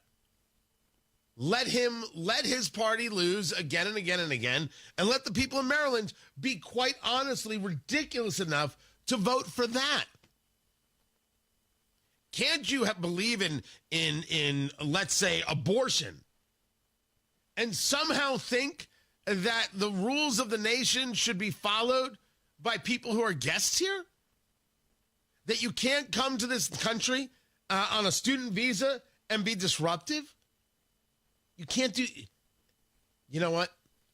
Speaker 12: Let his party lose again and again and again, and let the people in Maryland be quite honestly ridiculous enough to vote for that. Can't you believe in let's say abortion, and somehow think that the rules of the nation should be followed by people who are guests here? That you can't come to this country on a student visa and be disruptive? You can't do... You know what?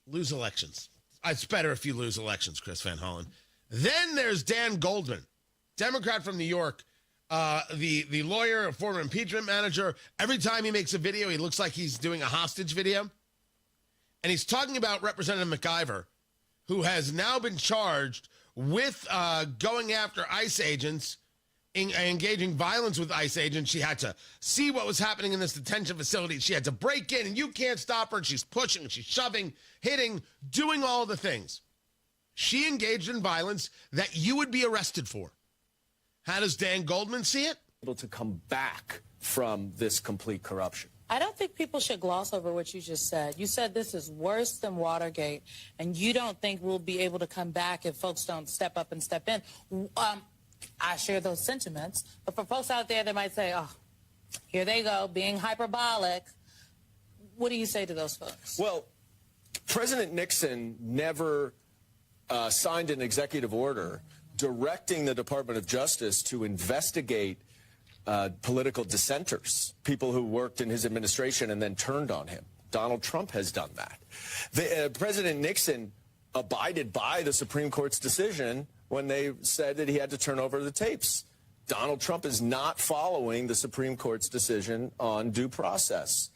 Speaker 12: Lose elections. It's better if you lose elections, Chris Van Hollen. Then there's Dan Goldman, Democrat from New York, the lawyer, a former impeachment manager. Every time he makes a video, he looks like he's doing a hostage video. And he's talking about Representative McIver, who has now been charged with going after ICE agents, engaging violence with ICE agents. She had to see what was happening in this detention facility. She had to break in, and you can't stop her. She's pushing, she's shoving, hitting, doing all the things. She engaged in violence that you would be arrested for. How does Dan Goldman see it?
Speaker 2: Able to come back from this complete corruption.
Speaker 19: I don't think people should gloss over what you just said. You said this is worse than Watergate, and you don't think we'll be able to come back if folks don't step up and step in. I share those sentiments, but for folks out there that might say, oh, here they go, being hyperbolic, what do you say to those folks?
Speaker 2: Well, President Nixon never signed an executive order directing the Department of Justice to investigate political dissenters, people who worked in his administration and then turned on him. Donald Trump has done that. President Nixon abided by the Supreme Court's decision when they said that he had to turn over the tapes. Donald Trump is not following the Supreme Court's decision on due process.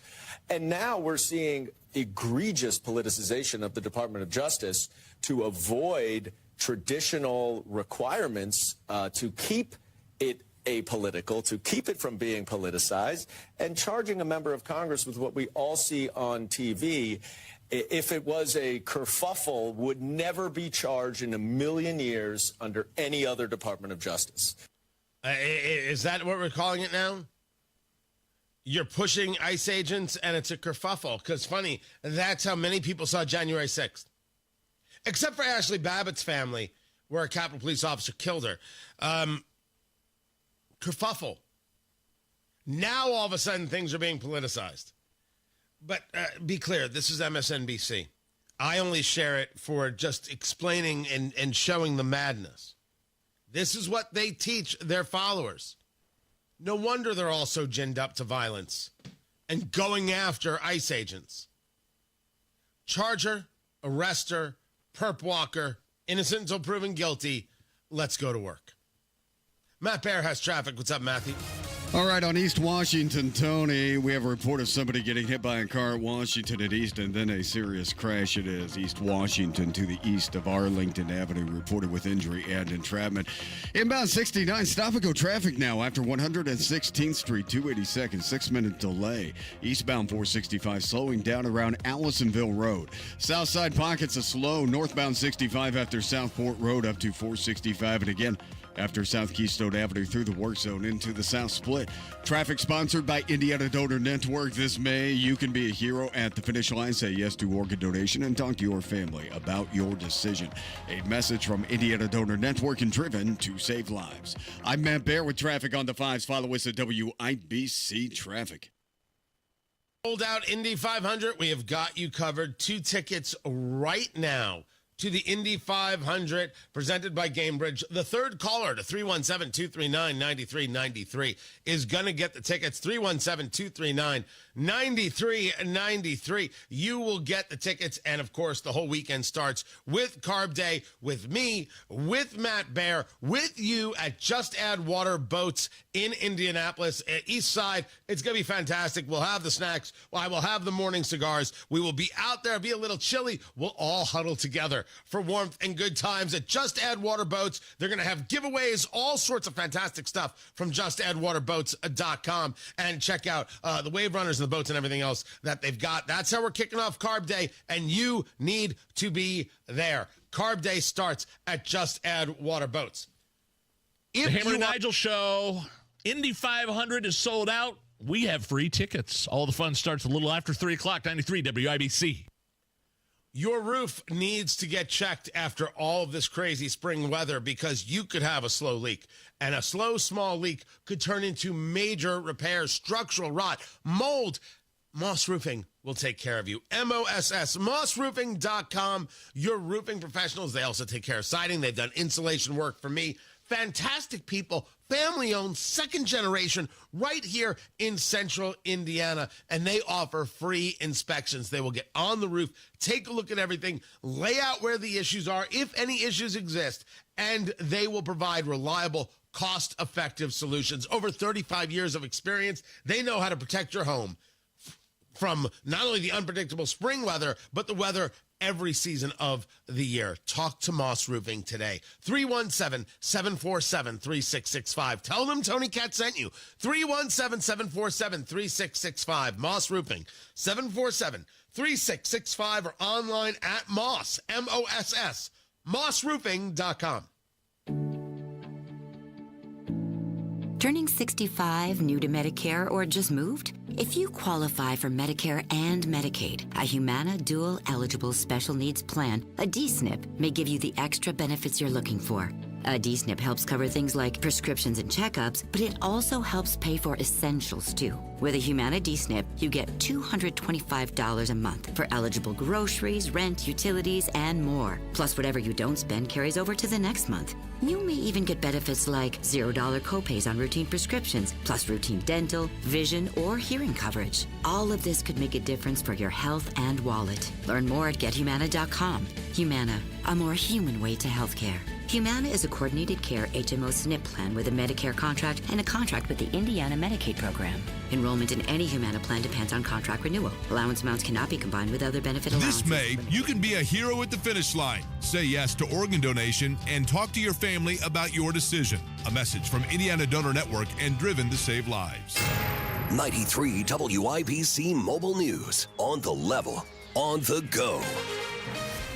Speaker 2: And now we're seeing egregious politicization of the Department of Justice to avoid traditional requirements to keep it apolitical, to keep it from being politicized, and charging a member of Congress with what we all see on TV, if it was a kerfuffle, would never be charged in a million years under any other Department of Justice.
Speaker 12: Is that what we're calling it now? You're pushing ICE agents and it's a kerfuffle. Because funny, that's how many people saw January 6th. Except for Ashley Babbitt's family, where a Capitol Police officer killed her. Kerfuffle. Now all of a sudden things are being politicized. But be clear, this is MSNBC. I only share it for just explaining and showing the madness. This is what they teach their followers. No wonder they're all so ginned up to violence and going after ICE agents. Charge her, arrest her, perp walker, innocent until proven guilty. Let's go to work. Matt Bear has traffic. What's up, Matthew?
Speaker 8: All right, on East Washington, Tony, we have a report of somebody getting hit by a car at Washington at East, and then a serious crash. It is East Washington to the east of Arlington Avenue, reported with injury and entrapment. Inbound 69, stop-and-go traffic now after 116th Street, 282nd, 6-minute delay. Eastbound 465 slowing down around Allisonville Road. South side pockets are slow. Northbound 65 after Southport Road up to 465, and again, after South Keystone Avenue through the work zone into the South Split. Traffic sponsored by Indiana Donor Network. This May, you can be a hero at the finish line. Say yes to organ donation and talk to your family about your decision. A message from Indiana Donor Network and driven to save lives. I'm Matt Bear with traffic on the 5s. Follow us at WIBC Traffic.
Speaker 12: Sold out Indy 500. We have got you covered. 2 tickets right now to the Indy 500, presented by Gamebridge. The third caller to 317-239-9393 is going to get the tickets. 317-239-9393. You will get the tickets. And, of course, the whole weekend starts with Carb Day, with me, with Matt Bear, with you at Just Add Water Boats in Indianapolis. East Side, it's going to be fantastic. We'll have the snacks. I will have the morning cigars. We will be out there. It'll be a little chilly. We'll all huddle together for warmth and good times at Just Add Water Boats. They're going to have giveaways, all sorts of fantastic stuff from justaddwaterboats.com. And check out the wave runners and the boats and everything else that they've got. That's how we're kicking off Carb Day, and you need to be there. Carb Day starts at Just Add Water Boats.
Speaker 20: The Hammer and Nigel Show, Indy 500 is sold out. We have free tickets. All the fun starts a little after 3 o'clock, 93 WIBC.
Speaker 12: Your roof needs to get checked after all of this crazy spring weather, because you could have a slow leak. And a slow, small leak could turn into major repairs, structural rot, mold. Moss Roofing will take care of you. MOSS, mossroofing.com. Your roofing professionals. They also take care of siding. They've done insulation work for me. fantastic people, family-owned, second generation, right here in central Indiana, and they offer free inspections. They will get on the roof, take a look at everything, lay out where the issues are, if any issues exist, and they will provide reliable, cost-effective solutions. Over 35 years of experience, they know how to protect your home from not only the unpredictable spring weather, but the weather every season of the year. Talk to Moss Roofing today. 317-747-3665. Tell them Tony Katz sent you. 317-747-3665. Moss Roofing. 747-3665 or online at Moss, M-O-S-S, mossroofing.com.
Speaker 6: Turning 65, new to Medicare, or just moved? If you qualify for Medicare and Medicaid, a Humana Dual Eligible Special Needs Plan, a D-SNP, may give you the extra benefits you're looking for. A D-SNP helps cover things like prescriptions and checkups, but it also helps pay for essentials, too. With a Humana D-SNP, you get $225 a month for eligible groceries, rent, utilities, and more. Plus, whatever you don't spend carries over to the next month. You may even get benefits like $0 copays on routine prescriptions, plus routine dental, vision, or hearing coverage. All of this could make a difference for your health and wallet. Learn more at GetHumana.com. Humana, a more human way to healthcare. Humana is a coordinated care HMO SNP plan with a Medicare contract and a contract with the Indiana Medicaid program. Enrollment in any Humana plan depends on contract renewal. Allowance amounts cannot be combined with other benefit allowances.
Speaker 21: This May, you can be a hero at the finish line. Say yes to organ donation and talk to your family about your decision. A message from Indiana Donor Network and Driven to Save Lives.
Speaker 22: 93 WIBC Mobile News. On the level, on the go.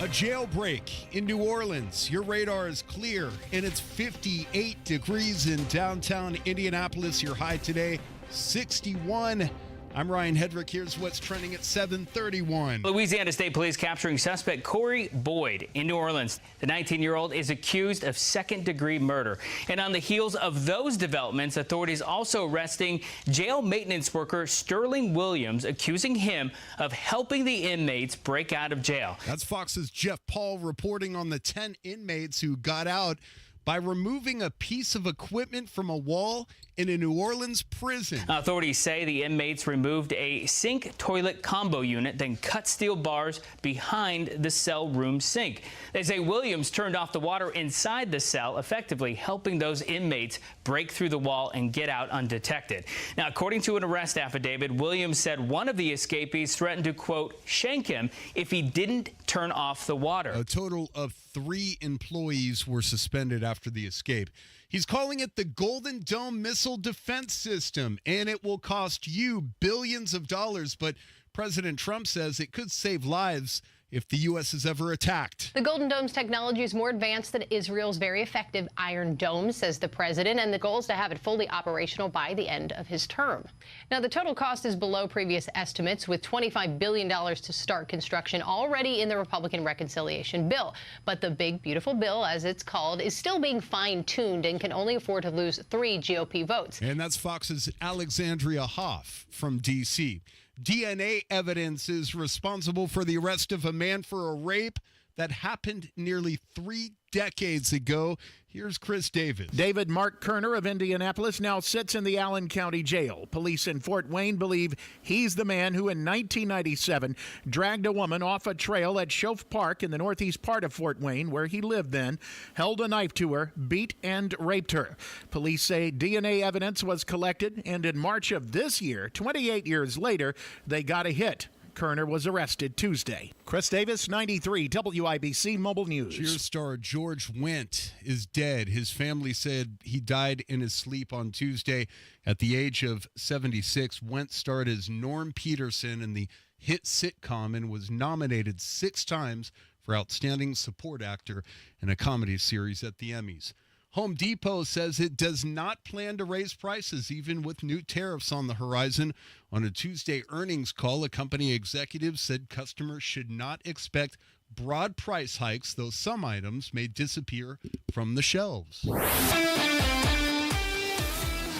Speaker 1: A jailbreak in New Orleans. Your radar is clear, and it's 58 degrees in downtown Indianapolis. Your high today, 61. I'm Ryan Hedrick. Here's what's trending at 7:31.
Speaker 23: Louisiana State Police capturing suspect Corey Boyd in New Orleans. The 19-year-old is accused of second-degree murder. And on the heels of those developments, authorities also arresting jail maintenance worker Sterling Williams, accusing him of helping the inmates break out of jail.
Speaker 1: That's Fox's Jeff Paul reporting on the 10 inmates who got out by removing a piece of equipment from a wall in a New Orleans prison.
Speaker 23: Authorities say the inmates removed a sink-toilet combo unit, then cut steel bars behind the cell room sink. They say Williams turned off the water inside the cell, effectively helping those inmates break through the wall and get out undetected. Now, according to an arrest affidavit, Williams said one of the escapees threatened to, quote, shank him if he didn't turn off the water.
Speaker 1: A total of 3 employees were suspended after the escape. He's calling it the Golden Dome Missile Defense System, and it will cost you billions of dollars. But President Trump says it could save lives if the U.S. is ever attacked.
Speaker 24: The Golden Dome's technology is more advanced than Israel's very effective Iron Dome, says the president, and the goal is to have it fully operational by the end of his term. Now, the total cost is below previous estimates, with $25 billion to start construction already in the Republican reconciliation bill. But the big, beautiful bill, as it's called, is still being fine-tuned and can only afford to lose 3 GOP votes.
Speaker 1: And that's Fox's Alexandria Hoff from D.C. DNA evidence is responsible for the arrest of a man for a rape that happened nearly 3 decades ago. Here's Chris Davis.
Speaker 25: David Mark Kerner of Indianapolis now sits in the Allen County Jail. Police in Fort Wayne believe he's the man who in 1997 dragged a woman off a trail at Schoaf Park in the northeast part of Fort Wayne, where he lived then, held a knife to her, beat and raped her. Police say DNA evidence was collected, and in March of this year, 28 years later, they got a hit. Kerner was arrested Tuesday. Chris Davis, 93 WIBC Mobile News.
Speaker 1: Cheers star George Wendt is dead. His family said he died in his sleep on Tuesday at the age of 76. Wendt starred as Norm Peterson in the hit sitcom and was nominated 6 times for Outstanding Support Actor in a Comedy Series at the Emmys. Home Depot says it does not plan to raise prices, even with new tariffs on the horizon. On a Tuesday earnings call, a company executive said customers should not expect broad price hikes, though some items may disappear from the shelves.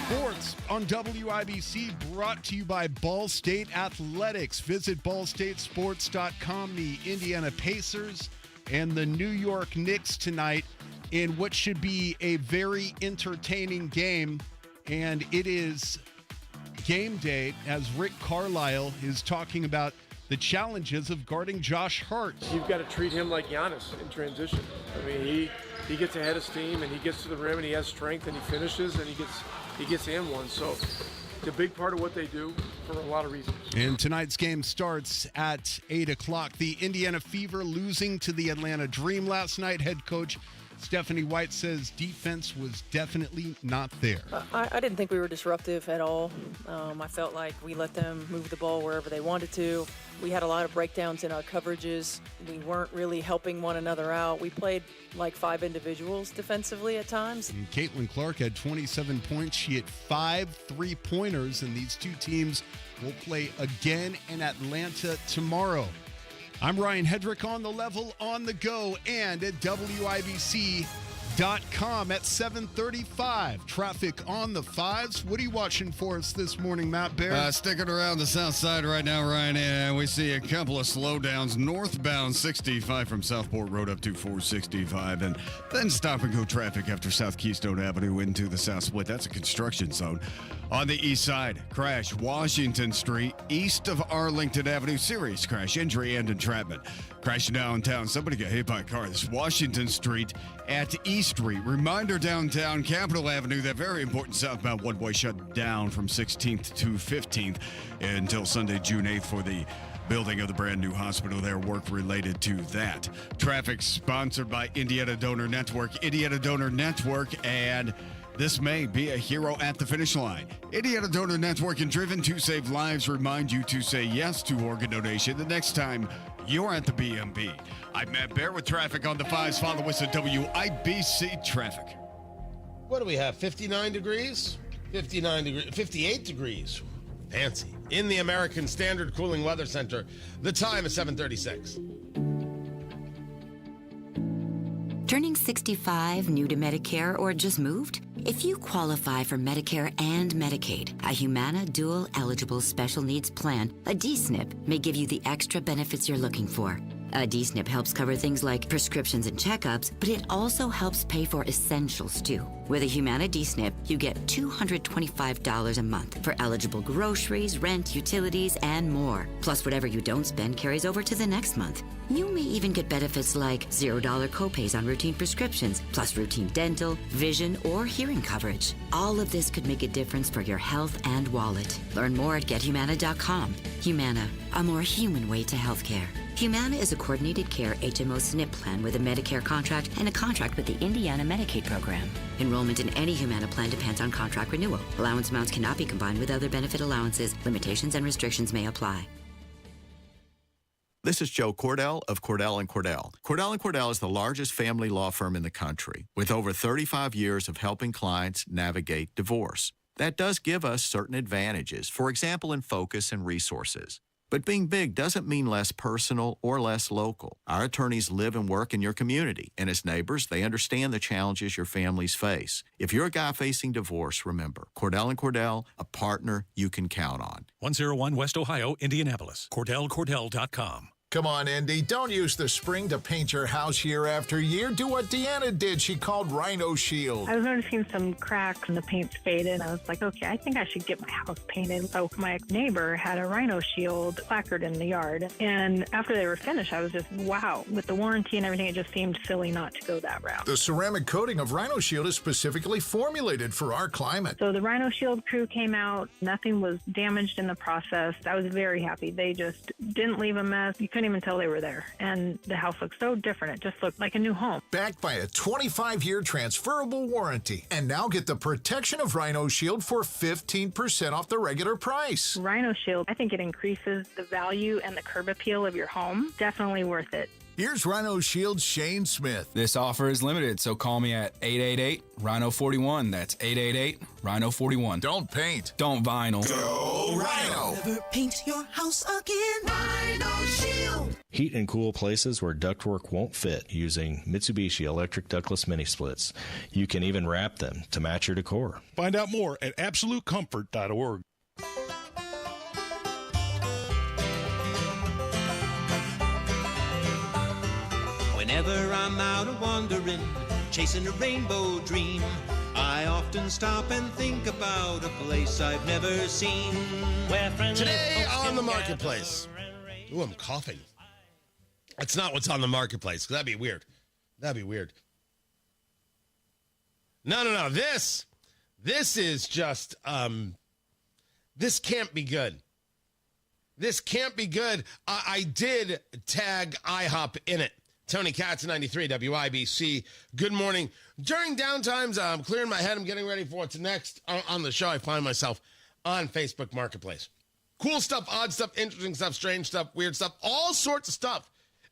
Speaker 1: Sports on WIBC brought to you by Ball State Athletics. Visit ballstatesports.com. The Indiana Pacers and the New York Knicks tonight in what should be a very entertaining game. And it is game day as Rick Carlisle is talking about the challenges of guarding Josh Hart.
Speaker 5: You've got to treat him like Giannis in transition. I mean, he gets ahead of steam and he gets to the rim and he has strength and he finishes and he gets and one. So it's a big part of what they do for a lot of reasons.
Speaker 1: And tonight's game starts at 8 o'clock. The Indiana Fever losing to the Atlanta Dream last night. Head coach Stephanie White says defense was definitely not there.
Speaker 7: I didn't think we were disruptive at all. I felt like we let them move the ball wherever they wanted to. We had a lot of breakdowns in our coverages. We weren't really helping one another out. We played like 5 individuals defensively at times.
Speaker 1: And Caitlin Clark had 27 points. She had 5 3-pointers, and these two teams will play again in Atlanta tomorrow. I'm Ryan Hedrick on the level, on the go, and at WIBC.com at 7:35. Traffic on the 5s. What are you watching for us this morning, Matt Bear?
Speaker 8: Sticking around the south side right now, Ryan, and we see a couple of slowdowns. Northbound 65 from Southport Road up to 465, and then stop-and-go traffic after South Keystone Avenue into the South Split. That's a construction zone. On the east side, crash Washington Street, east of Arlington Avenue. Serious crash, injury, and entrapment. Crash downtown. Somebody got hit by a car. This is Washington Street at East Street. Reminder downtown, Capitol Avenue, that very important southbound one-way shut down from 16th to 15th until Sunday, June 8th for the building of the brand new hospital there. Work related to that. Traffic sponsored by Indiana Donor Network. Indiana Donor Network, and this may be a hero at the finish line. Indiana Donor Network and Driven to Save Lives remind you to say yes to organ donation the next time you're at the BMB. I'm Matt Bear with traffic on the 5s. Follow us at WIBC Traffic.
Speaker 12: What do we have? 59 degrees? 59 degrees, 58 degrees. Fancy. In the American Standard Cooling Weather Center. The time is 7:36.
Speaker 6: Turning 65, new to Medicare, or just moved? If you qualify for Medicare and Medicaid, a Humana Dual Eligible Special Needs Plan, a DSNP, may give you the extra benefits you're looking for. A DSNP helps cover things like prescriptions and checkups, but it also helps pay for essentials too. With a Humana DSNP, you get $225 a month for eligible groceries, rent, utilities, and more. Plus, whatever you don't spend carries over to the next month. You may even get benefits like $0 copays on routine prescriptions, plus routine dental, vision, or hearing coverage. All of this could make a difference for your health and wallet. Learn more at GetHumana.com. Humana, a more human way to healthcare. Humana is a coordinated care HMO SNP plan with a Medicare contract and a contract with the Indiana Medicaid program. Enrollment in any Humana plan depends on contract renewal. Allowance amounts cannot be combined with other benefit allowances. Limitations and restrictions may apply.
Speaker 9: This is Joe Cordell of Cordell & Cordell. Cordell & Cordell is the largest family law firm in the country with over 35 years of helping clients navigate divorce. That does give us certain advantages, for example, in focus and resources. But being big doesn't mean less personal or less local. Our attorneys live and work in your community, and as neighbors, they understand the challenges your families face. If you're a guy facing divorce, remember, Cordell & Cordell, a partner you can count on.
Speaker 10: 101 West Ohio, Indianapolis. CordellCordell.com.
Speaker 18: Come on, Indy. Don't use the spring to paint your house year after year. Do what Deanna did. She called Rhino Shield.
Speaker 26: I was noticing some cracks and the paint's faded. I was like, okay, I think I should get my house painted. So my neighbor had a Rhino Shield placard in the yard. And after they were finished, I was just, wow. With the warranty and everything, it just seemed silly not to go that route.
Speaker 18: The ceramic coating of Rhino Shield is specifically formulated for our climate.
Speaker 26: So the Rhino Shield crew came out. Nothing was damaged in the process. I was very happy. They just didn't leave a mess. You couldn't even tell they were there. And the house looked so different. It just looked like a new home.
Speaker 18: Backed by a 25-year transferable warranty. And now get the protection of Rhino Shield for 15% off the regular price.
Speaker 26: Rhino Shield, I think it increases the value and the curb appeal of your home. Definitely worth it.
Speaker 18: Here's Rhino Shield's Shane Smith.
Speaker 27: This offer is limited, so call me at 888-RHINO-41. That's 888-RHINO-41.
Speaker 18: Don't paint.
Speaker 27: Don't vinyl.
Speaker 18: Go Rhino.
Speaker 28: Never paint your house again. Rhino Shield.
Speaker 29: Heat and cool places where ductwork won't fit using Mitsubishi electric ductless mini splits. You can even wrap them to match your decor.
Speaker 30: Find out more at absolutecomfort.org.
Speaker 28: Whenever I'm out wandering,
Speaker 2: chasing a rainbow dream. I often stop and think about a place I've never seen. Where
Speaker 12: Today on the marketplace. Ooh, I'm coughing. That's not what's on the marketplace. That'd be weird. That'd be weird. No. This is just, this can't be good. This can't be good. I did tag IHOP in it. Tony Katz, 93 WIBC. Good morning. During downtimes, I'm clearing my head. I'm getting ready for what's next on the show. I find myself on Facebook Marketplace. Cool stuff, odd stuff, interesting stuff, strange stuff, weird stuff. All sorts of stuff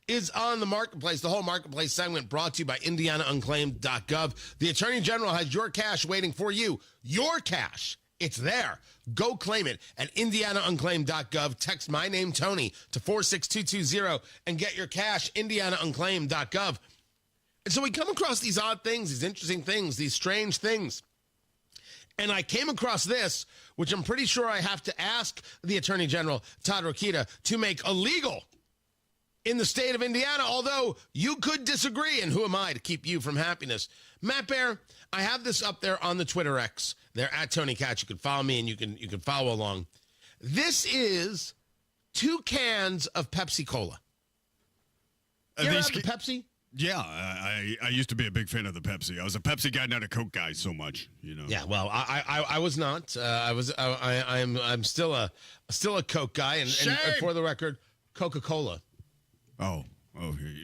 Speaker 12: is on the marketplace. The whole marketplace segment brought to you by IndianaUnclaimed.gov. The Attorney General has your cash waiting for you. Your cash. It's there. Go claim it at IndianaUnclaimed.gov. Text my name, Tony, to 46220 and get your cash, IndianaUnclaimed.gov. And so we come across these odd things, these interesting things, these strange things. And I came across this, which I'm pretty sure I have to ask the Attorney General, Todd Rokita, to make illegal in the state of Indiana, although you could disagree, and who am I to keep you from happiness? Matt Bear, I have this up there on the Twitter X. They're at Tony Katz. You can follow me, and you can follow along. This is 2 cans of Pepsi Cola. You ever have the Pepsi?
Speaker 8: Yeah, I used to be a big fan of the Pepsi. I was a Pepsi guy, not a Coke guy so much, you know.
Speaker 12: Yeah, well, I was not. I'm still a Coke guy, and for the record, Coca-Cola.
Speaker 8: Oh,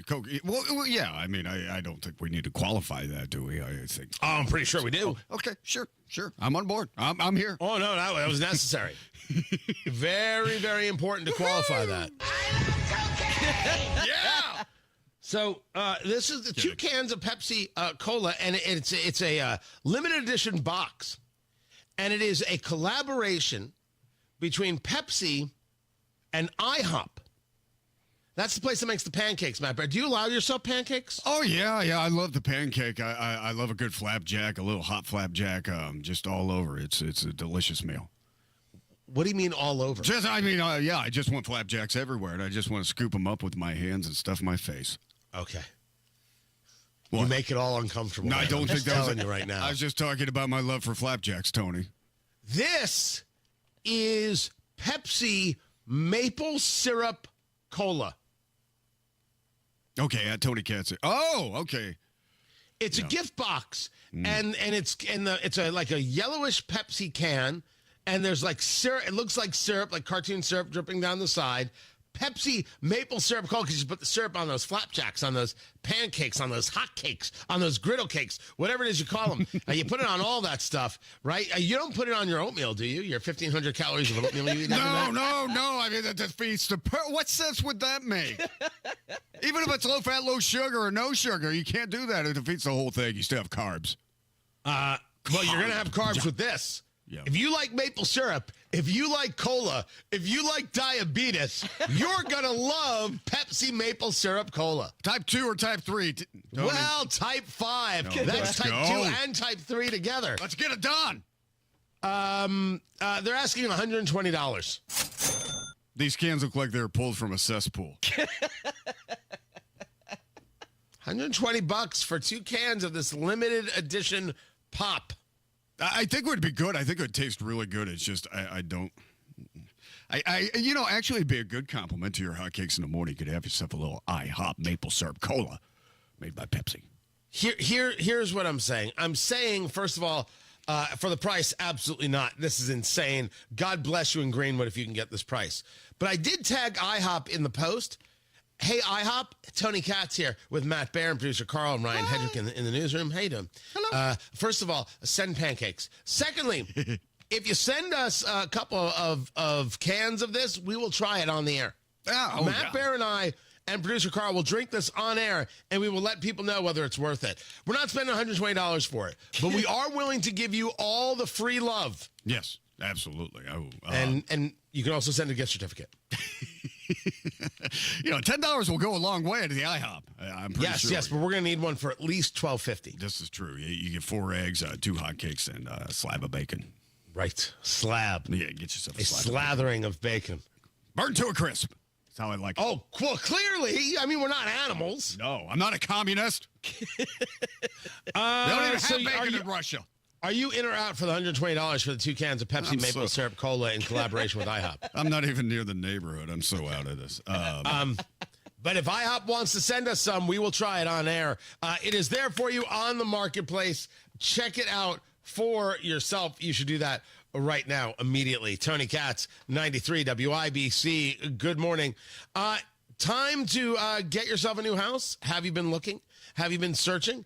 Speaker 8: Coke. Well, yeah. I mean, I don't think we need to qualify that, do we? I think.
Speaker 12: Oh, I'm pretty sure we do.
Speaker 8: Oh, okay, sure. I'm on board. I'm here.
Speaker 12: Oh no, that was necessary. Very, very important to qualify that. Yeah. So this is the 2 cans of Pepsi Cola, and it's a limited edition box, and it is a collaboration between Pepsi and IHOP. That's the place that makes the pancakes, Matt. Do you allow yourself pancakes?
Speaker 8: Oh, yeah. I love the pancake. I love a good flapjack, a little hot flapjack, just all over. It's a delicious meal.
Speaker 12: What do you mean all over?
Speaker 8: I just want flapjacks everywhere, and I just want to scoop them up with my hands and stuff my face.
Speaker 12: Okay.
Speaker 8: What?
Speaker 12: You make it all uncomfortable.
Speaker 8: No, I don't think
Speaker 12: that's telling you right now.
Speaker 8: I was just talking about my love for flapjacks, Tony.
Speaker 12: This is Pepsi Maple Syrup Cola.
Speaker 8: Okay, at Tony Katz. Oh, okay.
Speaker 12: It's a gift box, and it's like a yellowish Pepsi can, and there's like syrup. It looks like syrup, like cartoon syrup dripping down the side. Pepsi Maple Syrup Cola, because you put the syrup on those flapjacks, on those pancakes, on those hot cakes, on those griddle cakes, whatever it is you call them. You put it on all that stuff, right? You don't put it on your oatmeal, do you? Your 1,500 calories of oatmeal you eat?
Speaker 8: No. I mean, that defeats the... What sense would that make? Even if it's low fat, low sugar, or no sugar, you can't do that. It defeats the whole thing. You still have carbs.
Speaker 12: Well, you're going to have carbs with this. Yeah. If you like maple syrup, if you like cola, if you like diabetes, you're going to love Pepsi Maple Syrup Cola.
Speaker 8: Type 2 or type 3?
Speaker 12: Well, type 5.
Speaker 8: No,
Speaker 12: that's type 2 and type 3 together.
Speaker 8: Let's get it done.
Speaker 12: They're asking $120.
Speaker 8: These cans look like they were pulled from a cesspool.
Speaker 12: $120 for 2 cans of this limited edition pop.
Speaker 8: I think it would be good. I think it would taste really good. It's just I don't. Actually, it'd be a good compliment to your hotcakes in the morning. You could have yourself a little IHOP Maple Syrup Cola made by Pepsi.
Speaker 12: Here's what I'm saying. I'm saying, first of all, for the price, absolutely not. This is insane. God bless you in Greenwood if you can get this price. But I did tag IHOP in the post. Hey, IHOP, Tony Katz here with Matt Bear and producer Carl and Ryan Hedrick in the newsroom. How you doing?
Speaker 8: Hello.
Speaker 12: First of all, send pancakes. Secondly, if you send us a couple of cans of this, we will try it on the air. Matt Bear and I and producer Carl will drink this on air, and we will let people know whether it's worth it. We're not spending $120 for it, but we are willing to give you all the free love.
Speaker 8: Yes, absolutely.
Speaker 12: And you can also send a gift certificate.
Speaker 8: $10 will go a long way to the IHOP. I'm pretty sure.
Speaker 12: Yes, but we're going to need one for at least $12.50.
Speaker 8: This is true. You get 4 eggs, 2 hotcakes, and a slab of bacon.
Speaker 12: Right. Slab.
Speaker 8: Yeah, get yourself a
Speaker 12: slathering of bacon.
Speaker 8: Burn to a crisp. That's how I like it.
Speaker 12: Oh, well, clearly. I mean, we're not animals.
Speaker 8: No, I'm not a communist. They don't even have bacon in Russia.
Speaker 12: Are you in or out for the $120 for the 2 cans of Pepsi Maple Syrup Cola in collaboration with IHOP?
Speaker 8: I'm not even near the neighborhood. I'm so out of this.
Speaker 12: But if IHOP wants to send us some, we will try it on air. It is there for you on the marketplace. Check it out for yourself. You should do that right now, immediately. Tony Katz, 93 WIBC. Good morning. Time to get yourself a new house. Have you been looking? Have you been searching?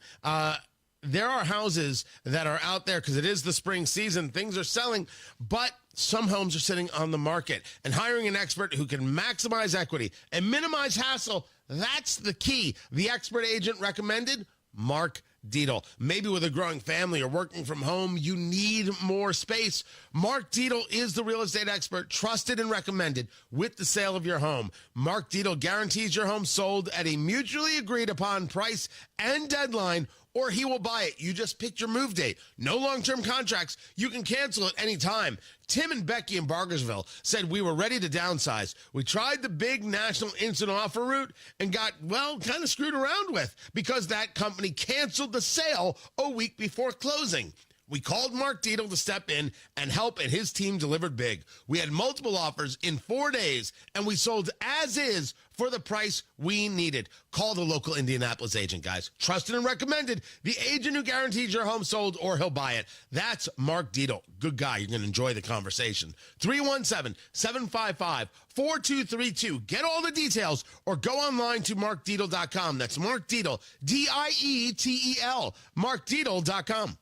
Speaker 12: There are houses that are out there because it is the spring season. Things are selling, but some homes are sitting on the market. And hiring an expert who can maximize equity and minimize hassle, that's the key. The expert agent recommended, Mark Dietel. Maybe with a growing family or working from home, you need more space. Mark Dietel is the real estate expert, trusted and recommended with the sale of your home. Mark Dietel guarantees your home sold at a mutually agreed upon price and deadline, or he will buy it. You just picked your move date. No long-term contracts. You can cancel at any time. Tim and Becky in Bargersville said we were ready to downsize. We tried the big national instant offer route and got, well, kind of screwed around with because that company canceled the sale a week before closing. We called Mark Dietel to step in and help, and his team delivered big. We had multiple offers in 4 days, and we sold as is for the price we needed. Call the local Indianapolis agent, guys. Trusted and recommended. The agent who guarantees your home sold or he'll buy it. That's Mark Dietel. Good guy. You're going to enjoy the conversation. 317-755-4232. Get all the details or go online to markdietel.com. That's Mark Dietel, D-I-E-T-E-L, markdietel.com.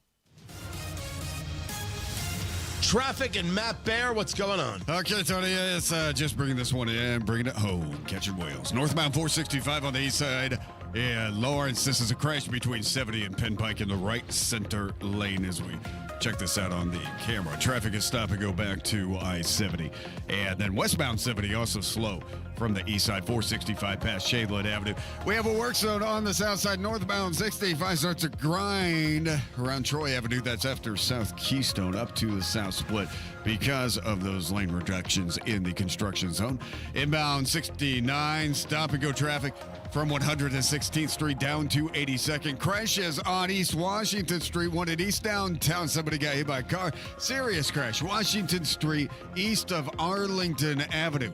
Speaker 12: Traffic and Matt Bear, what's going on?
Speaker 8: Okay, Tony, it's just bringing this one in, bringing it home, catching whales. Northbound 465 on the east side. And Lawrence, this is a crash between 70 and Penn Pike in the right center lane as we check this out on the camera. Traffic is stop and go back to I-70. And then westbound 70 also slow from the east side, 465 past Shadeland Avenue. We have a work zone on the south side. Northbound 65 starts to grind around Troy Avenue. That's after South Keystone up to the south split because of those lane reductions in the construction zone. Inbound 69, stop and go traffic from 116th Street down to 82nd. Crashes on East Washington Street, one at East Downtown. Somebody got hit by a car. Serious crash. Washington Street, east of Arlington Avenue.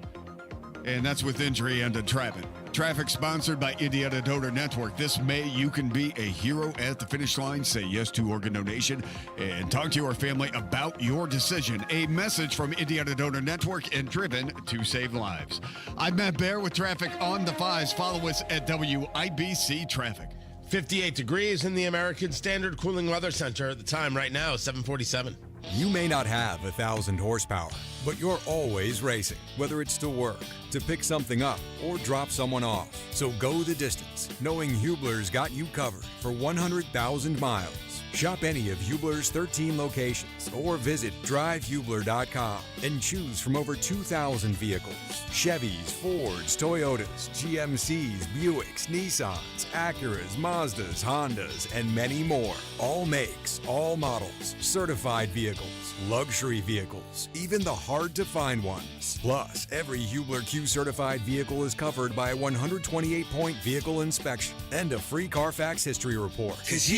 Speaker 8: And that's with injury and entrapment. Traffic sponsored by Indiana Donor Network. This May, you can be a hero at the finish line. Say yes to organ donation and talk to your family about your decision. A message from Indiana Donor Network and driven to save lives. I'm Matt Bear with traffic on the 5s. Follow us at WIBC Traffic.
Speaker 12: 58 degrees in the American Standard Cooling Weather Center. The time right now is 7:47.
Speaker 3: You may not have 1,000 horsepower, but you're always racing, whether it's to work, to pick something up, or drop someone off. So go the distance, knowing Hubler's got you covered for 100,000 miles. Shop any of Hubler's 13 locations or visit drivehubler.com and choose from over 2,000 vehicles. Chevys, Fords, Toyotas, GMCs, Buicks, Nissans, Acuras, Mazdas, Hondas, and many more. All makes, all models, certified vehicles, luxury vehicles, even the hard-to-find ones. Plus, every Hubler Q-certified vehicle is covered by a 128-point vehicle inspection and a free Carfax history report.
Speaker 28: 'Cause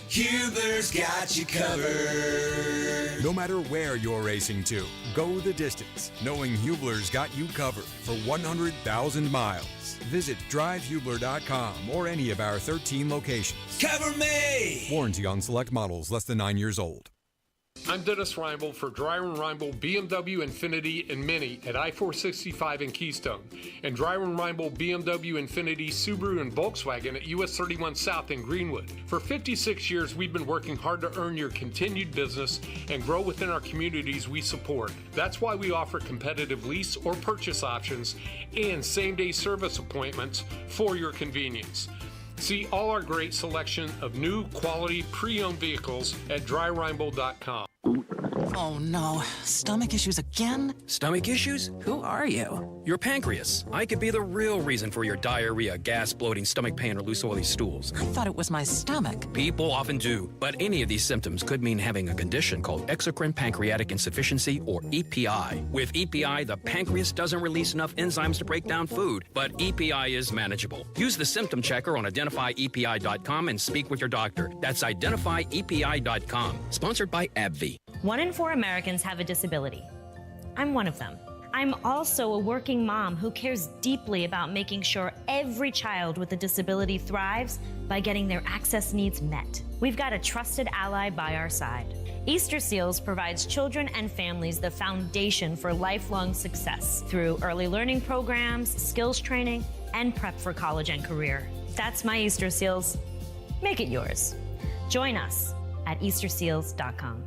Speaker 28: Hubler's got you covered.
Speaker 3: No matter where you're racing to, go the distance, knowing Hubler's got you covered for 100,000 miles. Visit drivehubler.com or any of our 13 locations.
Speaker 28: Cover me!
Speaker 3: Warranty on select models less than 9 years old.
Speaker 4: I'm Dennis Reinbold for Dryer & Reinbold BMW, Infiniti, and Mini at I-465 in Keystone, and Dryer & Reinbold BMW, Infiniti, Subaru, and Volkswagen at US 31 South in Greenwood. For 56 years, we've been working hard to earn your continued business and grow within our communities we support. That's why we offer competitive lease or purchase options and same-day service appointments for your convenience. See all our great selection of new quality pre-owned vehicles at dryreinbold.com.
Speaker 11: Oh no, stomach issues again?
Speaker 13: Stomach issues? Who are you? Your pancreas. I could be the real reason for your diarrhea, gas, bloating, stomach pain, or loose oily stools.
Speaker 11: I thought it was my stomach.
Speaker 13: People often do, but any of these symptoms could mean having a condition called exocrine pancreatic insufficiency, or EPI. With EPI, the pancreas doesn't release enough enzymes to break down food, but EPI is manageable. Use the symptom checker on identifyepi.com and speak with your doctor. That's identifyepi.com. Sponsored by AbbVie.
Speaker 14: 1 in 4 Americans have a disability. I'm one of them. I'm also a working mom who cares deeply about making sure every child with a disability thrives by getting their access needs met. We've got a trusted ally by our side. Easter Seals provides children and families the foundation for lifelong success through early learning programs, skills training, and prep for college and career. That's my Easter Seals. Make it yours. Join us at easterseals.com.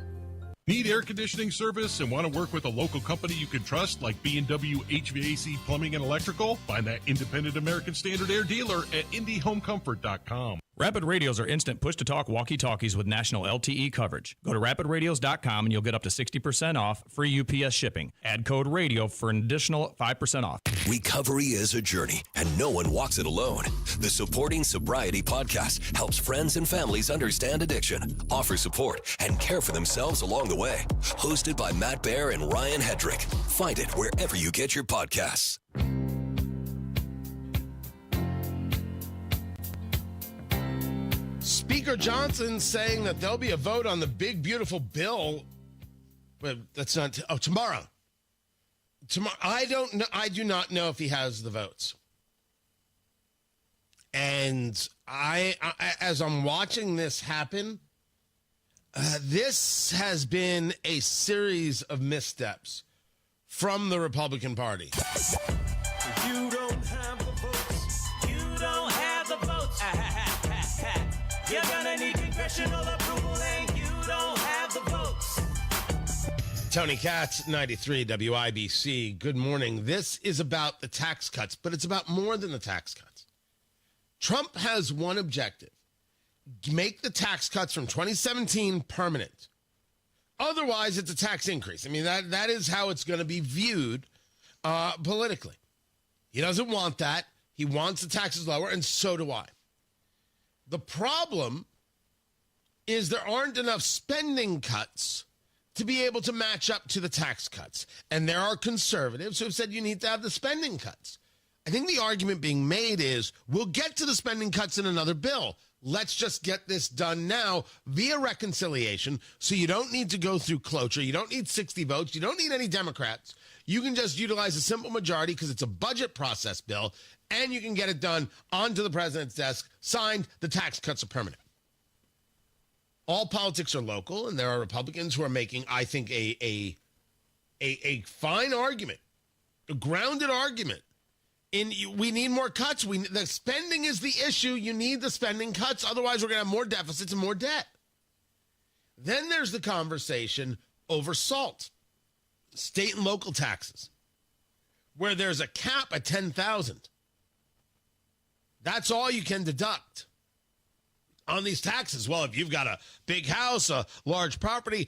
Speaker 30: Need air conditioning service and want to work with a local company you can trust like B&W HVAC Plumbing and Electrical? Find that independent American Standard Air dealer at IndyHomeComfort.com.
Speaker 15: Rapid Radios are instant push-to-talk walkie-talkies with national LTE coverage. Go to rapidradios.com and you'll get up to 60% off, free UPS shipping. Add code RADIO for an additional 5% off.
Speaker 16: Recovery is a journey, and no one walks it alone. The Supporting Sobriety podcast helps friends and families understand addiction, offer support, and care for themselves along the way. Hosted by Matt Baer and Ryan Hedrick. Find it wherever you get your podcasts.
Speaker 12: Speaker Johnson saying that there'll be a vote on the big, beautiful bill. But that's not tomorrow. Tomorrow, I don't know. I do not know if he has the votes. And I as I'm watching this happen, this has been a series of missteps from the Republican Party.
Speaker 2: You don't have the votes. You don't have the votes. You're gonna need congressional approval, and you don't have the votes.
Speaker 12: Tony Katz, 93 WIBC. Good morning. This is about the tax cuts, but it's about more than the tax cuts. Trump has one objective: make the tax cuts from 2017 permanent. Otherwise, it's a tax increase. I mean, that is how it's going to be viewed politically. He doesn't want that. He wants the taxes lower, and so do I. The problem is there aren't enough spending cuts to be able to match up to the tax cuts. And there are conservatives who have said you need to have the spending cuts. I think the argument being made is we'll get to the spending cuts in another bill. Let's just get this done now via reconciliation so you don't need to go through cloture. You don't need 60 votes. You don't need any Democrats. You can just utilize a simple majority because it's a budget process bill, and you can get it done onto the president's desk, signed, the tax cuts are permanent. All politics are local, and there are Republicans who are making, I think, a fine argument, a grounded argument. We need more cuts. The spending is the issue. You need the spending cuts. Otherwise, we're going to have more deficits and more debt. Then there's the conversation over SALT, state and local taxes, where there's a cap at $10,000. That's all you can deduct on these taxes. Well, if you've got a big house, a large property,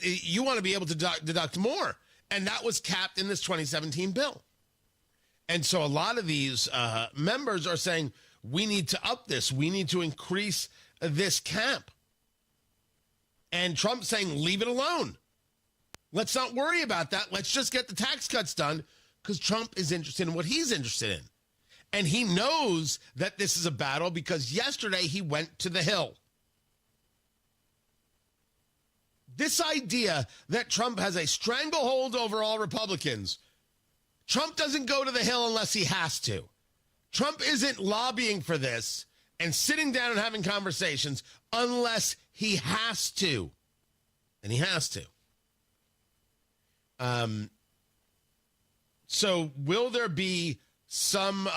Speaker 12: you want to be able to deduct more. And that was capped in this 2017 bill. And so a lot of these members are saying, we need to up this. We need to increase this cap. And Trump's saying, leave it alone. Let's not worry about that. Let's just get the tax cuts done, because Trump is interested in what he's interested in. And he knows that this is a battle because yesterday he went to the Hill. This idea that Trump has a stranglehold over all Republicans, Trump doesn't go to the Hill unless he has to. Trump isn't lobbying for this and sitting down and having conversations unless he has to. And he has to. So will there be some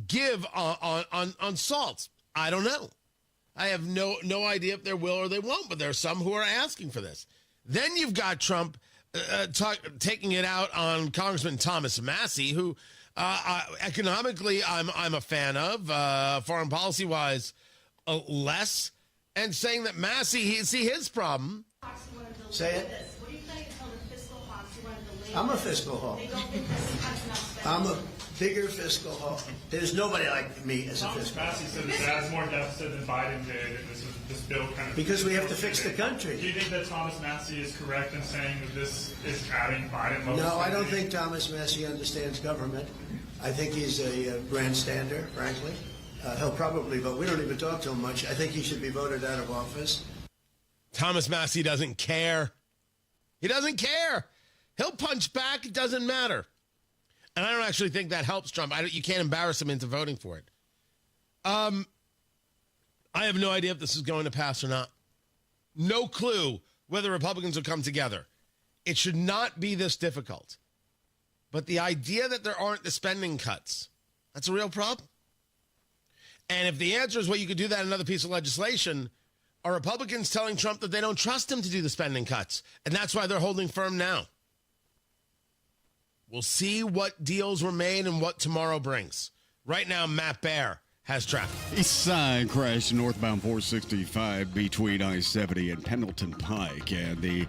Speaker 12: give on SALT? I don't know. I have no idea if there will or they won't, but there are some who are asking for this. Then you've got Trump taking it out on Congressman Thomas Massey, who economically I'm a fan of, foreign policy wise less, and saying that Massey, his problem
Speaker 5: Say it. I'm a fiscal hawk. I'm a bigger fiscal hawk. There's nobody like me as a fiscal hawk.
Speaker 7: Massey said that has more deficit than Biden did, and this bill kind of...
Speaker 5: Because we have to fix the country.
Speaker 7: Do you think that Thomas Massey is correct in saying that this is adding Biden?
Speaker 5: No, I don't think Thomas Massey understands government. I think he's a grandstander, frankly. He'll probably vote. We don't even talk to him much. I think he should be voted out of office.
Speaker 12: Thomas Massey doesn't care. He doesn't care. He'll punch back. It doesn't matter. And I don't actually think that helps Trump. You can't embarrass him into voting for it. I have no idea if this is going to pass or not. No clue whether Republicans will come together. It should not be this difficult. But the idea that there aren't the spending cuts, that's a real problem. And if the answer is, well, you could do that in another piece of legislation, are Republicans telling Trump that they don't trust him to do the spending cuts? And that's why they're holding firm now. We'll see what deals were made and what tomorrow brings. Right now, Matt Baer has traffic.
Speaker 8: East side crash northbound 465 between I-70 and Pendleton Pike. And the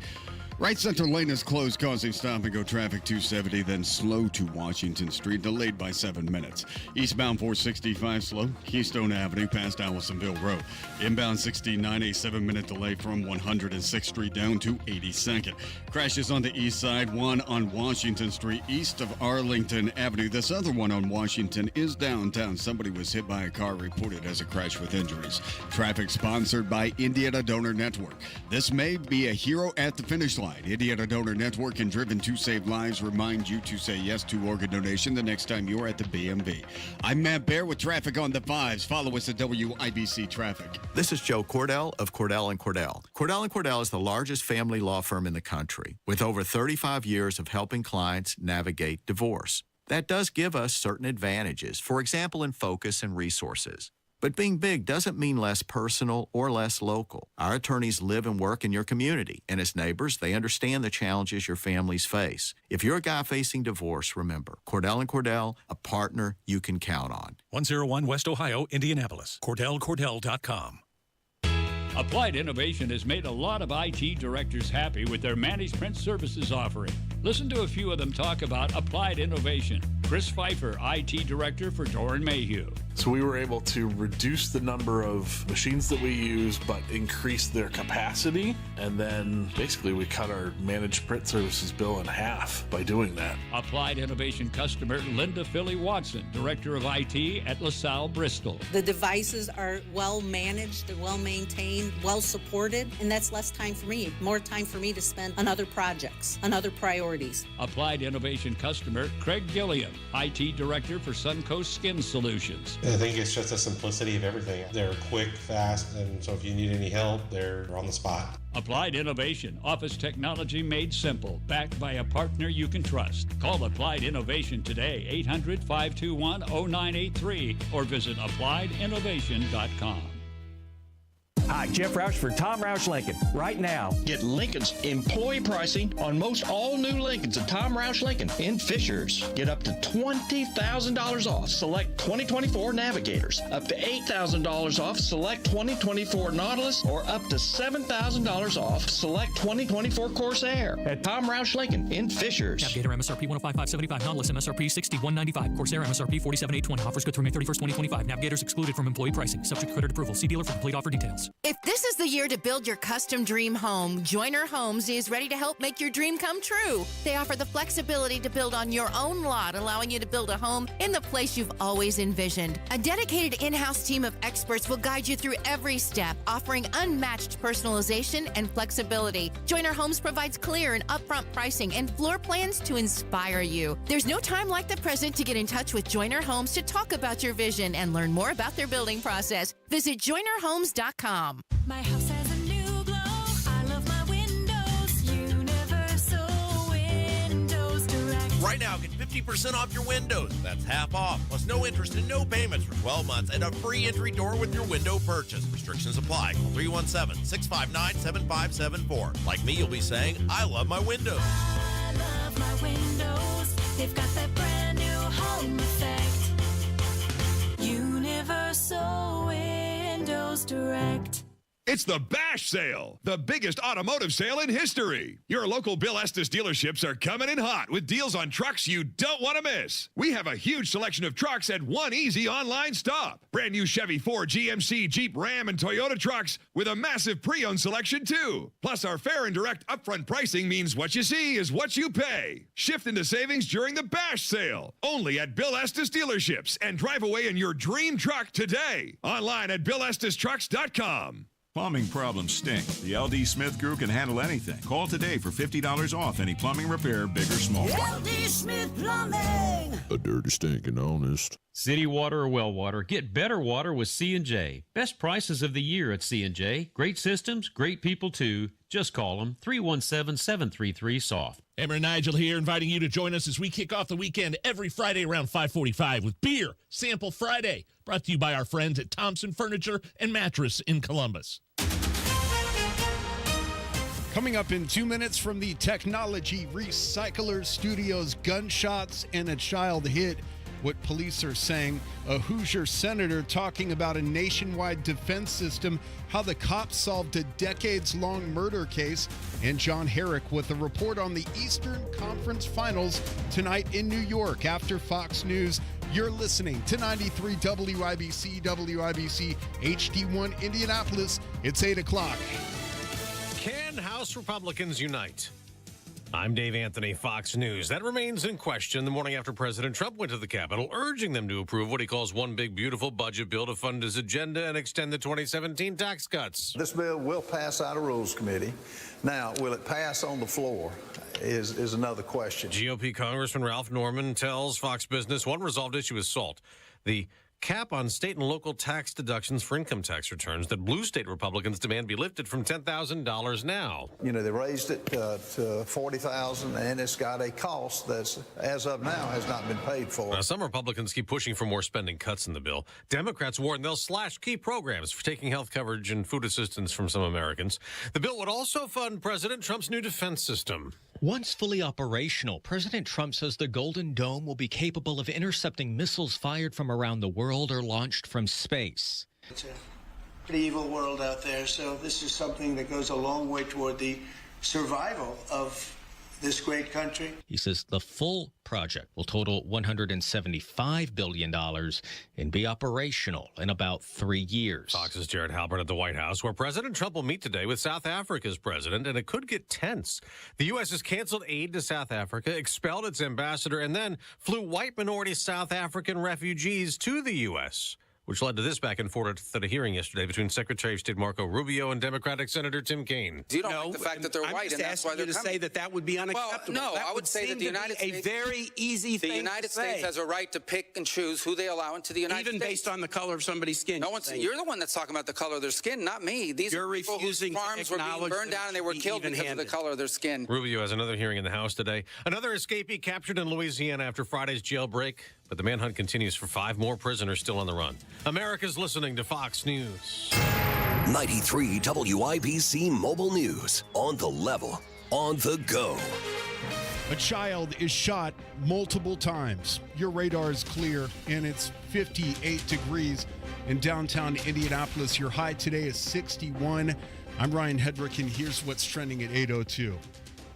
Speaker 8: right center lane is closed, causing stop-and-go traffic 270, then slow to Washington Street, delayed by 7 minutes. Eastbound 465 slow, Keystone Avenue past Allisonville Road. Inbound 69, a 7-minute delay from 106th Street down to 82nd. Crashes on the east side, one on Washington Street east of Arlington Avenue. This other one on Washington is downtown. Somebody was hit by a car, reported as a crash with injuries. Traffic sponsored by Indiana Donor Network. This may be a hero at the finish line. Indiana Donor Network and Driven to Save Lives remind you to say yes to organ donation the next time you're at the BMV. I'm Matt Baer with traffic on the 5s. Follow us at WIBC Traffic.
Speaker 9: This is Joe Cordell of Cordell & Cordell. Cordell & Cordell is the largest family law firm in the country, with over 35 years of helping clients navigate divorce. That does give us certain advantages, for example, in focus and resources. But being big doesn't mean less personal or less local. Our attorneys live and work in your community, and as neighbors, they understand the challenges your families face. If you're a guy facing divorce, remember, Cordell & Cordell, a partner you can count on.
Speaker 10: 101 West Ohio, Indianapolis. CordellCordell.com.
Speaker 17: Applied Innovation has made a lot of IT directors happy with their managed print services offering. Listen to a few of them talk about Applied Innovation. Chris Pfeiffer, IT Director for Doran Mayhew.
Speaker 19: So we were able to reduce the number of machines that we use, but increase their capacity. And then basically we cut our managed print services bill in half by doing that.
Speaker 17: Applied Innovation customer Linda Philly Watson, Director of IT at LaSalle Bristol.
Speaker 5: The devices are well managed, well maintained, well supported, and that's less time for me. More time for me to spend on other projects, on other priorities.
Speaker 17: Applied Innovation customer Craig Gilliam, IT Director for Suncoast Skin Solutions.
Speaker 7: I think it's just the simplicity of everything. They're quick, fast, and so if you need any help, they're on the spot.
Speaker 17: Applied Innovation, office technology made simple, backed by a partner you can trust. Call Applied Innovation today, 800-521-0983, or visit appliedinnovation.com.
Speaker 20: Hi, Jeff Roush for Tom Roush Lincoln. Right now,
Speaker 21: get Lincoln's employee pricing on most all new Lincolns at Tom Roush Lincoln in Fishers. Get up to $20,000 off select 2024 Navigators, up to $8,000 off select 2024 Nautilus, or up to $7,000 off select 2024 Corsair at Tom Roush Lincoln in Fishers.
Speaker 22: Navigator MSRP $105,575, Nautilus MSRP $61,995, Corsair MSRP $47,820. Offers good through May 31st, 2025. Navigators excluded from employee pricing. Subject to credit approval. See dealer for complete offer details.
Speaker 26: If this is the year to build your custom dream home, Joiner Homes is ready to help make your dream come true. They offer the flexibility to build on your own lot, allowing you to build a home in the place you've always envisioned. A dedicated in-house team of experts will guide you through every step, offering unmatched personalization and flexibility. Joiner Homes provides clear and upfront pricing and floor plans to inspire you. There's no time like the present to get in touch with Joiner Homes to talk about your vision and learn more about their building process. Visit joinerhomes.com.
Speaker 28: My house has a new glow. I love my windows. Universal Windows Direct.
Speaker 27: Right now, get 50% off your windows. That's half off, plus no interest and no payments for 12 months and a free entry door with your window purchase. Restrictions apply. Call 317-659-7574. Like me, you'll be saying, I love my windows.
Speaker 28: I love my windows. They've got that brand new home effect. Universal Windows Direct.
Speaker 1: It's the Bash Sale, the biggest automotive sale in history. Your local Bill Estes dealerships are coming in hot with deals on trucks you don't want to miss. We have a huge selection of trucks at one easy online stop. Brand new Chevy, Ford, GMC, Jeep, Ram, and Toyota trucks with a massive pre-owned selection too. Plus, our fair and direct upfront pricing means what you see is what you pay. Shift into savings during the Bash Sale, only at Bill Estes dealerships, and drive away in your dream truck today. Online at BillEstesTrucks.com.
Speaker 3: Plumbing problems stink. The LD Smith Crew can handle anything. Call today for $50 off any plumbing repair, big or small.
Speaker 28: LD Smith Plumbing.
Speaker 4: A dirty, stinking honest.
Speaker 6: City water or well water, get better water with C&J. Best prices of the year at C&J. Great systems, great people too. Just call them 317-733-SOFT.
Speaker 11: Hammer and Nigel here, inviting you to join us as we kick off the weekend every Friday around 5:45 with Beer Sample Friday, brought to you by our friends at Thompson Furniture and Mattress in Columbus.
Speaker 18: Coming up in 2 minutes from the Technology Recycler Studios, gunshots and a child hit. What police are saying, a Hoosier senator talking about a nationwide defense system, how the cops solved a decades-long murder case, and John Herrick with a report on the Eastern Conference Finals tonight in New York. After Fox News, you're listening to 93 WIBC, WIBC HD1 Indianapolis. It's 8 o'clock.
Speaker 23: Can House Republicans unite? I'm Dave Anthony, Fox News. That remains in question the morning after President Trump went to the Capitol, urging them to approve what he calls one big, beautiful budget bill to fund his agenda and extend the 2017 tax cuts.
Speaker 24: This bill will pass out of Rules Committee. Now, will it pass on the floor is another question.
Speaker 23: GOP Congressman Ralph Norman tells Fox Business one resolved issue is SALT, the cap on state and local tax deductions for income tax returns that blue state Republicans demand be lifted from $10,000 now.
Speaker 24: You know, they raised it to $40,000, and it's got a cost that's, as of now, has not been paid for.
Speaker 23: Now, some Republicans keep pushing for more spending cuts in the bill. Democrats warn they'll slash key programs for taking health coverage and food assistance from some Americans. The bill would also fund President Trump's new defense system.
Speaker 25: Once fully operational, President Trump says the Golden Dome will be capable of intercepting missiles fired from around the world or launched from space.
Speaker 5: It's a pretty evil world out there, so this is something that goes a long way toward the survival of this great country.
Speaker 25: He says the full project will total $175 billion and be operational in about 3 years.
Speaker 23: Fox's Jared Halpern at the White House, where President Trump will meet today with South Africa's president, and it could get tense. The U.S. has canceled aid to South Africa, expelled its ambassador, and then flew white minority South African refugees to the U.S., which led to this back and forth at a hearing yesterday between Secretary of State Marco Rubio and Democratic Senator Tim Kaine.
Speaker 29: You don't like the fact that they're white, and that's why they're coming.
Speaker 31: Say that would be unacceptable.
Speaker 29: Well, no, I would say that the United States,
Speaker 31: a very easy thing.
Speaker 29: The United States has a right to pick and choose who they allow into the United States,
Speaker 31: even based on the color of somebody's skin.
Speaker 29: No one's. You're the one that's talking about the color of their skin, not me. These are people whose farms were being burned down and they were killed because of the color of their skin.
Speaker 23: Rubio has another hearing in the House today. Another escapee captured in Louisiana after Friday's jailbreak. But the manhunt continues for 5 more prisoners still on the run. America's listening to Fox News.
Speaker 16: 93 WIBC Mobile News. On the level, on the go.
Speaker 18: A child is shot multiple times. Your radar is clear, and it's 58 degrees in downtown Indianapolis. Your high today is 61. I'm Ryan Hedrick, and here's what's trending at 8:02.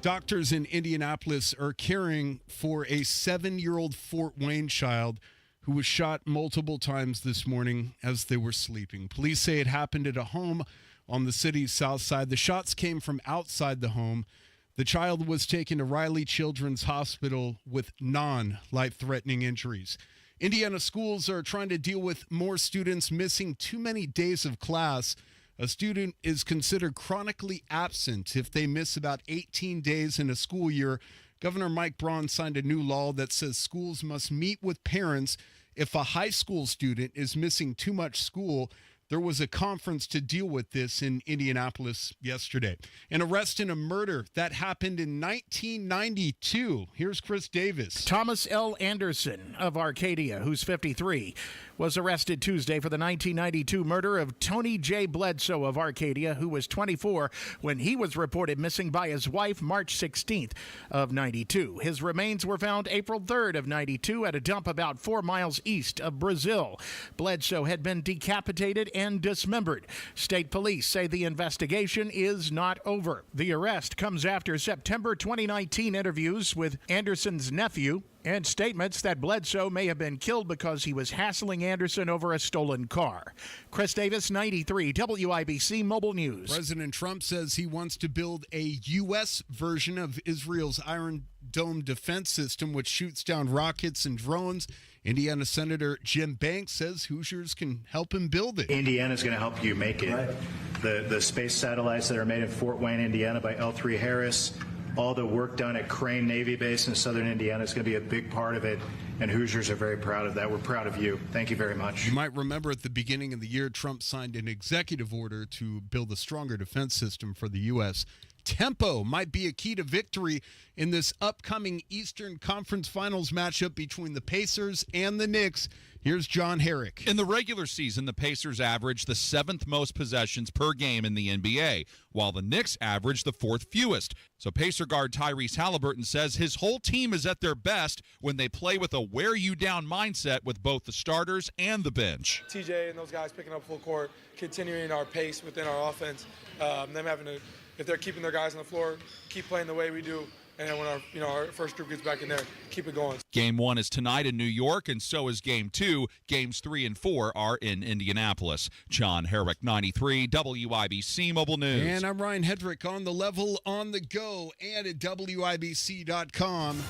Speaker 18: Doctors in Indianapolis are caring for a 7-year-old Fort Wayne child who was shot multiple times this morning as they were sleeping. Police say it happened at a home on the city's south side. The shots came from outside the home. The child was taken to Riley Children's Hospital with non-life-threatening injuries. Indiana schools are trying to deal with more students missing too many days of class. A student is considered chronically absent if they miss about 18 days in a school year. Governor Mike Braun signed a new law that says schools must meet with parents if a high school student is missing too much school. There was a conference to deal with this in Indianapolis yesterday. An arrest in a murder that happened in 1992. Here's Chris Davis.
Speaker 32: Thomas L. Anderson of Arcadia, who's 53,
Speaker 2: was arrested Tuesday for the 1992 murder of Tony J. Bledsoe of Arcadia, who was 24 when he was reported missing by his wife March 16th of 92. His remains were found April 3rd of 92 at a dump about 4 miles east of Brazil. Bledsoe had been decapitated and dismembered. State police say the investigation is not over. The arrest comes after September 2019 interviews with Anderson's nephew and statements that Bledsoe may have been killed because he was hassling Anderson over a stolen car. Chris Davis, 93 WIBC Mobile News.
Speaker 18: President Trump says he wants to build a U.S. version of Israel's Iron Dome defense system, which shoots down rockets and drones. Indiana Senator Jim Banks says Hoosiers can help him build it.
Speaker 7: Indiana's going to help you make it. Right. The space satellites that are made in Fort Wayne, Indiana by L3 Harris, all the work done at Crane Navy Base in southern Indiana is going to be a big part of it, and Hoosiers are very proud of that. We're proud of you. Thank you very much.
Speaker 18: You might remember at the beginning of the year, Trump signed an executive order to build a stronger defense system for the U.S. Tempo might be a key to victory in this upcoming Eastern Conference Finals matchup between the Pacers and the Knicks. Here's John Herrick.
Speaker 8: In the regular season, the Pacers averaged the 7th most possessions per game in the NBA, while the Knicks averaged the 4th fewest. So Pacer guard Tyrese Halliburton says his whole team is at their best when they play with a wear-you-down mindset with both the starters and the bench.
Speaker 9: TJ and those guys picking up full court, continuing our pace within our offense, them having to, if they're keeping their guys on the floor, keep playing the way we do. And then when our first group gets back in there, keep it going.
Speaker 8: Game 1 is tonight in New York, and so is Game 2. Games 3 and 4 are in Indianapolis. John Herrick, 93 WIBC Mobile News.
Speaker 18: And I'm Ryan Hedrick on the level, on the go, and at WIBC.com.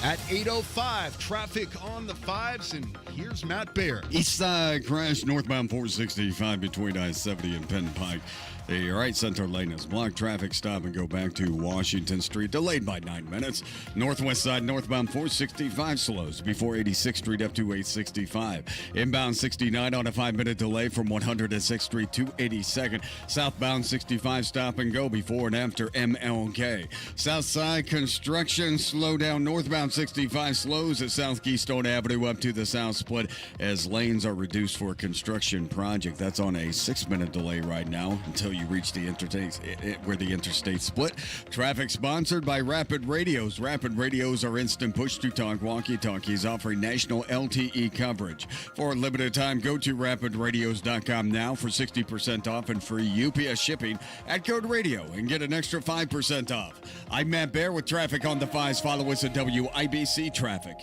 Speaker 18: At 8:05, traffic on the 5s, and here's Matt Baer.
Speaker 10: East side crash northbound 465 between I-70 and Penn Pike. The right center lane is blocked. Traffic stop and go back to Washington Street, delayed by 9 minutes. Northwest side northbound 465 slows before 86th Street up to 865. Inbound 69 on a 5-minute delay from 106th Street to 82nd. Southbound 65 stop and go before and after MLK. South side construction slow down. Northbound 65 slows at South Keystone Avenue up to the South Split as lanes are reduced for a construction project. That's on a 6-minute delay right now until you reach the interstate split. Traffic sponsored by Rapid Radios. Rapid Radios are instant push-to-talk walkie-talkies offering national LTE coverage. For a limited time, go to rapidradios.com now for 60% off and free UPS shipping at code radio and get an extra 5% off. I'm Matt Baer with traffic on the 5s. Follow us at WIBC Traffic.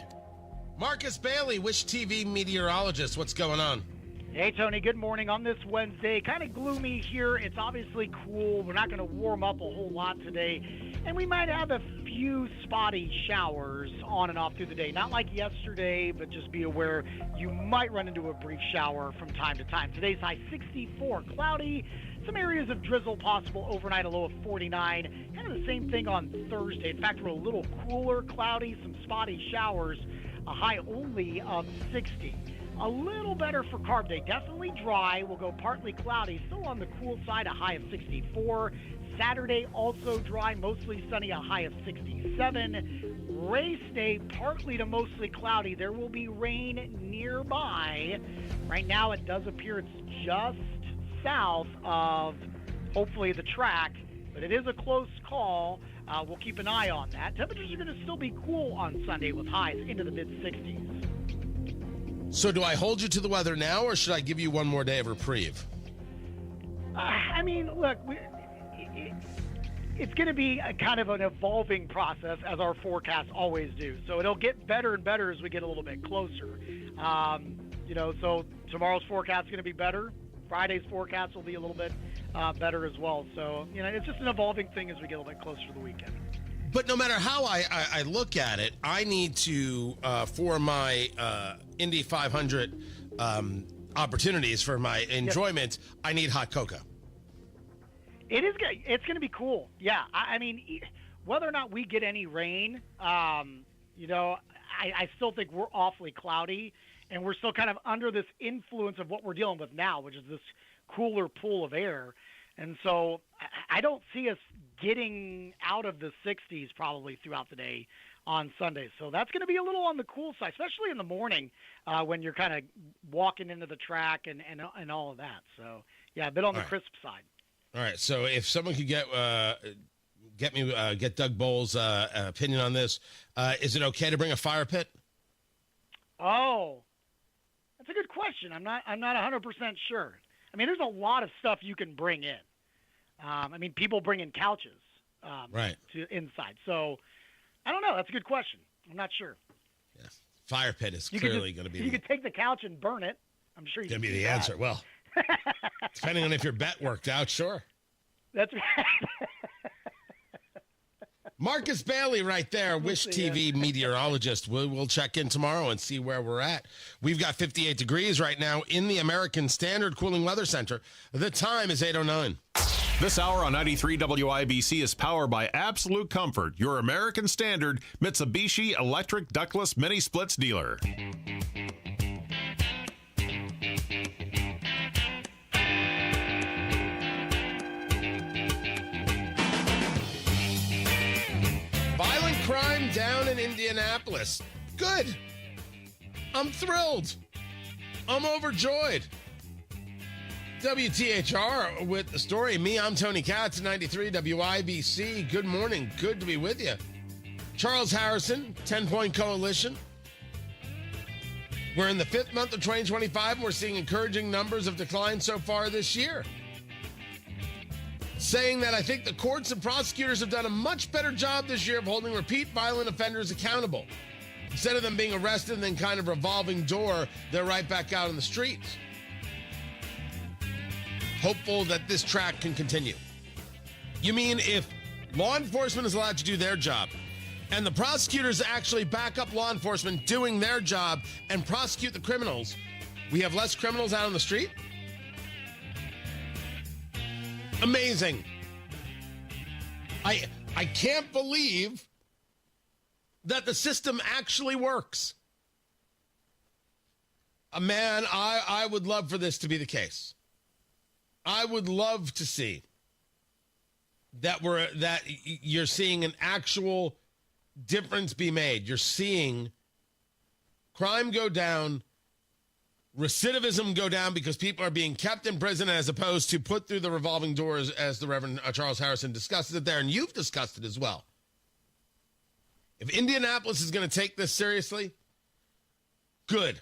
Speaker 12: Marcus Bailey, Wish TV meteorologist. What's going on?
Speaker 13: Hey, Tony. Good morning on this Wednesday. Kind of gloomy here. It's obviously cool. We're not going to warm up a whole lot today. And we might have a few spotty showers on and off through the day. Not like yesterday, but just be aware you might run into a brief shower from time to time. Today's high 64, cloudy. Some areas of drizzle possible overnight, a low of 49. Kind of the same thing on Thursday. In fact, we're a little cooler, cloudy, some spotty showers, a high only of 60. A little better for Carb Day. Definitely dry. We'll go partly cloudy. Still on the cool side, a high of 64. Saturday, also dry, mostly sunny, a high of 67. Race Day, partly to mostly cloudy. There will be rain nearby. Right now, it does appear it's just south of, hopefully, the track. But it is a close call. We'll keep an eye on that. Temperatures are going to still be cool on Sunday with highs into the mid-60s.
Speaker 12: So do I hold you to the weather now, or should I give you one more day of reprieve?
Speaker 13: I mean, look, it's going to be a kind of an evolving process, as our forecasts always do. So it'll get better and better as we get a little bit closer. So tomorrow's forecast is going to be better. Friday's forecast will be a little bit better as well. So, it's just an evolving thing as we get a little bit closer to the weekend.
Speaker 12: But no matter how I look at it, I need to, for my Indy 500 opportunities, for my enjoyment, I need hot cocoa.
Speaker 13: It is good. It's going to be cool. Yeah. I mean, whether or not we get any rain, I still think we're awfully cloudy, and we're still kind of under this influence of what we're dealing with now, which is this cooler pool of air. And so I don't see us getting out of the 60s probably throughout the day on Sunday. So that's going to be a little on the cool side, especially in the morning when you're kind of walking into the track and all of that. So, yeah, a bit on the crisp side.
Speaker 12: All right, so if someone could get Doug Bowles' opinion on this, is it okay to bring a fire pit?
Speaker 13: Oh, that's a good question. I'm not 100% sure. I mean, there's a lot of stuff you can bring in. I mean, people bring in couches to inside. So, I don't know. That's a good question. I'm not sure.
Speaker 12: Yeah. Fire pit is clearly going to be.
Speaker 13: You could take the couch and burn it. I'm sure you
Speaker 12: going
Speaker 13: can
Speaker 12: to be
Speaker 13: do
Speaker 12: the
Speaker 13: that.
Speaker 12: answer. Well, depending on if your bet worked out, sure.
Speaker 13: That's right.
Speaker 12: Marcus Bailey right there, Wish TV meteorologist. We'll check in tomorrow and see where we're at. We've got 58 degrees right now in the American Standard Cooling Weather Center. The time is 8:09.
Speaker 1: This hour on 93 WIBC is powered by Absolute Comfort, your American Standard Mitsubishi electric ductless mini splits dealer.
Speaker 12: Violent crime down in Indianapolis. Good. I'm thrilled. I'm overjoyed. WTHR with the story. I'm Tony Katz, 93 WIBC. Good morning. Good to be with you. Charles Harrison, 10-point coalition. We're in the 5th month of 2025, and we're seeing encouraging numbers of decline so far this year. Saying that I think the courts and prosecutors have done a much better job this year of holding repeat violent offenders accountable. Instead of them being arrested and then kind of revolving door, they're right back out on the streets. Hopeful that this track can continue. You mean if law enforcement is allowed to do their job and the prosecutors actually back up law enforcement doing their job and prosecute the criminals, we have less criminals out on the street? Amazing. I can't believe that the system actually works. Man, I would love for this to be the case. I would love to see that you're seeing an actual difference be made. You're seeing crime go down, recidivism go down because people are being kept in prison as opposed to put through the revolving doors, as the Reverend Charles Harrison discussed it there, and you've discussed it as well. If Indianapolis is going to take this seriously, good.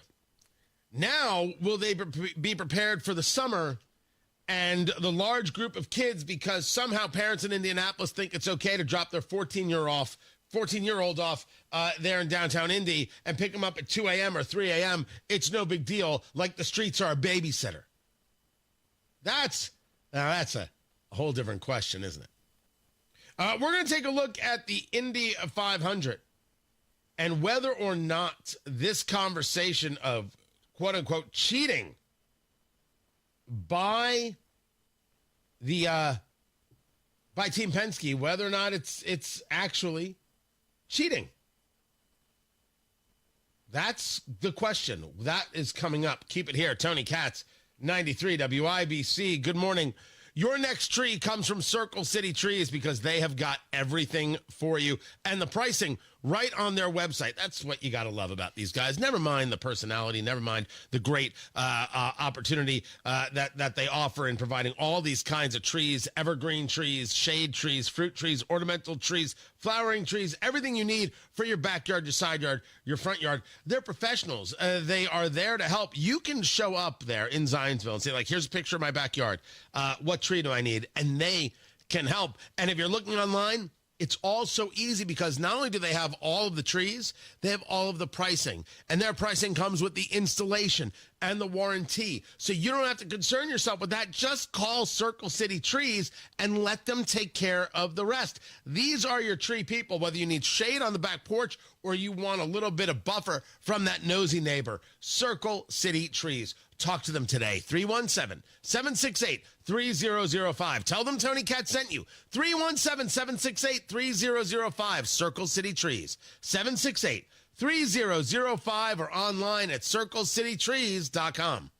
Speaker 12: Now, will they be prepared for the summer and the large group of kids, because somehow parents in Indianapolis think it's okay to drop their 14-year-old off there in downtown Indy and pick them up at 2 a.m. or 3 a.m. It's no big deal, like the streets are a babysitter. That's a whole different question, isn't it? We're going to take a look at the Indy 500 and whether or not this conversation of quote-unquote cheating by Team Penske, whether or not it's actually cheating. That's the question. That is coming up. Keep it here. Tony Katz, 93 WIBC. Good morning. Your next tree comes from Circle City Trees because they have got everything for you. And the pricing right on their website. That's what you got to love about these guys. Never mind the personality. Never mind the great opportunity that they offer in providing all these kinds of trees, evergreen trees, shade trees, fruit trees, ornamental trees, flowering trees, everything you need for your backyard, your side yard, your front yard. They're professionals. They are there to help. You can show up there in Zionsville and say, like, here's a picture of my backyard. What tree do I need? And they can help. And if you're looking online, it's all so easy because not only do they have all of the trees, they have all of the pricing. And their pricing comes with the installation and the warranty. So you don't have to concern yourself with that. Just call Circle City Trees and let them take care of the rest. These are your tree people, whether you need shade on the back porch or you want a little bit of buffer from that nosy neighbor. Circle City Trees. Talk to them today. 317-768-3005. Tell them Tony Katz sent you. 317-768-3005. Circle City Trees. 768-3005 or online at circlecitytrees.com.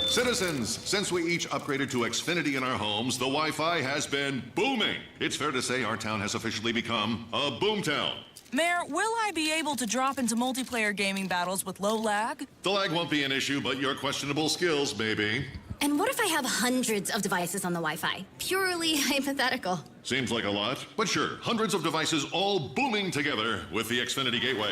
Speaker 3: Citizens, since we each upgraded to Xfinity in our homes, the Wi-Fi has been booming. It's fair to say our town has officially become a boomtown.
Speaker 14: Mayor, will I be able to drop into multiplayer gaming battles with low lag?
Speaker 3: The lag won't be an issue, but your questionable skills may be.
Speaker 15: And what if I have hundreds of devices on the Wi-Fi? Purely hypothetical.
Speaker 3: Seems like a lot, but sure, hundreds of devices all booming together with the Xfinity Gateway.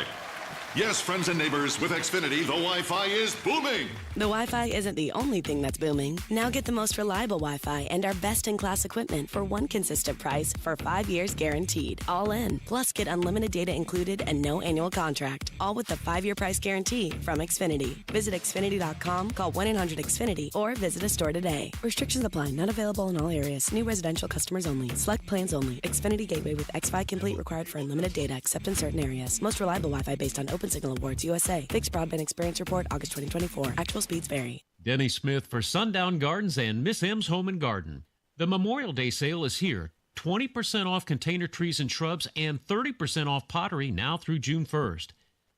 Speaker 3: Yes, friends and neighbors, with Xfinity, the Wi-Fi is booming.
Speaker 17: The Wi-Fi isn't the only thing that's booming. Now get the most reliable Wi-Fi and our best-in-class equipment for one consistent price for 5 years guaranteed. All in. Plus, get unlimited data included and no annual contract. All with the 5-year price guarantee from Xfinity. Visit Xfinity.com, call 1-800-XFINITY, or visit a store today. Restrictions apply. Not available in all areas. New residential customers only. Select plans only. Xfinity Gateway with XFi Complete required for unlimited data except in certain areas. Most reliable Wi-Fi based on Open Signal Awards USA. Fixed Broadband Experience Report, August 2024. Actual speeds vary.
Speaker 6: Denny Smith for Sundown Gardens and Miss M's Home and Garden. The Memorial Day sale is here. 20% off container trees and shrubs and 30% off pottery now through June 1st.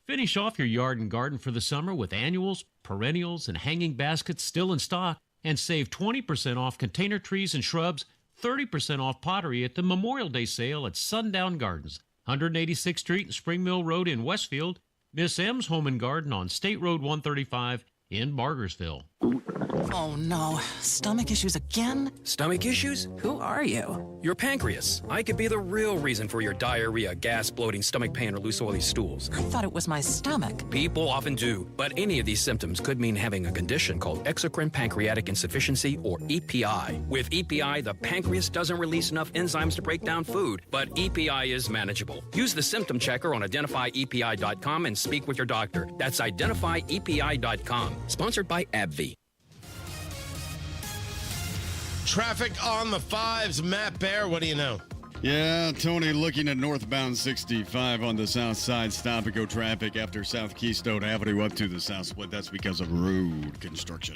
Speaker 6: Finish off your yard and garden for the summer with annuals, perennials, and hanging baskets still in stock, and save 20% off container trees and shrubs, 30% off pottery at the Memorial Day sale at Sundown Gardens, 186th Street and Spring Mill Road in Westfield, Miss M's Home and Garden on State Road 135 in Bargersville.
Speaker 19: Oh no, stomach issues again?
Speaker 20: Stomach issues? Who are you? Your pancreas. I could be the real reason for your diarrhea, gas, bloating, stomach pain, or loose oily stools.
Speaker 19: I thought it was my stomach.
Speaker 20: People often do, but any of these symptoms could mean having a condition called exocrine pancreatic insufficiency, or EPI. With EPI, the pancreas doesn't release enough enzymes to break down food, but EPI is manageable. Use the symptom checker on identifyepi.com and speak with your doctor. That's identifyepi.com. Sponsored by AbbVie.
Speaker 12: Traffic on the 5s. Matt Bear, what do you know?
Speaker 10: Yeah, Tony, looking at northbound 65 on the south side, stop and go traffic after South Keystone Avenue up to the south split. That's because of road construction.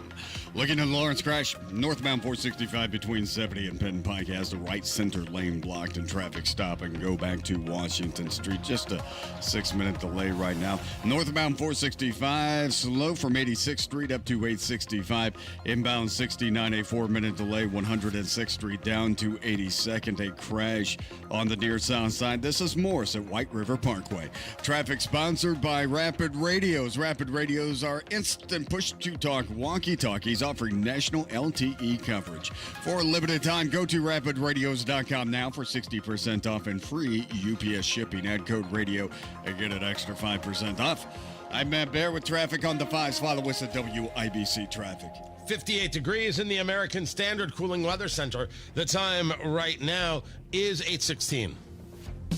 Speaker 10: Looking at Lawrence crash, northbound 465 between 70 and Penn Pike has the right center lane blocked and traffic stop and go back to Washington Street. Just a 6-minute delay right now. Northbound 465 slow from 86th Street up to 865. Inbound 69, a 4-minute delay, 106th Street down to 82nd. A crash on the near south side. This is Morris at White River Parkway. Traffic sponsored by Rapid Radios. Rapid Radios are instant push-to-talk walkie-talkies offering national LTE coverage. For a limited time, go to rapidradios.com now for 60% off and free UPS shipping. Add code radio and get an extra 5% off. I'm Matt Bear with traffic on the 5s. Follow us at WIBC Traffic.
Speaker 12: 58 degrees in the American Standard Cooling Weather Center. The time right now is 8:16.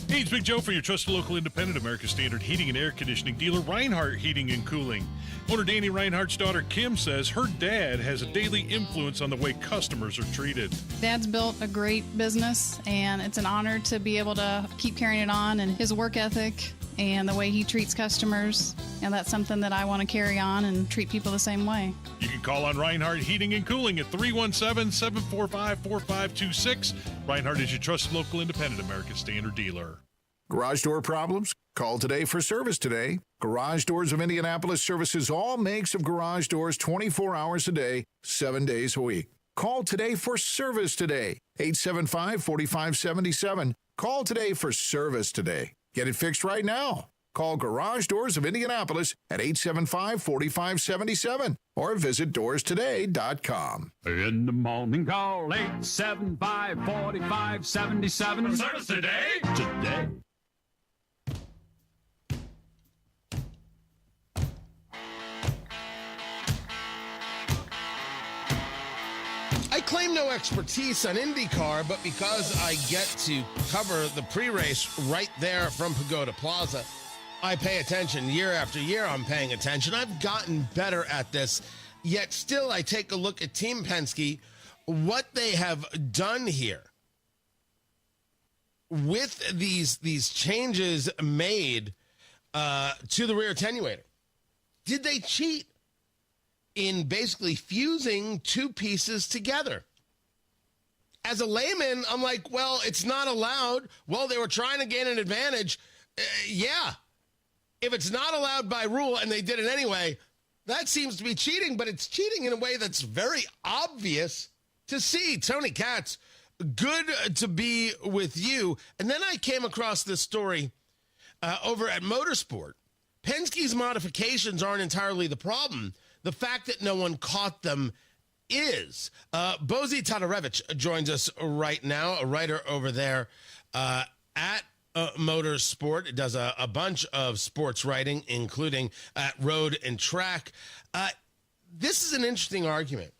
Speaker 21: Hey, it's Big Joe for your trusted local independent American Standard heating and air conditioning dealer, Reinhardt Heating and Cooling. Owner Danny Reinhardt's daughter Kim says her dad has a daily influence on the way customers are treated.
Speaker 22: Dad's built a great business, and it's an honor to be able to keep carrying it on, and his work ethic and the way he treats customers, and that's something that I want to carry on and treat people the same way.
Speaker 21: You can call on Reinhardt Heating and Cooling at 317-745-4526. Reinhardt is your trusted local independent American Standard dealer.
Speaker 26: Garage door problems? Call today for service today. Garage Doors of Indianapolis services all makes of garage doors 24 hours a day, 7 days a week. Call today for service today. 875-4577. Call today for service today. Get it fixed right now. Call Garage Doors of Indianapolis at 875-4577 or visit doorstoday.com.
Speaker 27: In the morning, call 875-4577.
Speaker 21: For service today?
Speaker 27: Today.
Speaker 12: I claim no expertise on IndyCar, but because I get to cover the pre-race right there from Pagoda Plaza, I pay attention. Year after year, I'm paying attention. I've gotten better at this, yet still I take a look at Team Penske, what they have done here with these changes made to the rear attenuator. Did they cheat in basically fusing two pieces together? As a layman, I'm like, well, it's not allowed. Well, they were trying to gain an advantage. Yeah. If it's not allowed by rule and they did it anyway, That seems to be cheating, but it's cheating in a way that's very obvious to see. Tony Katz, good to be with you. And then I came across this story over at Motorsport. Penske's modifications aren't entirely the problem. The fact that no one caught them is. Bozy Todorevich joins us right now, a writer over there at Motorsport. It does a bunch of sports writing, including at Road and Track. This is an interesting argument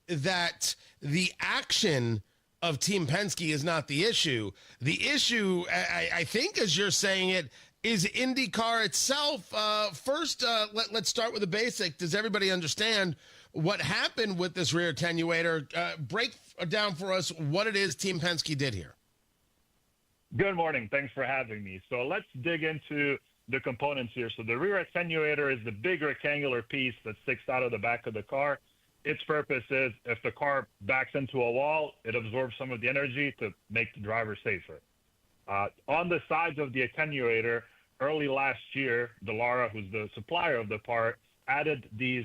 Speaker 12: that the action of Team Penske is not the issue. The issue, I think, as you're saying it, is IndyCar itself. First, let's start with the basic. Does everybody understand what happened with this rear attenuator? Break down for us what it is Team Penske did here.
Speaker 4: Good morning. Thanks for having me. So let's dig into the components here. So the rear attenuator is the big rectangular piece that sticks out of the back of the car. Its purpose is if the car backs into a wall, it absorbs some of the energy to make the driver safer. On the sides of the attenuator, early last year, Dallara, who's the supplier of the part, added these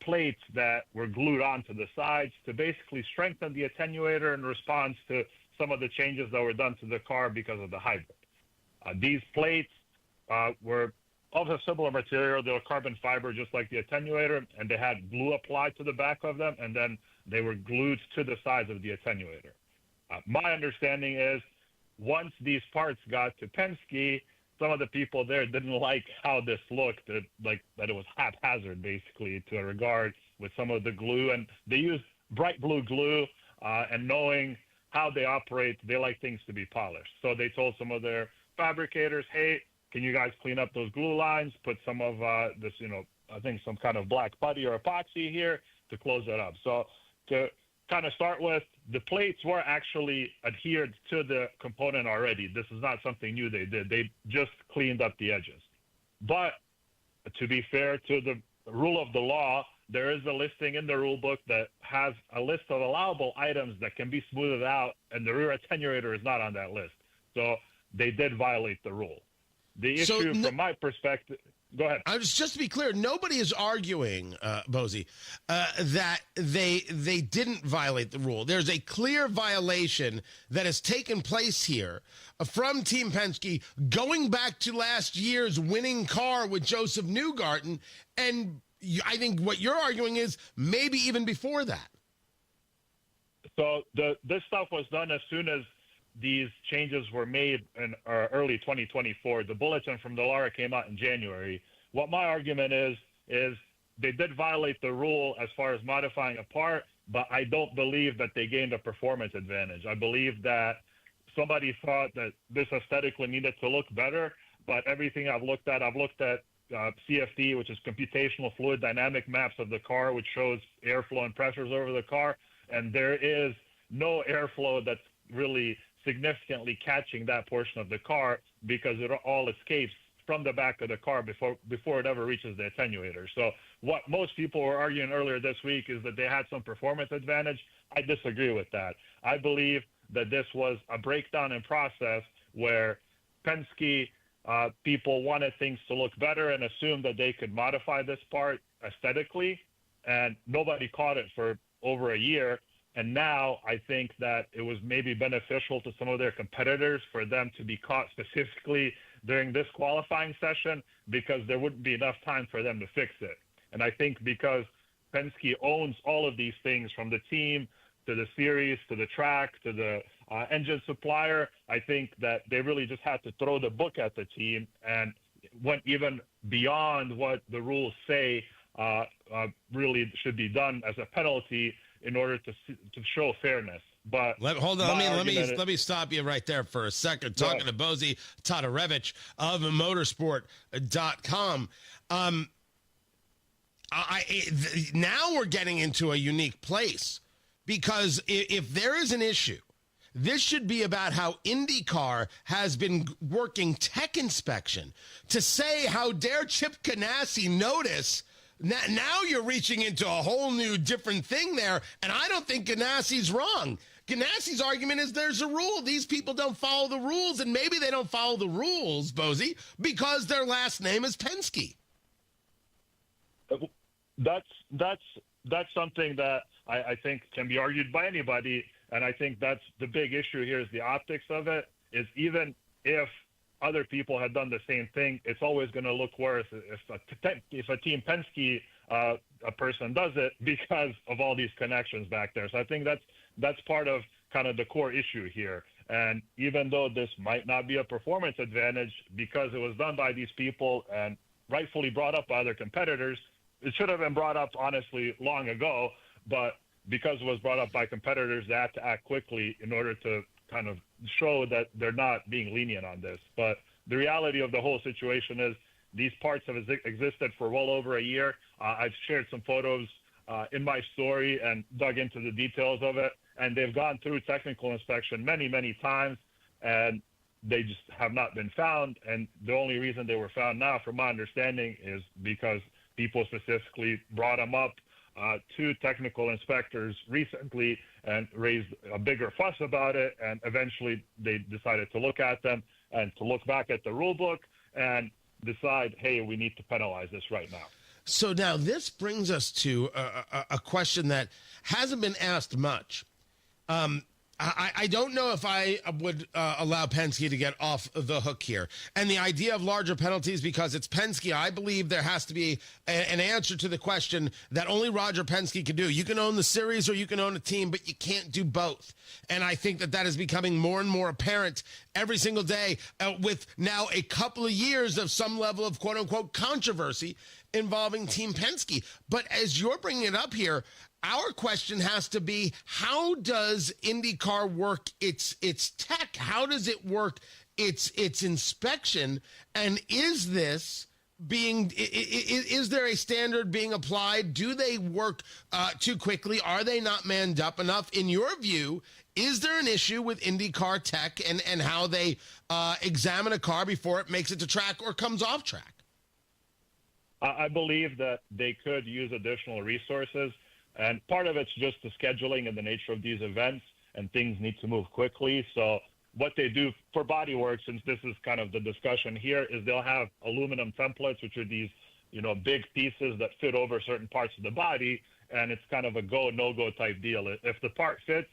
Speaker 4: plates that were glued onto the sides to basically strengthen the attenuator in response to some of the changes that were done to the car because of the hybrid. These plates were of a similar material. They were carbon fiber, just like the attenuator, and they had glue applied to the back of them, and then they were glued to the sides of the attenuator. My understanding is once these parts got to Penske, some of the people there didn't like how this looked, that it was haphazard, basically, to a regard with some of the glue. And they used bright blue glue, and knowing how they operate, they like things to be polished. So they told some of their fabricators, hey, can you guys clean up those glue lines, put some of this, I think some kind of black putty or epoxy here to close it up. So to kind of start with, the plates were actually adhered to the component already. This is not something new they did. They just cleaned up the edges. But to be fair to the rule of the law, there is a listing in the rule book that has a list of allowable items that can be smoothed out, and the rear attenuator is not on that list. So they did violate the rule. The issue from my perspective, go ahead.
Speaker 12: Just to be clear, nobody is arguing, Bozy, that they didn't violate the rule. There's a clear violation that has taken place here from Team Penske going back to last year's winning car with Joseph Newgarden. And I think what you're arguing is maybe even before that.
Speaker 4: So this stuff was done as soon as these changes were made in early 2024. The bulletin from Dallara came out in January. What my argument is they did violate the rule as far as modifying a part, but I don't believe that they gained a performance advantage. I believe that somebody thought that this aesthetically needed to look better, but everything I've looked at CFD, which is computational fluid dynamic maps of the car, which shows airflow and pressures over the car, and there is no airflow that's really significantly catching that portion of the car because it all escapes from the back of the car before it ever reaches the attenuator. So what most people were arguing earlier this week is that they had some performance advantage. I disagree with that. I believe that this was a breakdown in process where Penske people wanted things to look better and assumed that they could modify this part aesthetically, and nobody caught it for over a year. And now I think that it was maybe beneficial to some of their competitors for them to be caught specifically during this qualifying session because there wouldn't be enough time for them to fix it. And I think because Penske owns all of these things, from the team to the series to the track to the engine supplier, I think that they really just had to throw the book at the team and went even beyond what the rules say really should be done as a penalty in order to show fairness. But
Speaker 12: hold on, let me stop you right there for a second. Talking to Bozy Todorevich of motorsport.com. Now we're getting into a unique place because if there is an issue, this should be about how IndyCar has been working tech inspection. To say how dare Chip Ganassi notice. Now you're reaching into a whole new different thing there, and I don't think Ganassi's wrong. Ganassi's argument is there's a rule. These people don't follow the rules, and maybe they don't follow the rules, Bozy, because their last name is Penske.
Speaker 4: That's something that I think can be argued by anybody, and I think that's the big issue here is the optics of it. Is even if other people had done the same thing, it's always going to look worse if a Team Penske a person does it because of all these connections back there. So I think that's part of kind of the core issue here. And even though this might not be a performance advantage because it was done by these people and rightfully brought up by other competitors, it should have been brought up, honestly, long ago. But because it was brought up by competitors, they had to act quickly in order to kind of show that they're not being lenient on this. But the reality of the whole situation is these parts have existed for well over a year. I've shared some photos in my story and dug into the details of it. And they've gone through technical inspection many, many times, and they just have not been found. And the only reason they were found now, from my understanding, is because people specifically brought them up to technical inspectors recently and raised a bigger fuss about it. And eventually they decided to look at them and to look back at the rule book and decide, hey, we need to penalize this right now.
Speaker 12: So now this brings us to a question that hasn't been asked much. I don't know if I would allow Penske to get off the hook here. And the idea of larger penalties, because it's Penske, I believe there has to be an answer to the question that only Roger Penske can do. You can own the series or you can own a team, but you can't do both. And I think that is becoming more and more apparent every single day with now a couple of years of some level of quote-unquote controversy involving Team Penske. But as you're bringing it up here, our question has to be, how does IndyCar work its tech? How does it work its inspection? And is this being, is there a standard being applied? Do they work too quickly? Are they not manned up enough? In your view, is there an issue with IndyCar tech and how they examine a car before it makes it to track or comes off track?
Speaker 4: I believe that they could use additional resources. And part of it's just the scheduling and the nature of these events, and things need to move quickly. So what they do for bodywork, since this is kind of the discussion here, is they'll have aluminum templates, which are these, big pieces that fit over certain parts of the body, and it's kind of a go, no-go type deal. If the part fits,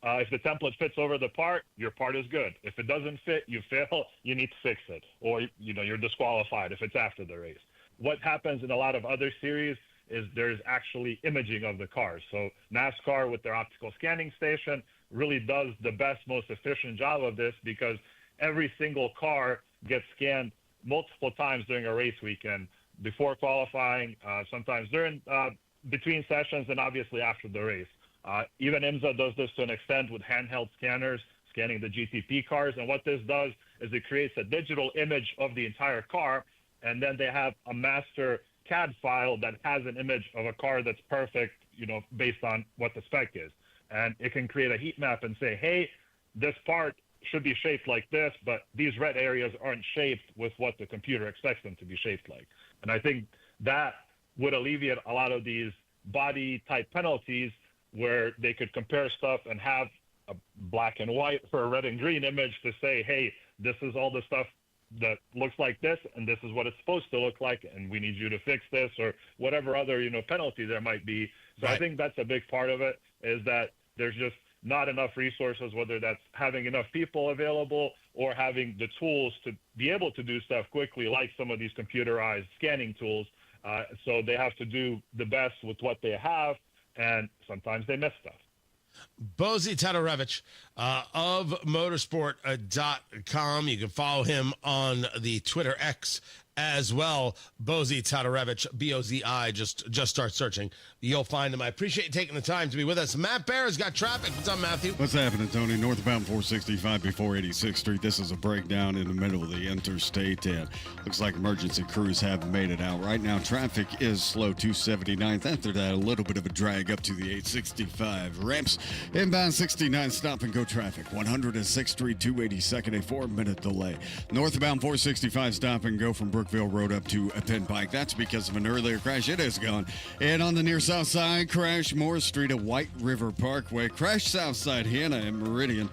Speaker 4: if the template fits over the part, your part is good. If it doesn't fit, you fail, you need to fix it, or, you're disqualified if it's after the race. What happens in a lot of other series is there's actually imaging of the cars. So NASCAR with their optical scanning station really does the best, most efficient job of this, because every single car gets scanned multiple times during a race weekend, before qualifying, sometimes during between sessions, and obviously after the race. Even IMSA does this to an extent with handheld scanners scanning the GTP cars. And what this does is it creates a digital image of the entire car, and then they have a master CAD file that has an image of a car that's perfect, based on what the spec is. And it can create a heat map and say, hey, this part should be shaped like this, but these red areas aren't shaped with what the computer expects them to be shaped like. And I think that would alleviate a lot of these body type penalties, where they could compare stuff and have a black and white for a red and green image to say, hey, this is all the stuff that looks like this, and this is what it's supposed to look like, and we need you to fix this, or whatever other penalty there might be. So right. I think that's a big part of it, is that there's just not enough resources, whether that's having enough people available or having the tools to be able to do stuff quickly, like some of these computerized scanning tools. So they have to do the best with what they have, and sometimes they miss stuff.
Speaker 12: Bozy Todorevich of motorsport.com. You can follow him on the Twitter X as well. Bozy Todorevich, B-O-Z-I. Just start searching. You'll find him. I appreciate you taking the time to be with us. Matt Bear's got traffic. What's up, Matthew?
Speaker 10: What's happening, Tony? Northbound 465 before 86th Street. This is a breakdown in the middle of the interstate, and looks like emergency crews have made it out. Right now, traffic is slow 279th. After that, a little bit of a drag up to the 865 ramps. Inbound 69 stop and go traffic. 106th Street, 282nd, a 4-minute delay. Northbound 465 stop and go from Brookville Road up to Penn Pike. That's because of an earlier crash. It is gone. And on the near south side, crash Moore Street at White River Parkway. Crash south side Hannah and Meridian.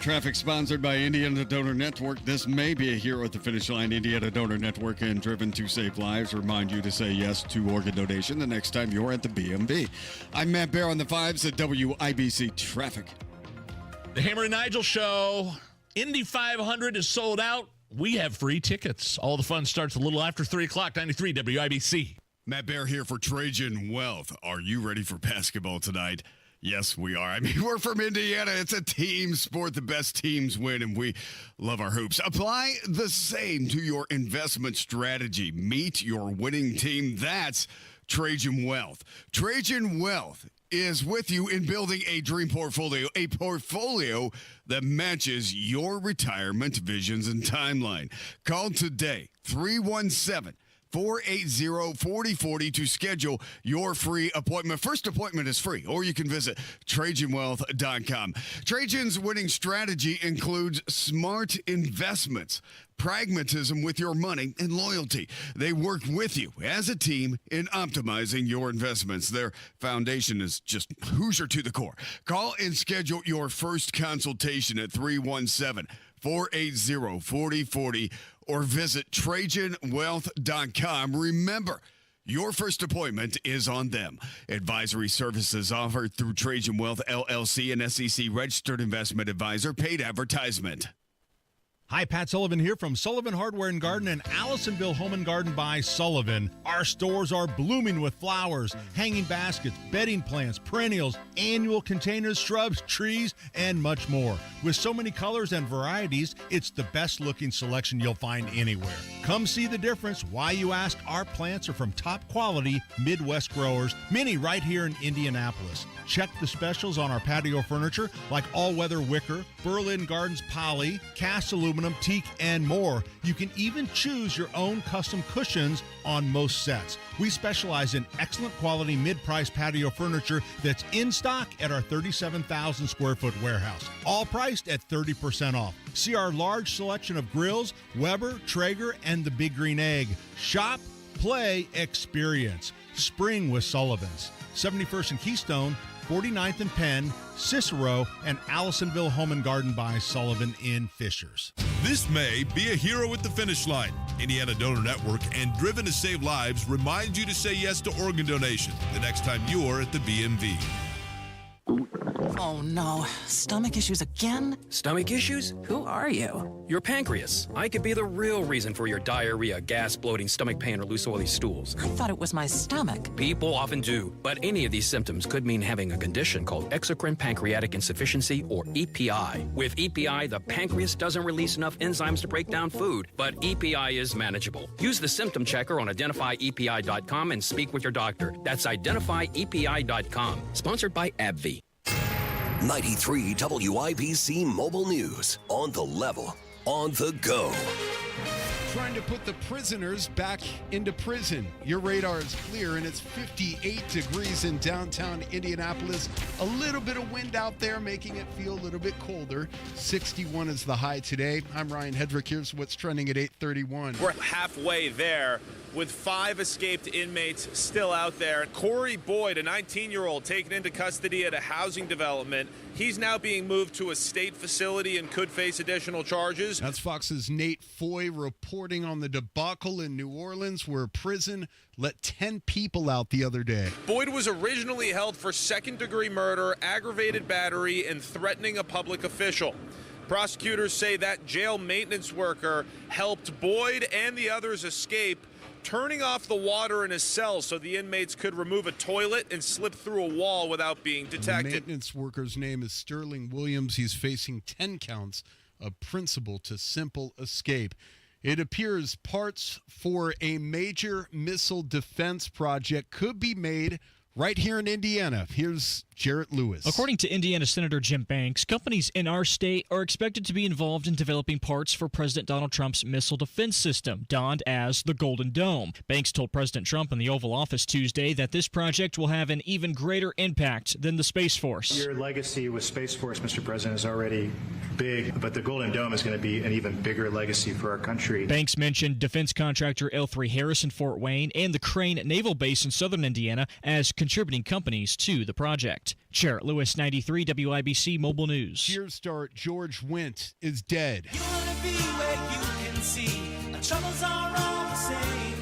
Speaker 10: Traffic sponsored by Indiana Donor Network. This may be a hero at the finish line. Indiana Donor Network and Driven to Save Lives remind you to say yes to organ donation the next time you're at the BMV. I'm Matt Bear on the 5s at WIBC Traffic.
Speaker 2: The Hammer and Nigel Show. Indy 500 is sold out. We have free tickets. All the fun starts a little after 3 o'clock, 93 WIBC.
Speaker 10: Matt Bear here for Trajan Wealth. Are you ready for basketball tonight? Yes, we are. I mean, we're from Indiana. It's a team sport. The best teams win, and we love our hoops. Apply the same to your investment strategy. Meet your winning team. That's Trajan Wealth. Trajan Wealth is with you in building a dream portfolio, a portfolio that matches your retirement visions and timeline. Call today, 317-480-4040 to schedule your free appointment. First appointment is free, or you can visit TrajanWealth.com. Trajan's winning strategy includes smart investments, pragmatism with your money, and loyalty. They work with you as a team in optimizing your investments. Their foundation is just Hoosier to the core. Call and schedule your first consultation at 317-480-4040 or visit TrajanWealth.com. Remember, your first appointment is on them. Advisory services offered through Trajan Wealth, LLC, an SEC-registered investment advisor. Paid advertisement.
Speaker 5: Hi, Pat Sullivan here from Sullivan Hardware and Garden and Allisonville Home and Garden by Sullivan. Our stores are blooming with flowers, hanging baskets, bedding plants, perennials, annual containers, shrubs, trees, and much more. With so many colors and varieties, it's the best looking selection you'll find anywhere. Come see the difference. Why, you ask? Our plants are from top quality Midwest growers, many right here in Indianapolis. Check the specials on our patio furniture like all-weather wicker, Berlin Gardens poly, cast aluminum, teak, and more. You can even choose your own custom cushions on most sets. We specialize in excellent quality mid-price patio furniture that's in stock at our 37,000 square foot warehouse, all priced at 30% off. See our large selection of grills, Weber, Traeger, and the Big Green Egg. Shop, play, experience. Spring with Sullivan's. 71st and Keystone, 49th and Penn, Cicero, and Allisonville Home and Garden by Sullivan in Fishers.
Speaker 11: This May, be a hero at the finish line. Indiana Donor Network and Driven to Save Lives remind you to say yes to organ donation the next time you're at the BMV.
Speaker 19: Oh no, stomach issues again?
Speaker 20: Stomach issues?
Speaker 19: Who are you?
Speaker 20: Your pancreas. I could be the real reason for your diarrhea, gas, bloating, stomach pain, or loose oily stools.
Speaker 19: I thought it was my stomach.
Speaker 20: People often do, but any of these symptoms could mean having a condition called exocrine pancreatic insufficiency, or EPI. With EPI, the pancreas doesn't release enough enzymes to break down food, but EPI is manageable. Use the symptom checker on identifyepi.com and speak with your doctor. That's identifyepi.com. Sponsored by AbbVie.
Speaker 16: 93 WIBC Mobile News. On the level, on the go.
Speaker 18: Trying to put the prisoners back into prison. Your radar is clear, and it's 58 degrees in downtown Indianapolis. A little bit of wind out there, making it feel a little bit colder. 61 is the high today. I'm Ryan Hedrick. Here's what's trending at 8:31.
Speaker 23: We're halfway there with 5 escaped inmates still out there. Corey Boyd, a 19-year-old, taken into custody at a housing development. He's now being moved to a state facility and could face additional charges.
Speaker 18: That's Fox's Nate Foy reporting on the debacle in New Orleans, where a prison let 10 people out the other day.
Speaker 23: Boyd was originally held for second-degree murder, aggravated battery, and threatening a public official. Prosecutors say that jail maintenance worker helped Boyd and the others escape, turning off the water in his cell so the inmates could remove a toilet and slip through a wall without being detected.
Speaker 18: The maintenance worker's name is Sterling Williams. He's facing 10 counts of principal to simple escape. It appears parts for a major missile defense project could be made right here in Indiana. Here's Jarrett Lewis.
Speaker 24: According to Indiana Senator Jim Banks, companies in our state are expected to be involved in developing parts for President Donald Trump's missile defense system, donned as the Golden Dome. Banks told President Trump in the Oval Office Tuesday that this project will have an even greater impact than the Space Force.
Speaker 7: Your legacy with Space Force, Mr. President, is already big, but the Golden Dome is going to be an even bigger legacy for our country.
Speaker 24: Banks mentioned defense contractor L3 Harris in Fort Wayne and the Crane Naval Base in southern Indiana as contributing companies to the project. Cheer Lewis, 93 WIBC Mobile News.
Speaker 18: Cheer star George Wendt is dead.
Speaker 1: You wanna be where you can see our troubles are all the same.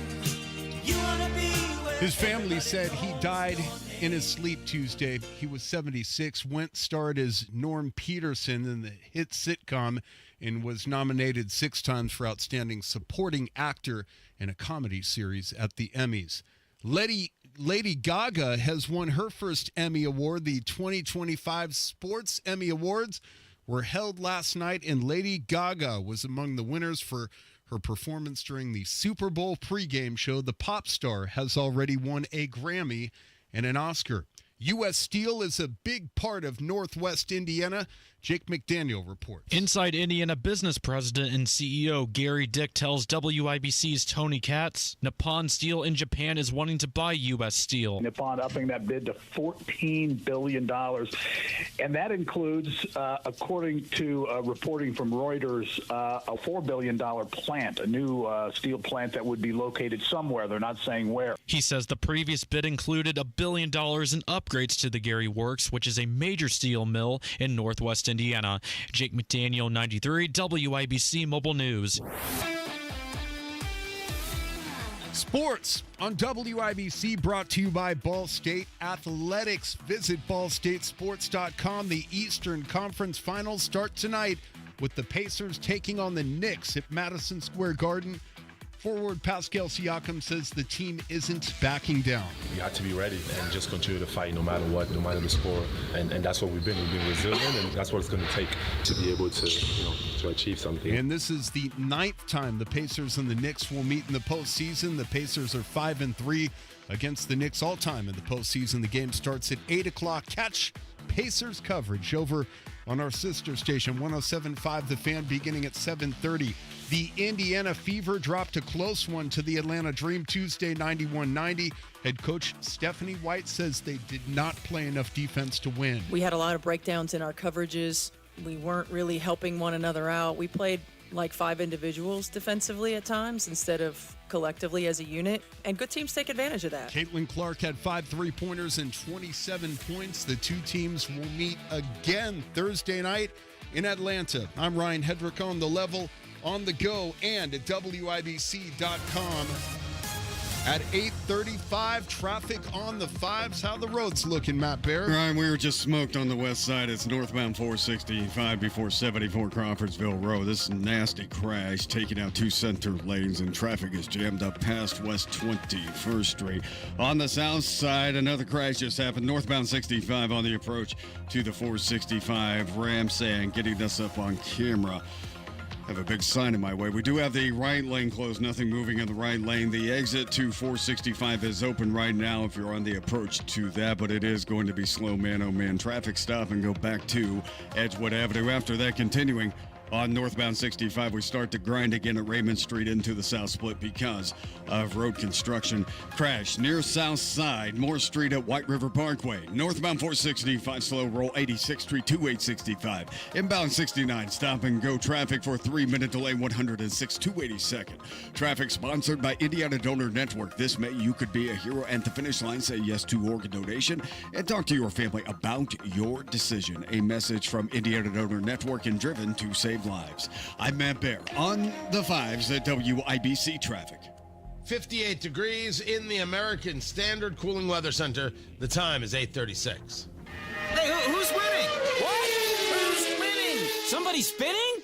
Speaker 1: You wanna be where
Speaker 18: His family said he died in his sleep Tuesday. He was 76. Wendt starred as Norm Peterson in the hit sitcom and was nominated 6 times for Outstanding Supporting Actor in a comedy series at the Emmys. Lady Gaga has won her first Emmy Award. The 2025 Sports Emmy Awards were held last night, and Lady Gaga was among the winners for her performance during the Super Bowl pregame show. The pop star has already won a Grammy and an Oscar. U.S. Steel is a big part of Northwest Indiana. Jake McDaniel reports.
Speaker 8: Inside Indiana business president and CEO Gary Dick tells WIBC's Tony Katz, Nippon Steel in Japan is wanting to buy U.S. Steel.
Speaker 9: Nippon upping that bid to $14 billion. And that includes, according to reporting from Reuters, a $4 billion plant, a new steel plant that would be located somewhere. They're not saying where.
Speaker 8: He says the previous bid included $1 billion in upgrades to the Gary Works, which is a major steel mill in Northwest Indiana. Jake McDaniel, 93 WIBC Mobile News.
Speaker 18: Sports on WIBC brought to you by Ball State Athletics. Visit ballstatesports.com. The Eastern Conference Finals start tonight with the Pacers taking on the Knicks at Madison Square Garden. Forward Pascal Siakam says the team isn't backing down.
Speaker 13: We got to be ready and just continue to fight no matter what, no matter the score. And that's what we've been. We've been resilient, and that's what it's going to take to be able to, to achieve something.
Speaker 18: And this is the 9th time the Pacers and the Knicks will meet in the postseason. The Pacers are 5-3 against the Knicks all time in the postseason. The game starts at 8 o'clock. Catch Pacers coverage over on our sister station, 107.5 The Fan, beginning at 7:30. The Indiana Fever dropped a close one to the Atlanta Dream Tuesday, 91-90. Head coach Stephanie White says they did not play enough defense to win.
Speaker 14: We had a lot of breakdowns in our coverages. We weren't really helping one another out. We played like 5 individuals defensively at times instead of collectively as a unit, and good teams take advantage of that.
Speaker 18: Caitlin Clark had 5 3-pointers and 27 points. The two teams will meet again Thursday night in Atlanta. I'm Ryan Hedrick on The Level, on the go, and at WIBC.com. At 8:35, traffic on the 5s. How the roads looking, Matt Bear?
Speaker 10: Ryan, we were just smoked on the west side. It's northbound 465 before 74 Crawfordsville Road. This nasty crash taking out 2 center lanes, and traffic is jammed up past West 21st Street. On the south side, another crash just happened. Northbound 65 on the approach to the 465 ramp, and getting us up on camera. Have a big sign in my way. We do have the right lane closed, nothing moving in the right lane. The exit to 465 is open right now if you're on the approach to that, but it is going to be slow man-oh-man traffic stop and go back to Edgewood Avenue. After that, continuing on northbound 65, we start to grind again at Raymond Street into the south split because of road construction. Crash near south side, Moore Street at White River Parkway. Northbound 465, slow roll 86th Street to 865. Inbound 69, stop and go traffic for 3-minute delay 106 to 82nd. Traffic sponsored by Indiana Donor Network. This May, you could be a hero at the finish line. Say yes to organ donation and talk to your family about your decision. A message from Indiana Donor Network and driven to save lives. I'm Matt Bear on the 5s at WIBC Traffic.
Speaker 12: 58 degrees in the American Standard Cooling Weather Center. The time is 8:36.
Speaker 19: Hey, who's winning? What? Who's winning? Somebody spinning?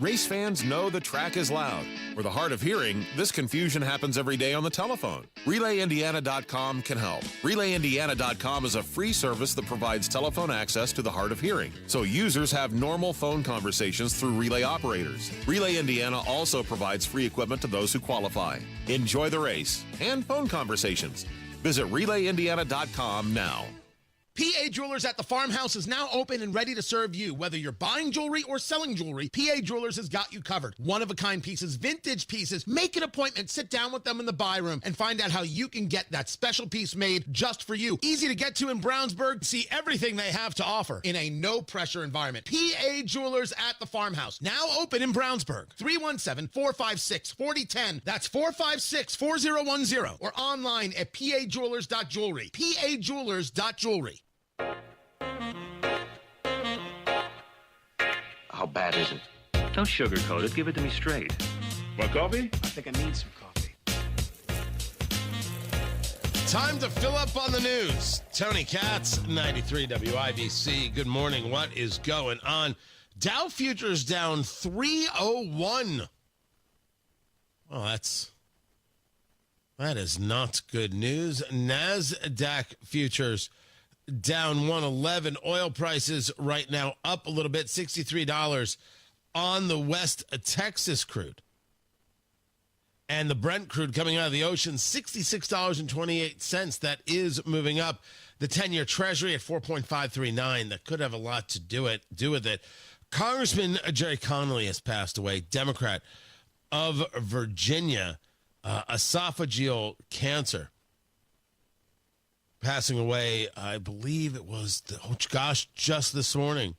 Speaker 15: Race fans know the track is loud. For the hard of hearing, this confusion happens every day on the telephone. RelayIndiana.com can help. RelayIndiana.com is a free service that provides telephone access to the hard of hearing, so users have normal phone conversations through relay operators. Relay Indiana also provides free equipment to those who qualify. Enjoy the race and phone conversations. Visit RelayIndiana.com now.
Speaker 12: PA Jewelers at the Farmhouse is now open and ready to serve you. Whether you're buying jewelry or selling jewelry, PA Jewelers has got you covered. One-of-a-kind pieces, vintage pieces. Make an appointment, sit down with them in the buy room, and find out how you can get that special piece made just for you. Easy to get to in Brownsburg. See everything they have to offer in a no-pressure environment. PA Jewelers at the Farmhouse, now open in Brownsburg. 317-456-4010. That's 456-4010. Or online at pajewelers.jewelry. pajewelers.jewelry.
Speaker 3: How bad is it? Don't sugarcoat it. Give it to me straight.
Speaker 6: Want coffee?
Speaker 3: I think I need some coffee.
Speaker 12: Time to fill up on the news. Tony Katz, 93 WIBC. Good morning. What is going on? Dow futures down 301. Oh, that is not good news. NASDAQ futures down 111. Oil prices right now up a little bit, $63 on the West Texas crude. And the Brent crude coming out of the ocean, $66.28. That is moving up. The 10-year Treasury at 4.539. That could have a lot to do with it. Congressman Jerry Connolly has passed away, Democrat of Virginia, esophageal cancer. Passing away, I believe it was, just this morning.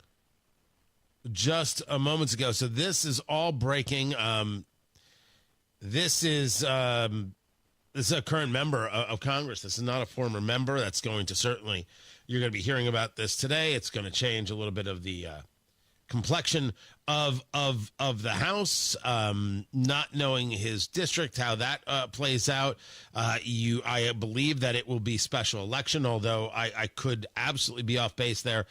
Speaker 12: Just a moments ago. So this is all breaking. This is a current member of Congress. This is not a former member. That's going to certainly, you're going to be hearing about this today. It's going to change a little bit of the complexion of the House, not knowing his district, how that plays out. I believe that it will be special election, although I could absolutely be off base there,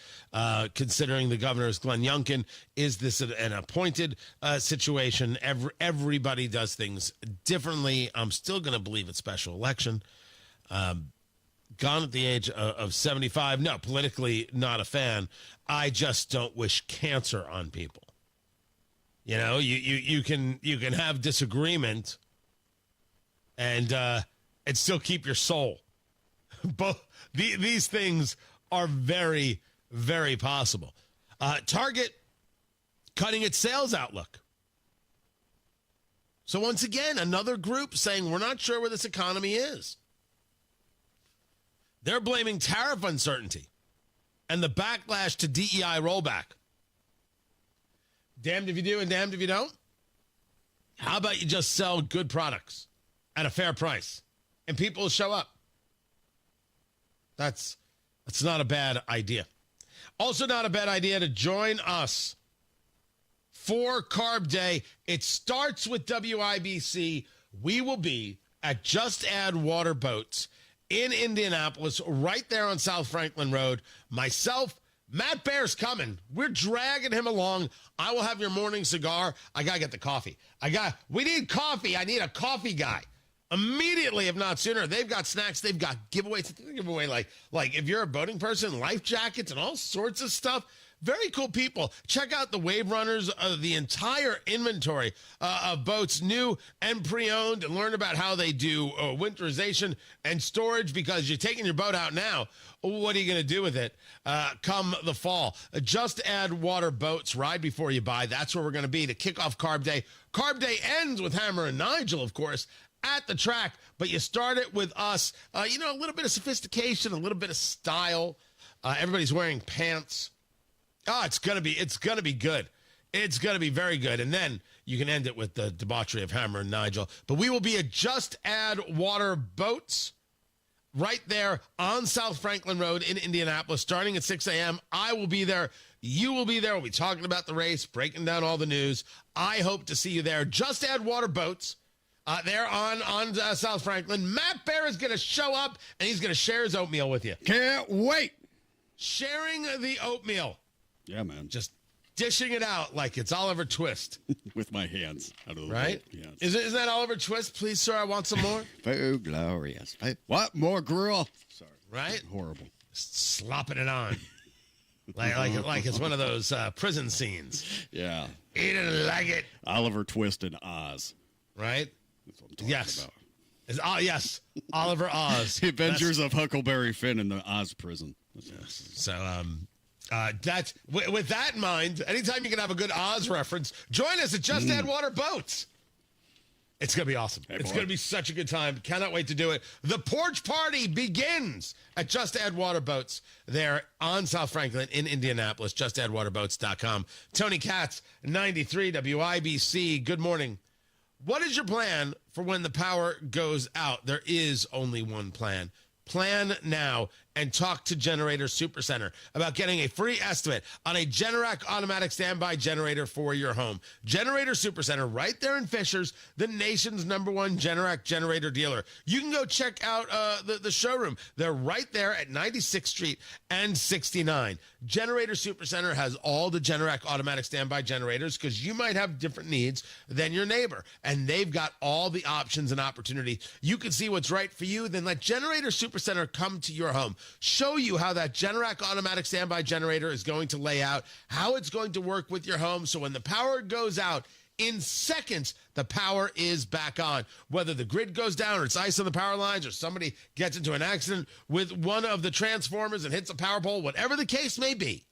Speaker 12: considering the governor is Glenn Youngkin. Is this an appointed situation? Everybody does things differently. I'm still going to believe it's special election. Gone at the age of 75. No, politically not a fan. I just don't wish cancer on people. You know, you can have disagreement and still keep your soul. Both these things are very, very possible. Target cutting its sales outlook. So once again, another group saying we're not sure where this economy is. They're blaming tariff uncertainty and the backlash to DEI rollback. Damned if you do and damned if you don't. How about you just sell good products at a fair price and people will show up? That's not a bad idea. Also not a bad idea to join us for Carb Day. It starts with WIBC. We will be at Just Add Water Boats in Indianapolis, right there on South Franklin Road. Myself, Matt Bear's coming. We're dragging him along. I will have your morning cigar. I got to get the coffee. We need coffee. I need a coffee guy. Immediately, if not sooner. They've got snacks. They've got giveaways. They give away like if you're a boating person, life jackets and all sorts of stuff. Very cool people. Check out the Wave Runners, the entire inventory of boats, new and pre-owned, and learn about how they do winterization and storage, because you're taking your boat out now. What are you going to do with it come the fall? Just Add Water Boats. Ride before you buy. That's where we're going to be to kick off Carb Day. Carb Day ends with Hammer and Nigel, of course, at the track, but you start it with us. A little bit of sophistication, a little bit of style. Everybody's wearing pants. Oh, it's gonna be good. It's gonna be very good. And then you can end it with the debauchery of Hammer and Nigel. But we will be at Just Add Water Boats right there on South Franklin Road in Indianapolis, starting at 6 a.m. I will be there. You will be there. We'll be talking about the race, breaking down all the news. I hope to see you there. Just Add Water Boats. There on South Franklin. Matt Bear is going to show up, and he's going to share his oatmeal with you.
Speaker 10: Can't wait.
Speaker 12: Sharing the oatmeal.
Speaker 10: Yeah, man.
Speaker 12: Just dishing it out like it's Oliver Twist.
Speaker 10: With my hands out of the
Speaker 12: right?
Speaker 10: Yes.
Speaker 12: Is that Oliver Twist? Please, sir, I want some more.
Speaker 10: Oh, glorious. What? More gruel? Sorry.
Speaker 12: Right?
Speaker 10: Horrible.
Speaker 12: Slopping it on. like it's one of those prison scenes.
Speaker 10: Yeah.
Speaker 12: Eat it like it.
Speaker 10: Oliver Twist and Oz.
Speaker 12: Right?
Speaker 10: That's what I'm talking about.
Speaker 12: Yes. Oliver Oz.
Speaker 10: The Adventures of Huckleberry Finn in the Oz prison.
Speaker 12: Yes. So, that's with that in mind, anytime you can have a good Oz reference, join us at Just Add Water Boats. It's going to be awesome. It's going to be such a good time. Cannot wait to do it. The porch party begins at Just Add Water Boats there on South Franklin in Indianapolis. JustAddWaterBoats.com. Tony Katz, 93 WIBC. Good morning. What is your plan for when the power goes out? There is only one plan. Plan now and talk to Generator Supercenter about getting a free estimate on a Generac automatic standby generator for your home. Generator Supercenter, right there in Fishers, the nation's #1 Generac generator dealer. You can go check out the showroom. They're right there at 96th Street and 69. Generator Supercenter has all the Generac automatic standby generators because you might have different needs than your neighbor, and they've got all the options and opportunity. You can see what's right for you, then let Generator Supercenter come to your home, show you how that Generac automatic standby generator is going to lay out, how it's going to work with your home, so when the power goes out, in seconds, the power is back on. Whether the grid goes down or it's ice on the power lines or somebody gets into an accident with one of the transformers and hits a power pole, whatever the case may be,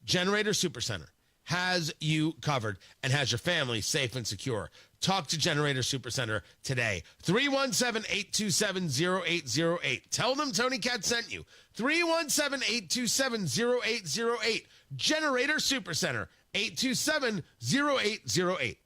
Speaker 12: Generator Supercenter has you covered and has your family safe and secure. Talk to Generator Supercenter today. 317-827-0808. Tell them Tony Katz sent you. 317-827-0808. Generator Supercenter, 827-0808.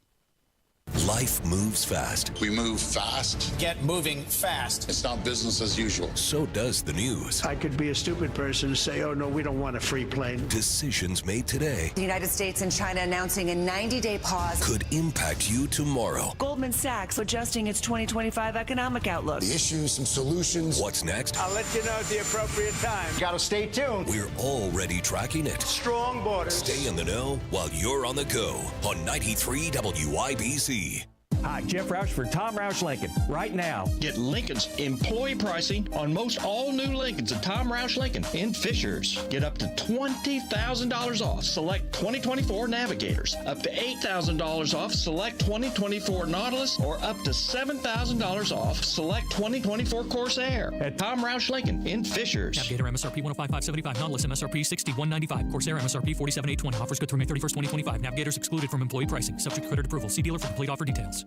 Speaker 16: Life moves fast.
Speaker 6: We move fast.
Speaker 19: Get moving fast.
Speaker 6: It's not business as usual.
Speaker 16: So does the news.
Speaker 17: I could be a stupid person and say, oh, no, we don't want a free plane.
Speaker 16: Decisions made today.
Speaker 21: The United States and China announcing a 90-day pause
Speaker 16: could impact you tomorrow.
Speaker 21: Goldman Sachs adjusting its 2025 economic outlook.
Speaker 6: The issues, some solutions.
Speaker 16: What's next?
Speaker 17: I'll let you know at the appropriate time. Got to stay tuned.
Speaker 16: We're already tracking it.
Speaker 17: Strong borders.
Speaker 16: Stay in the know while you're on the go on 93 WIBC.
Speaker 22: Hi, Jeff Roush for Tom Roush Lincoln. Right now, get Lincoln's employee pricing on most all new Lincolns at Tom Roush Lincoln in Fishers. Get up to $20,000 off select 2024 Navigators, up to $8,000 off select 2024 Nautilus, or up to $7,000 off select 2024 Corsair at Tom Roush Lincoln in Fishers.
Speaker 24: Navigator MSRP 105,575, Nautilus MSRP 6195, Corsair MSRP 47,820. Offers good through May 31st, 2025. Navigators excluded from employee pricing. Subject to credit approval. See dealer for complete offer details.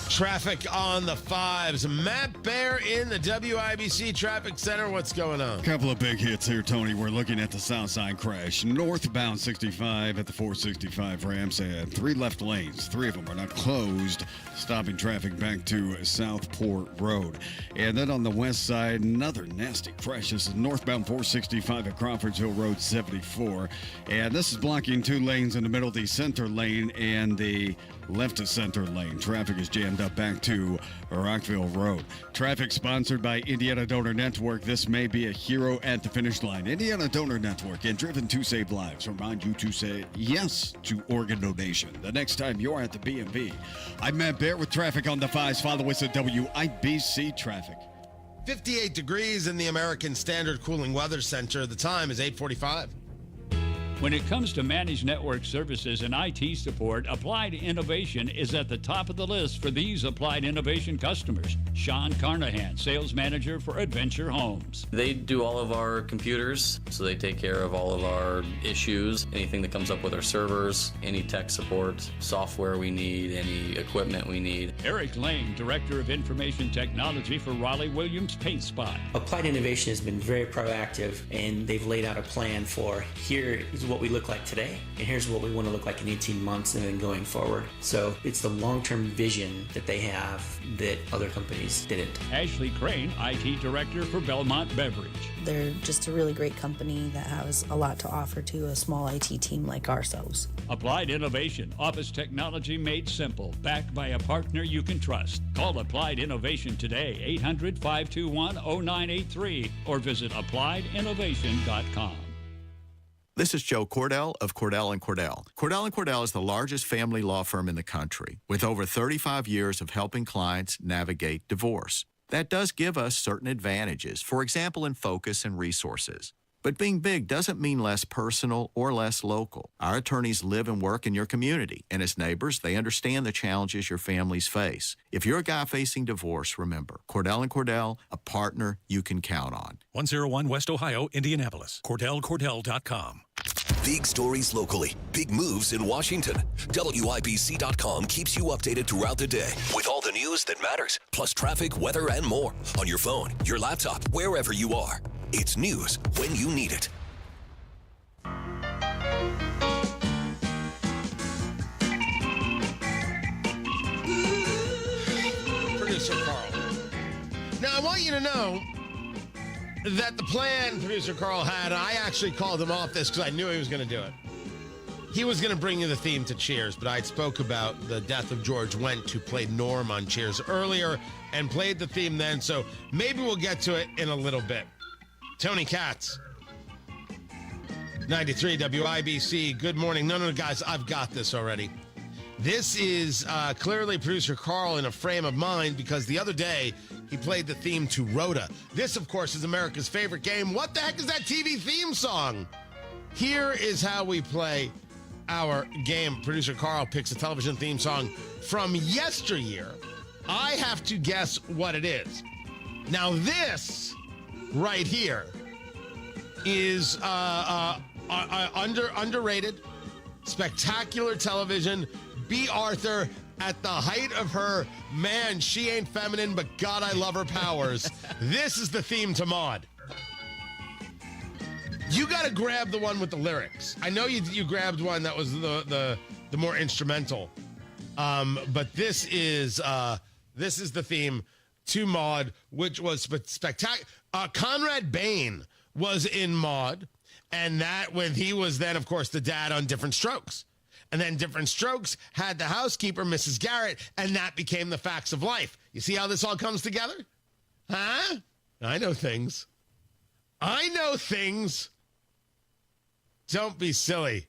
Speaker 12: Traffic on the fives. Matt Bear in the WIBC Traffic Center. What's going on?
Speaker 10: A couple of big hits here, Tony. We're looking at the south side crash. Northbound 65 at the 465 ramps and 3 left lanes. 3 of them are not closed, stopping traffic back to Southport Road. And then on the west side, another nasty crash. This is northbound 465 at Crawfordsville Road 74. And this is blocking 2 lanes in the middle, the center lane and the left to center lane. Traffic is jammed up back to Rockville Road. Traffic sponsored by Indiana Donor Network. This may be a hero at the finish line. Indiana Donor Network and Driven to Save Lives remind you to say yes to organ donation the next time you're at the BMV. I'm Matt Bear with traffic on the fives. Follow us at WIBC Traffic.
Speaker 12: 58 degrees in the American Standard Cooling Weather Center. The time is 8:45.
Speaker 25: When it comes to managed network services and IT support, Applied Innovation is at the top of the list for these Applied Innovation customers. Sean Carnahan, sales manager for Adventure Homes.
Speaker 26: They do all of our computers, so they take care of all of our issues, anything that comes up with our servers, any tech support, software we need, any equipment we need.
Speaker 25: Eric Lane, director of information technology for Raleigh Williams Paint Spot.
Speaker 27: Applied Innovation has been very proactive, and they've laid out a plan for here is what we look like today, and here's what we want to look like in 18 months and then going forward. So it's the long-term vision that they have that other companies didn't.
Speaker 25: Ashley Crane, IT director for Belmont Beverage.
Speaker 28: They're just a really great company that has a lot to offer to a small IT team like ourselves.
Speaker 25: Applied Innovation, office technology made simple, backed by a partner you can trust. Call Applied Innovation today, 800-521-0983, or visit appliedinnovation.com.
Speaker 29: This is Joe Cordell of Cordell & Cordell. Cordell & Cordell is the largest family law firm in the country, with over 35 years of helping clients navigate divorce. That does give us certain advantages, for example, in focus and resources. But being big doesn't mean less personal or less local. Our attorneys live and work in your community, and as neighbors, they understand the challenges your families face. If you're a guy facing divorce, remember, Cordell & Cordell, a partner you can count on.
Speaker 30: 101 West Ohio, Indianapolis. CordellCordell.com.
Speaker 16: Big stories locally, big moves in Washington. WIBC.com keeps you updated throughout the day with all the news that matters, plus traffic, weather, and more on your phone, your laptop, wherever you are. It's news when you need it.
Speaker 12: Producer Carl. Now, I want you to know that the plan producer Carl had, I actually called him off this because I knew he was going to do it. He was going to bring you the theme to Cheers, but I spoke about the death of George Wendt, who played Norm on Cheers earlier and played the theme then, so maybe we'll get to it in a little bit. Tony Katz, 93 WIBC. Good morning. No, guys, I've got this already. This is clearly producer Carl in a frame of mind because the other day he played the theme to Rhoda. This, of course, is America's favorite game. What the heck is that TV theme song? Here is how we play our game. Producer Carl picks a television theme song from yesteryear. I have to guess what it is. Now, this right here is underrated, spectacular television. B. Arthur at the height of her, man, she ain't feminine, but God, I love her powers. This is the theme to Maude. You got to grab the one with the lyrics. I know you grabbed one that was the more instrumental, but this is the theme to Maude, which was spectacular. Conrad Bain was in Maude, and that when he was then, of course, the dad on Different Strokes. And then Different Strokes had the housekeeper, Mrs. Garrett, and that became the Facts of Life. You see how this all comes together? Huh? I know things. Don't be silly.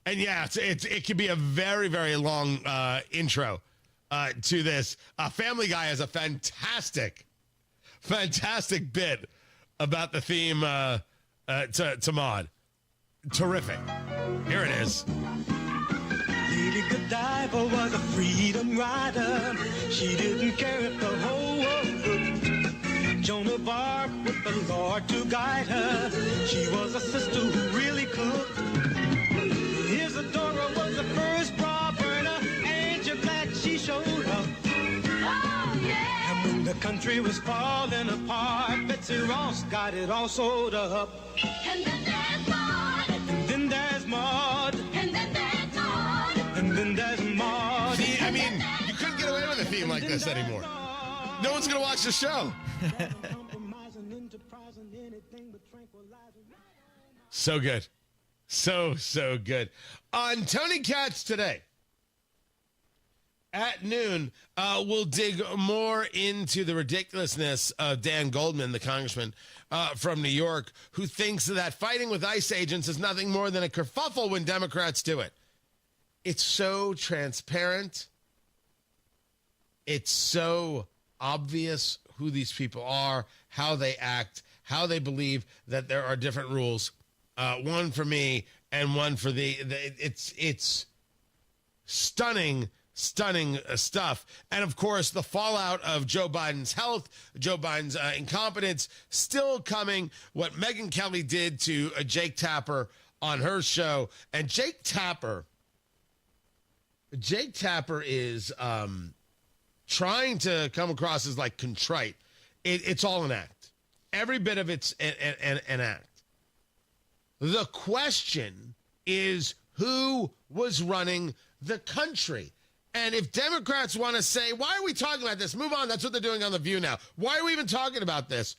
Speaker 12: And yeah, it could be a very, very long intro to this. Family Guy has a fantastic bit about the theme to Maude. Terrific. Here it is.
Speaker 1: Lady Godiva was a freedom rider. She didn't care if the whole world looked. Joan of Arc with the Lord to guide her. She was a sister who really cooked. Isadora was the first bra burner. Angel Black, she showed up. Oh, yeah. And when the country was falling apart, Betsy Ross got it all sewed up. And then there's Maude. And then there's Maude. And then there's Maude. And then there's Maude.
Speaker 12: See, I mean, you couldn't get away with a theme like this anymore. No one's going to watch the show. So good. So good. On Tony Katz today, at noon, we'll dig more into the ridiculousness of Dan Goldman, the congressman from New York, who thinks that fighting with ICE agents is nothing more than a kerfuffle when Democrats do it. It's so transparent. It's so obvious who these people are, how they act, how they believe that there are different rules. One for me and one for it's stunning stuff. And of course, the fallout of Joe Biden's health, Joe Biden's incompetence still coming. What Megyn Kelly did to Jake Tapper on her show. And Jake Tapper is trying to come across as like contrite. It's all an act. Every bit of it's an act. The question is who was running the country? And if Democrats want to say, why are we talking about this? Move on. That's what they're doing on The View now. Why are we even talking about this?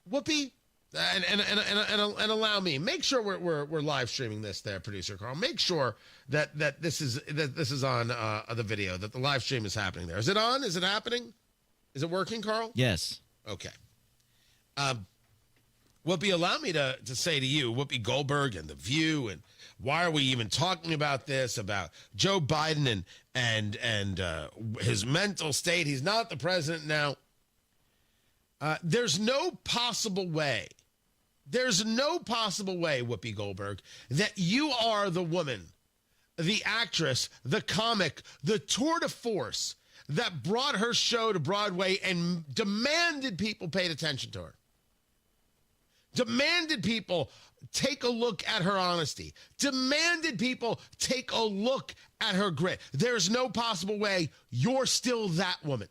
Speaker 12: Whoopi, and allow me. Make sure we're live streaming this there, producer Carl. Make sure that this is on the video, that the live stream is happening there. Is it on? Is it happening? Is it working, Carl?
Speaker 2: Yes.
Speaker 12: Okay. Whoopi, allow me to say to you, Whoopi Goldberg and The View, and why are we even talking about this, about Joe Biden and his mental state? He's not the president now. There's no possible way, Whoopi Goldberg, that you are the woman, the actress, the comic, the tour de force that brought her show to Broadway and demanded people paid attention to her. Demanded people take a look at her honesty. Demanded people take a look at her grit. There's no possible way you're still that woman.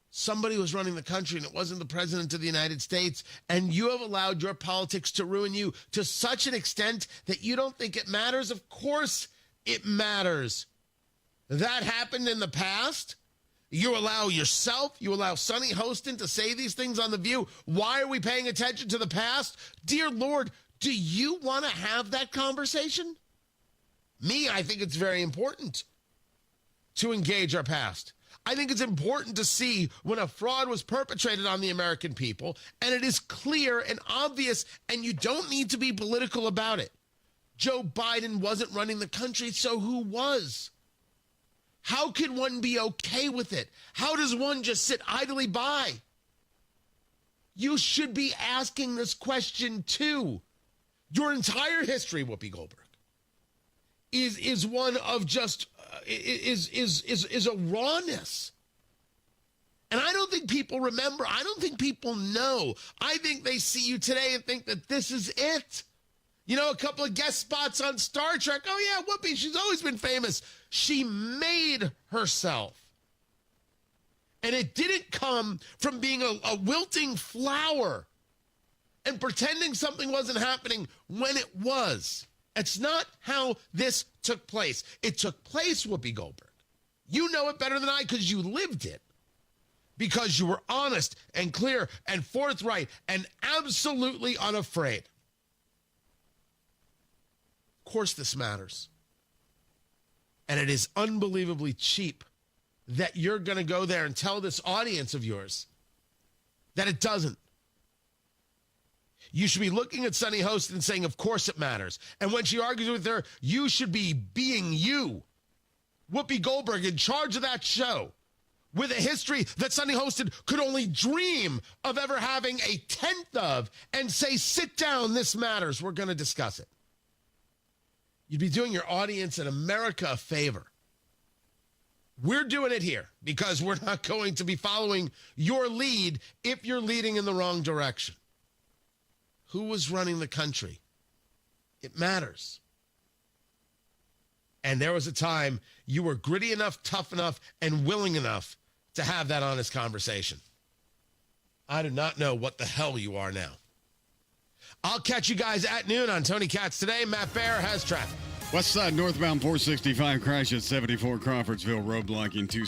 Speaker 12: Somebody was running the country and it wasn't the president of the United States, and you have allowed your politics to ruin you to such an extent that you don't think it matters. Of course it matters. That happened in the past. You allow yourself, you allow Sonny Hostin to say these things on The View. Why are we paying attention to the past? Dear Lord, do you want to have that conversation? Me, I think it's very important to engage our past. I think it's important to see when a fraud was perpetrated on the American people, and it is clear and obvious, and you don't need to be political about it. Joe Biden wasn't running the country, so who was? How can one be okay with it? How does one just sit idly by? You should be asking this question too. Your entire history, Whoopi Goldberg, is one of just is a rawness. And I don't think people remember. I don't think people know. I think they see you today and think that this is it. You know, a couple of guest spots on Star Trek. Oh, yeah, Whoopi, she's always been famous. She made herself. And it didn't come from being a wilting flower and pretending something wasn't happening when it was. It's not how this took place. It took place, Whoopi Goldberg. You know it better than I because you lived it. Because you were honest and clear and forthright and absolutely unafraid. Of course this matters. And it is unbelievably cheap that you're going to go there and tell this audience of yours that it doesn't. You should be looking at Sonny Hostin and saying, of course it matters. And when she argues with her, you should be being you. Whoopi Goldberg in charge of that show with a history that Sonny Hostin could only dream of ever having a tenth of and say, sit down, this matters. We're going to discuss it. You'd be doing your audience and America a favor. We're doing it here because we're not going to be following your lead if you're leading in the wrong direction. Who was running the country? It matters. And there was a time you were gritty enough, tough enough, and willing enough to have that honest conversation. I do not know what the hell you are now. I'll catch you guys at noon on Tony Katz Today. Matt Bear has traffic.
Speaker 10: West side northbound 465 crash at 74 Crawfordsville, road blocking 2